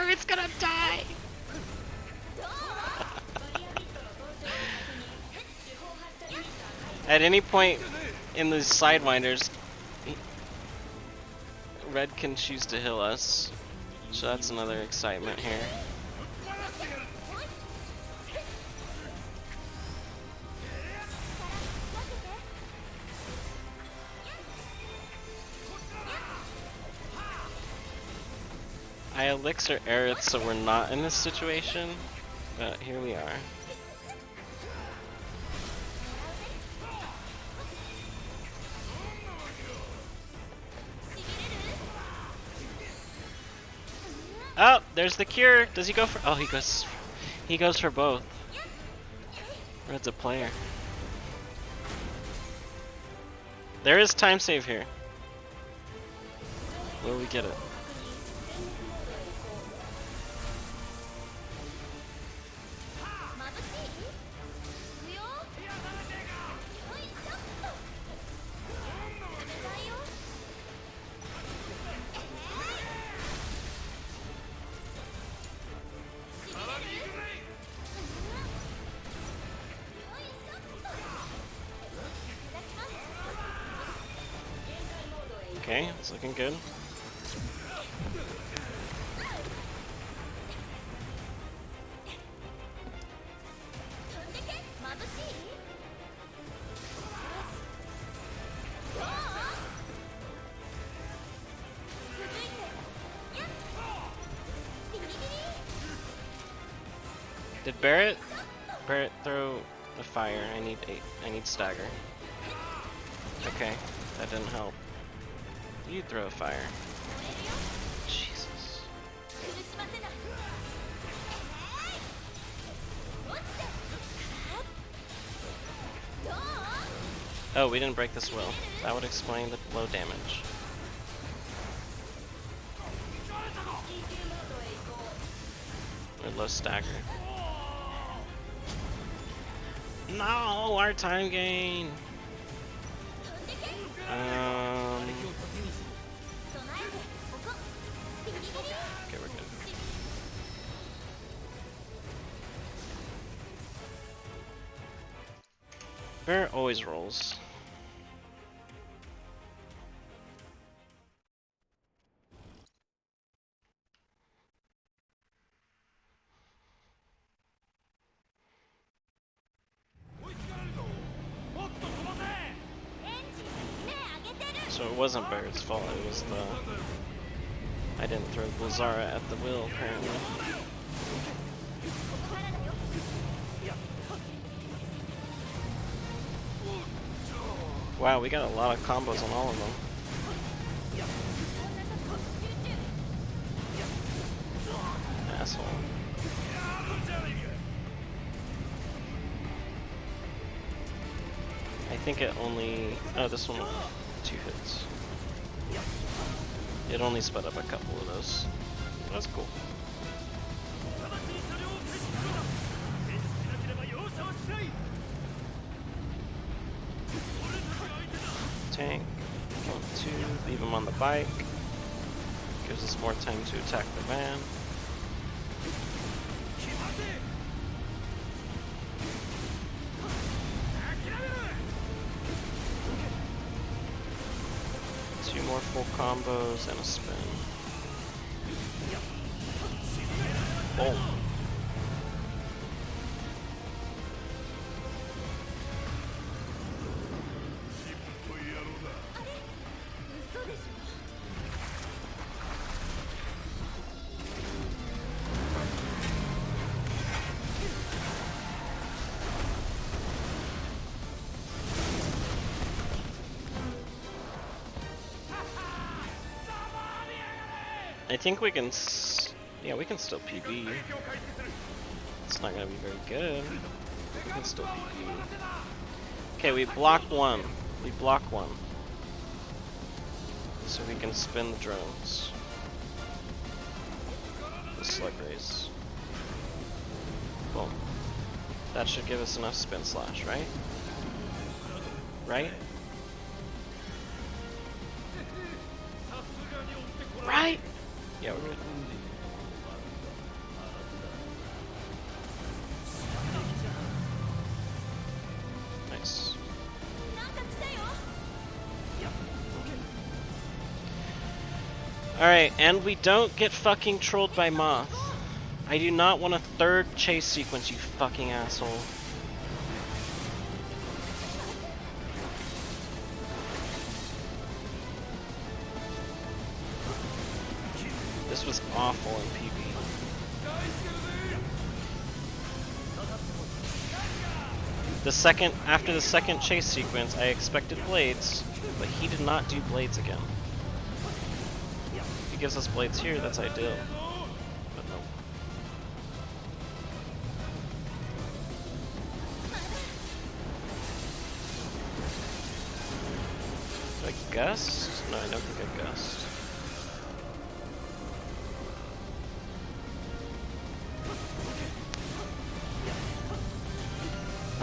It's gonna die! At any point in the Sidewinders, Red can choose to heal us, so that's another excitement here. I elixir Aerith so we're not in this situation, but here we are. Oh, there's the cure. Does he go for? Oh, he goes for both. Red's a player. There is time save here. Will we get it? Okay, it's looking good. Did Barrett throw a fire? I need stagger. Okay, that didn't help. You throw a fire. Jesus. Oh, we didn't break this will. That would explain the low damage. Or low stagger. No, our time gain. Okay, we're good. Bear always rolls. So it wasn't Bear's fault, it was the... I didn't throw Blizzara at the wheel, apparently. Wow, we got a lot of combos on all of them. Asshole. I think it only... Oh, this one, 2 hits. It only sped up a couple of those. That's cool. Tank. 1, 2. Leave him on the bike. Gives us more time to attack the van. Two more full combos and a spin. Boom. I think we can, yeah, we can still PB. It's not gonna be very good. We can still PB. Okay, we block one. We block one. So we can spin the drones. The slug race. Boom. That should give us enough spin slash, right? Right? Right? Yeah, we're good. Nice. Alright, and we don't get fucking trolled by Moth. I do not want a third chase sequence, you fucking asshole. This was awful in PB. After the second chase sequence, I expected blades, but he did not do blades again. If he gives us blades here, that's ideal. But no. Do I gust? No, I don't think I gust.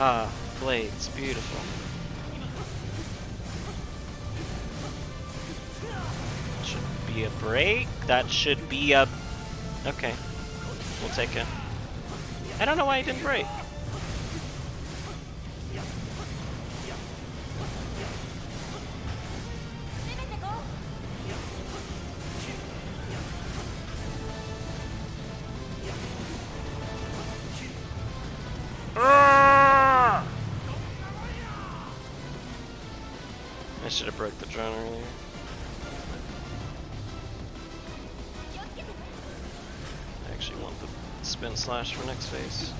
Ah, blades, beautiful. Should be a break. That should be a... Okay, we'll take it. I don't know why he didn't break. I should have broke the drone earlier. I actually want the spin slash for next phase.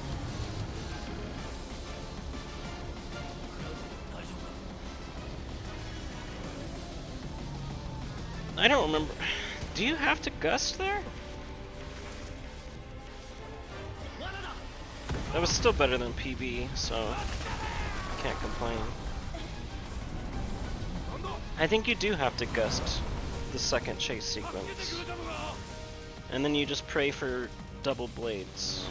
I don't remember. Do you have to gust there? That was still better than PB, so can't complain. I think you do have to gust the second chase sequence. And then you just pray for double blades.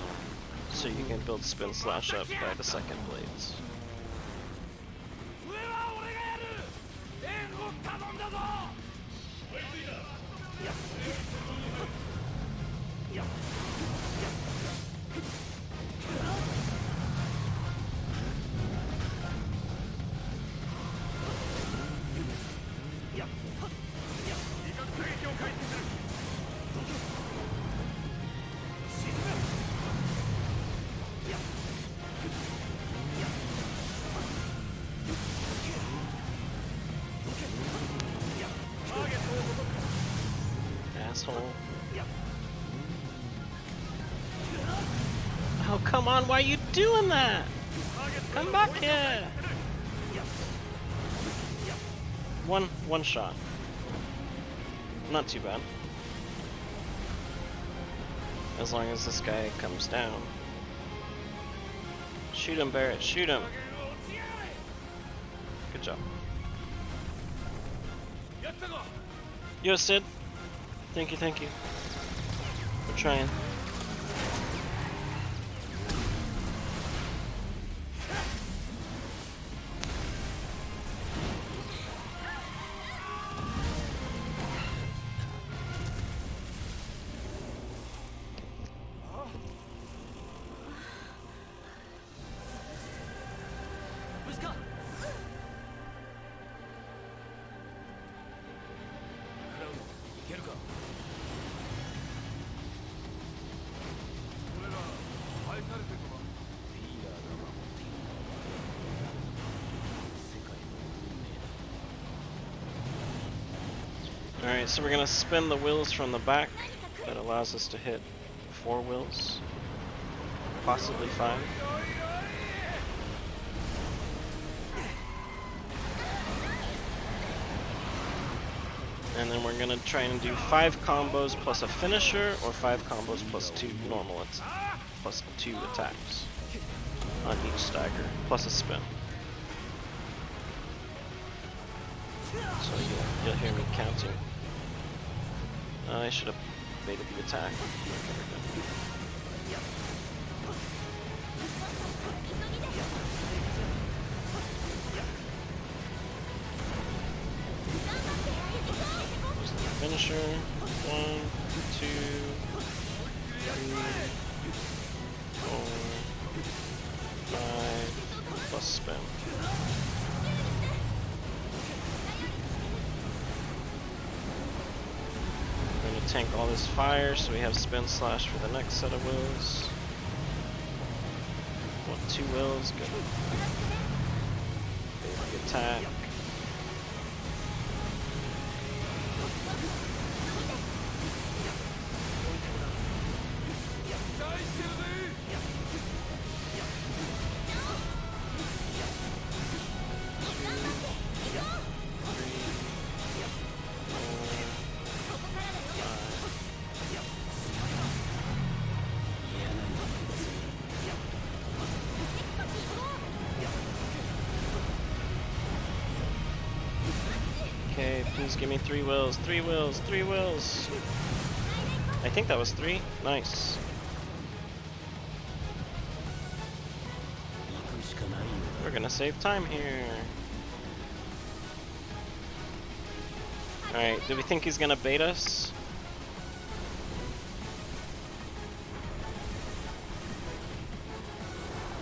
So you can build spin slash up by the second blades. asshole. Oh, come on, why are you doing that? Come back here! One shot. Not too bad. As long as this guy comes down. Shoot him, Barrett, shoot him! Good job. Yo, Sid. Thank you, thank you. We're trying. Alright, so we're gonna spin the wheels from the back. That allows us to hit 4 wheels. Possibly 5. And then we're gonna try and do 5 combos plus a finisher, or 5 combos plus 2 normal plus 2 attacks on each stagger, plus a spin. So you'll hear me counting. I should have baited the attack. Finisher. 1, 2, 3, 4, 5, plus spin. We're gonna tank all this fire so we have spin slash for the next set of wheels. 2 wheels, good. Big attack. Okay, please give me 3 wheels, 3 wheels, 3 wheels. I think that was 3. Nice. We're gonna save time here. Alright, do we think he's gonna bait us?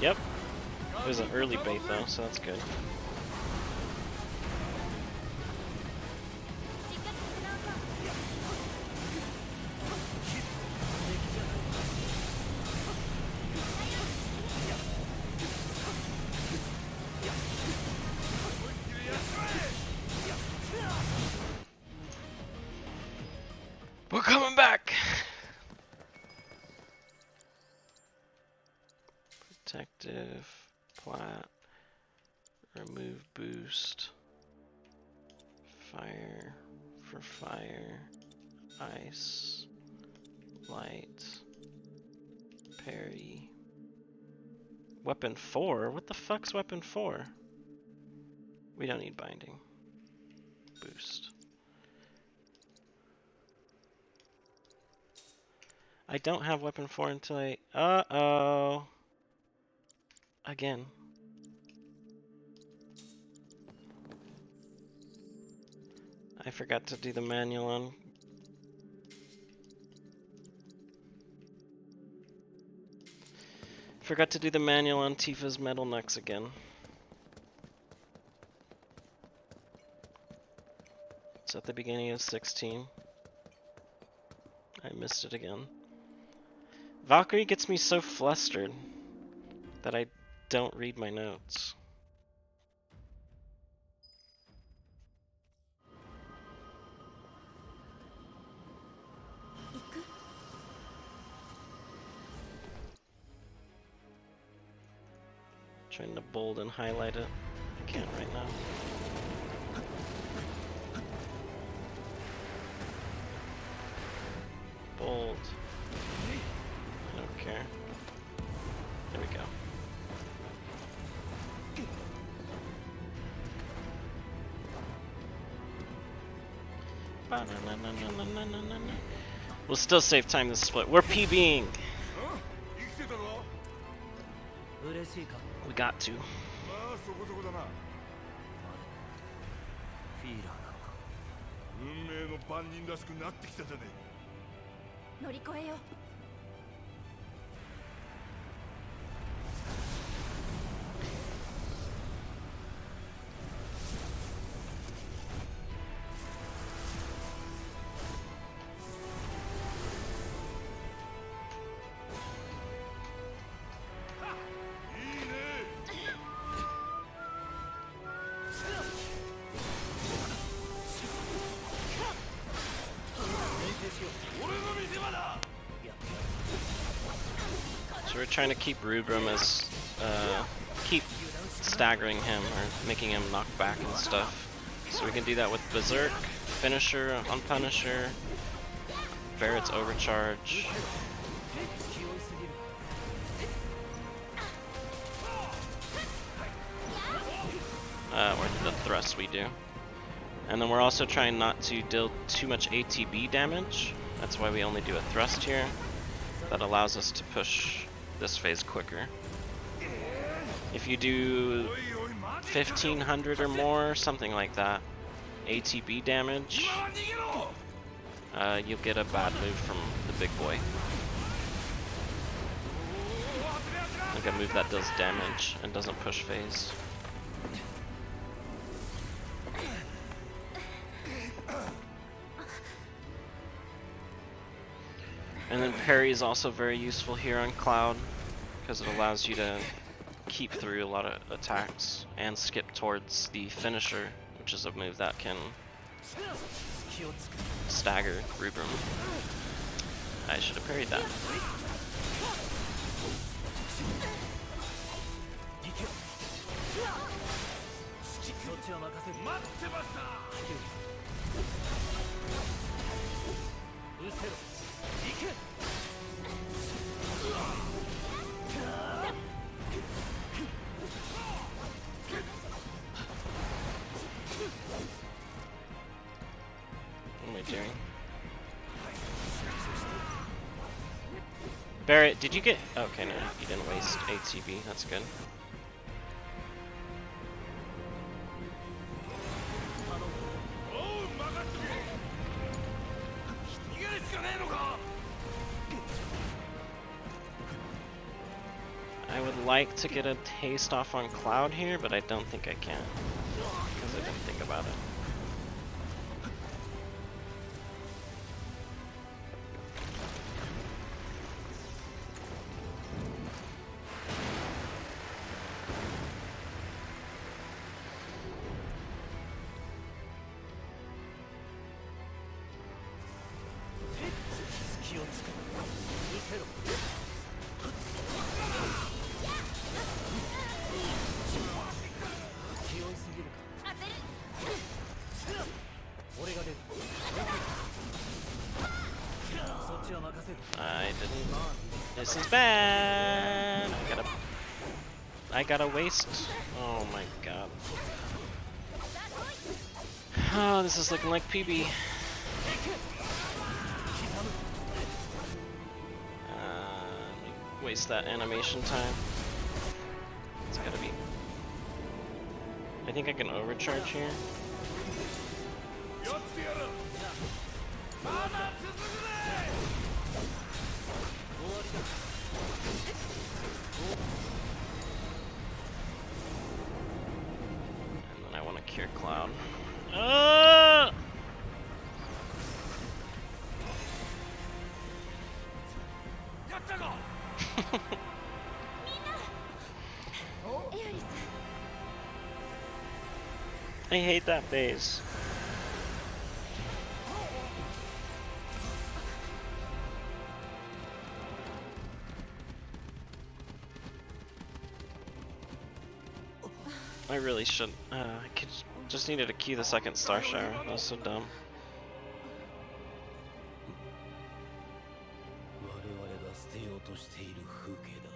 Yep. It was an early bait though, so that's good. We're coming back! Protective, plat, remove boost, fire for fire, ice, light, parry. Weapon 4? What the fuck's weapon 4? We don't need binding. Boost. I don't have weapon 4 until I... Uh-oh. Again. I forgot to do the manual on... Forgot to do the manual on Tifa's Metal Knucks again. It's at the beginning of 16. I missed it again. Valkyrie gets me so flustered that I don't read my notes. Trying to bold and highlight it. I can't right now. Bold. I don't care. There we go. We'll still save time to split. We're PBing. 生きてたぞ。 嬉しいか We got to. まあそこそこだな。フィーラーなのか運命の番人らしくなってきたじゃね乗り越えよう。え。いいね。 So we're trying to keep Rubrum as, keep staggering him or making him knock back and stuff. So we can do that with Berserk, Finisher on Punisher, Barrett's Overcharge. Or the thrust we do. And then we're also trying not to deal too much ATB damage. That's why we only do a thrust here. That allows us to push this phase quicker. If you do 1500 or more, something like that, ATB damage, you'll get a bad move from the big boy. Like a move that does damage and doesn't push phase. And then parry is also very useful here on Cloud because it allows you to keep through a lot of attacks and skip towards the finisher, which is a move that can stagger Rubrum. I should have parried that. What am I doing? Barrett, did you get... Okay, no, you didn't waste ATB, that's good. I would like to get a taste off on Cloud here, but I don't think I can. Because I didn't think about it. I didn't. This is bad. I gotta waste. Oh my god. Oh, this is looking like PB. Let me waste that animation time. It's gotta be. I think I can overcharge here. And then I want to cure Cloud. I hate that phase. I really should. Just needed to key the second star shower. That was so dumb. 我々が捨てようとしている風景だ。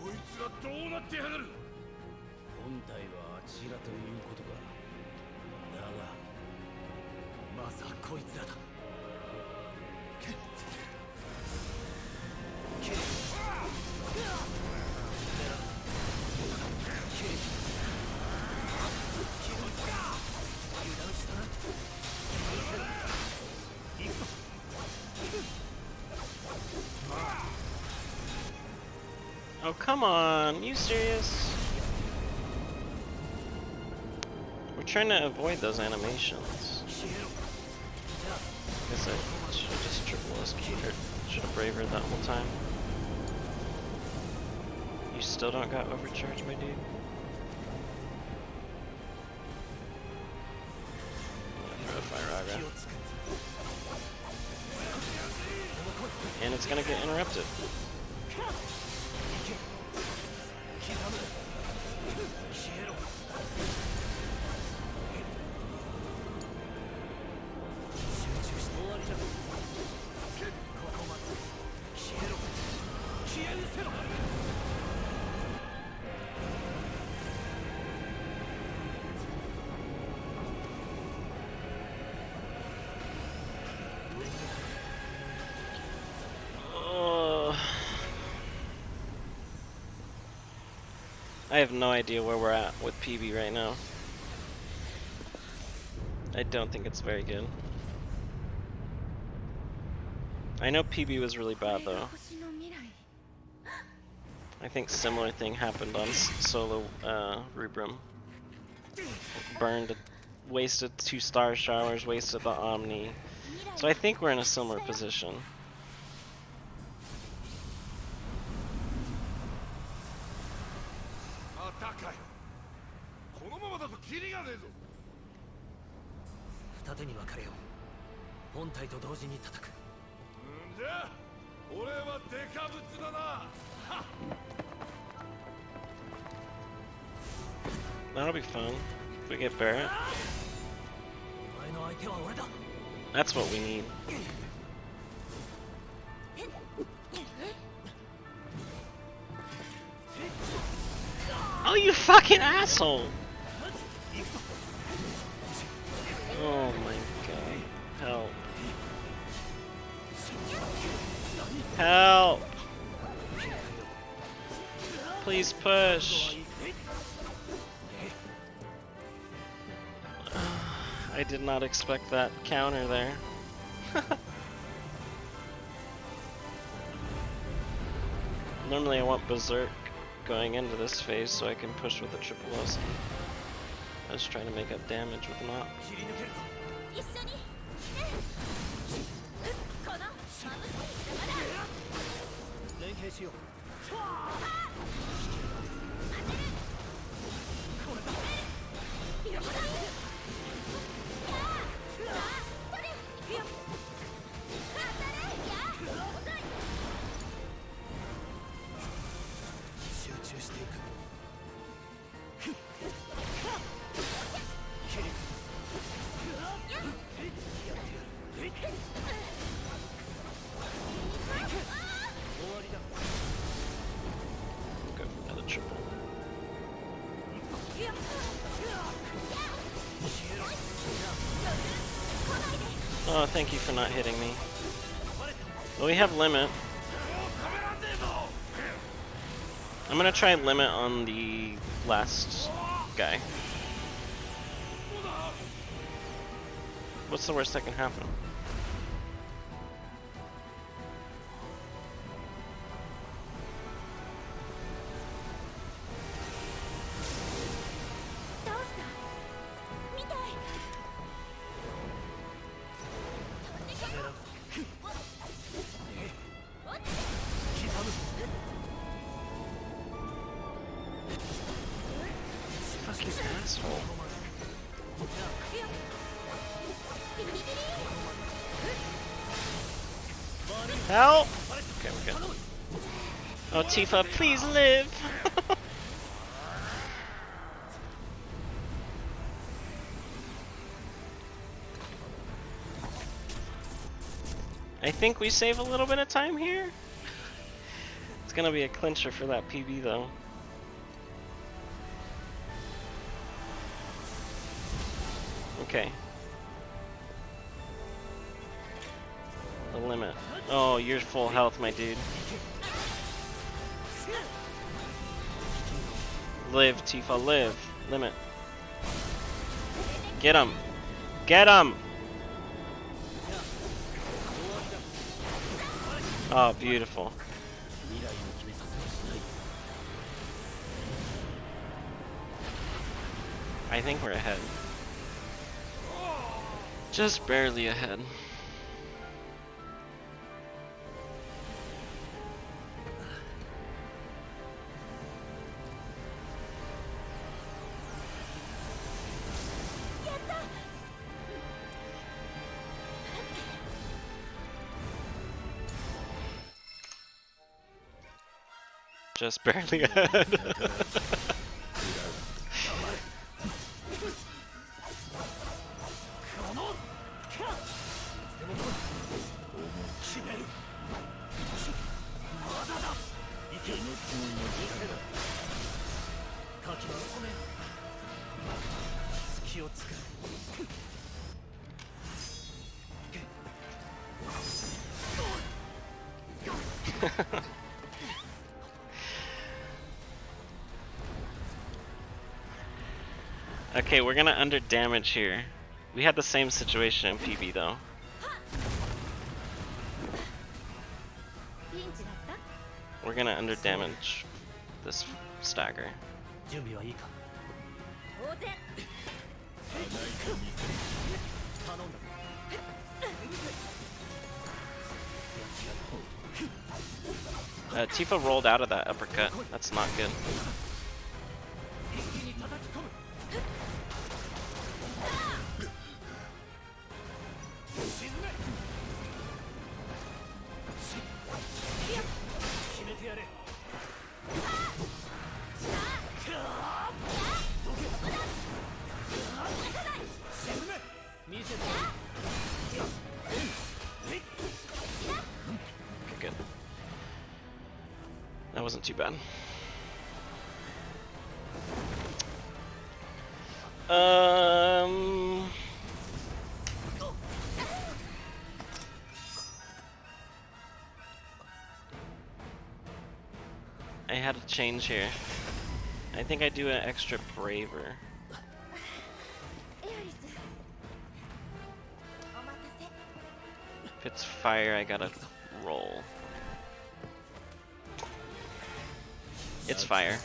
こいつはどうなってやがる。本体はあちらということか。だがまずはこいつらだ。Oh, come on. You serious? We're trying to avoid those animations. I guess I should have just triple S or should have bravered that whole time. You still don't got overcharged, my dude? Throw a fire agra. And it's gonna get interrupted. I have no idea where we're at with PB right now. I don't think it's very good. I know PB was really bad though. I think similar thing happened on solo Rubrum. Burned, wasted 2 star showers, wasted the Omni. So I think we're in a similar position. Takai. このままだとキリがねえぞ。二手に分かれよう。本体と同時に叩く。じゃあ俺はデカブツだな。 That'll be fun if we get Barrett. お前の相手は俺だ。 That's what we need. Oh, you fucking asshole! Oh my god. Help. Help! Please push. I did not expect that counter there. Normally I want Berserk going into this phase so I can push with a triple OC. I was trying to make up damage with Mop. 連携しよう。 Go for another triple. Oh, thank you for not hitting me. Well, we have limit. I'm gonna try limit on the last guy. What's the worst that can happen? Help! Okay, we're good. Oh, Tifa, please live! I think we save a little bit of time here. It's gonna be a clincher for that PB though. Okay. The limit. Oh, you're full health, my dude. Live, Tifa, live. Limit. Get him. Get him! Oh, beautiful. I think we're ahead. Just barely ahead. Just barely ahead. Okay, we're gonna under damage here. We had the same situation in PB though. We're gonna under damage this stagger. Tifa rolled out of that uppercut. That's not good. Good. That wasn't too bad. I had to change here. I think I do an extra braver. If it's fire, I gotta roll. It's fire.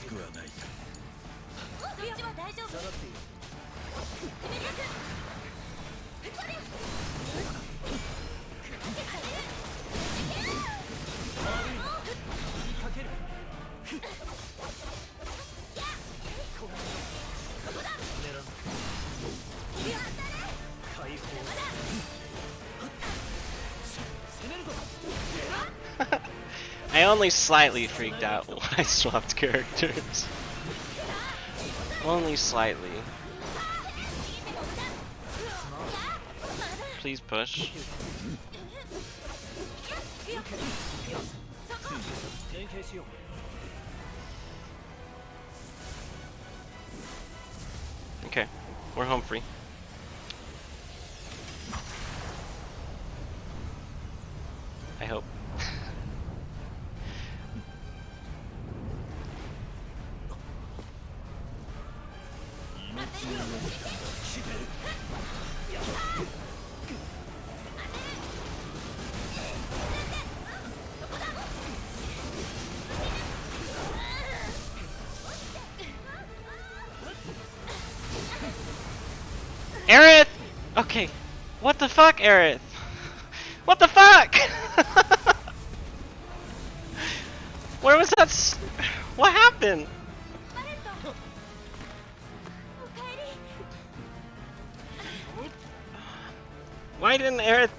I only slightly freaked out when I swapped characters. Only slightly. Please push. Okay, we're home free. I hope. Aerith! Okay. What the fuck, Aerith? What the fuck? Where was that? What happened? Why didn't Aerith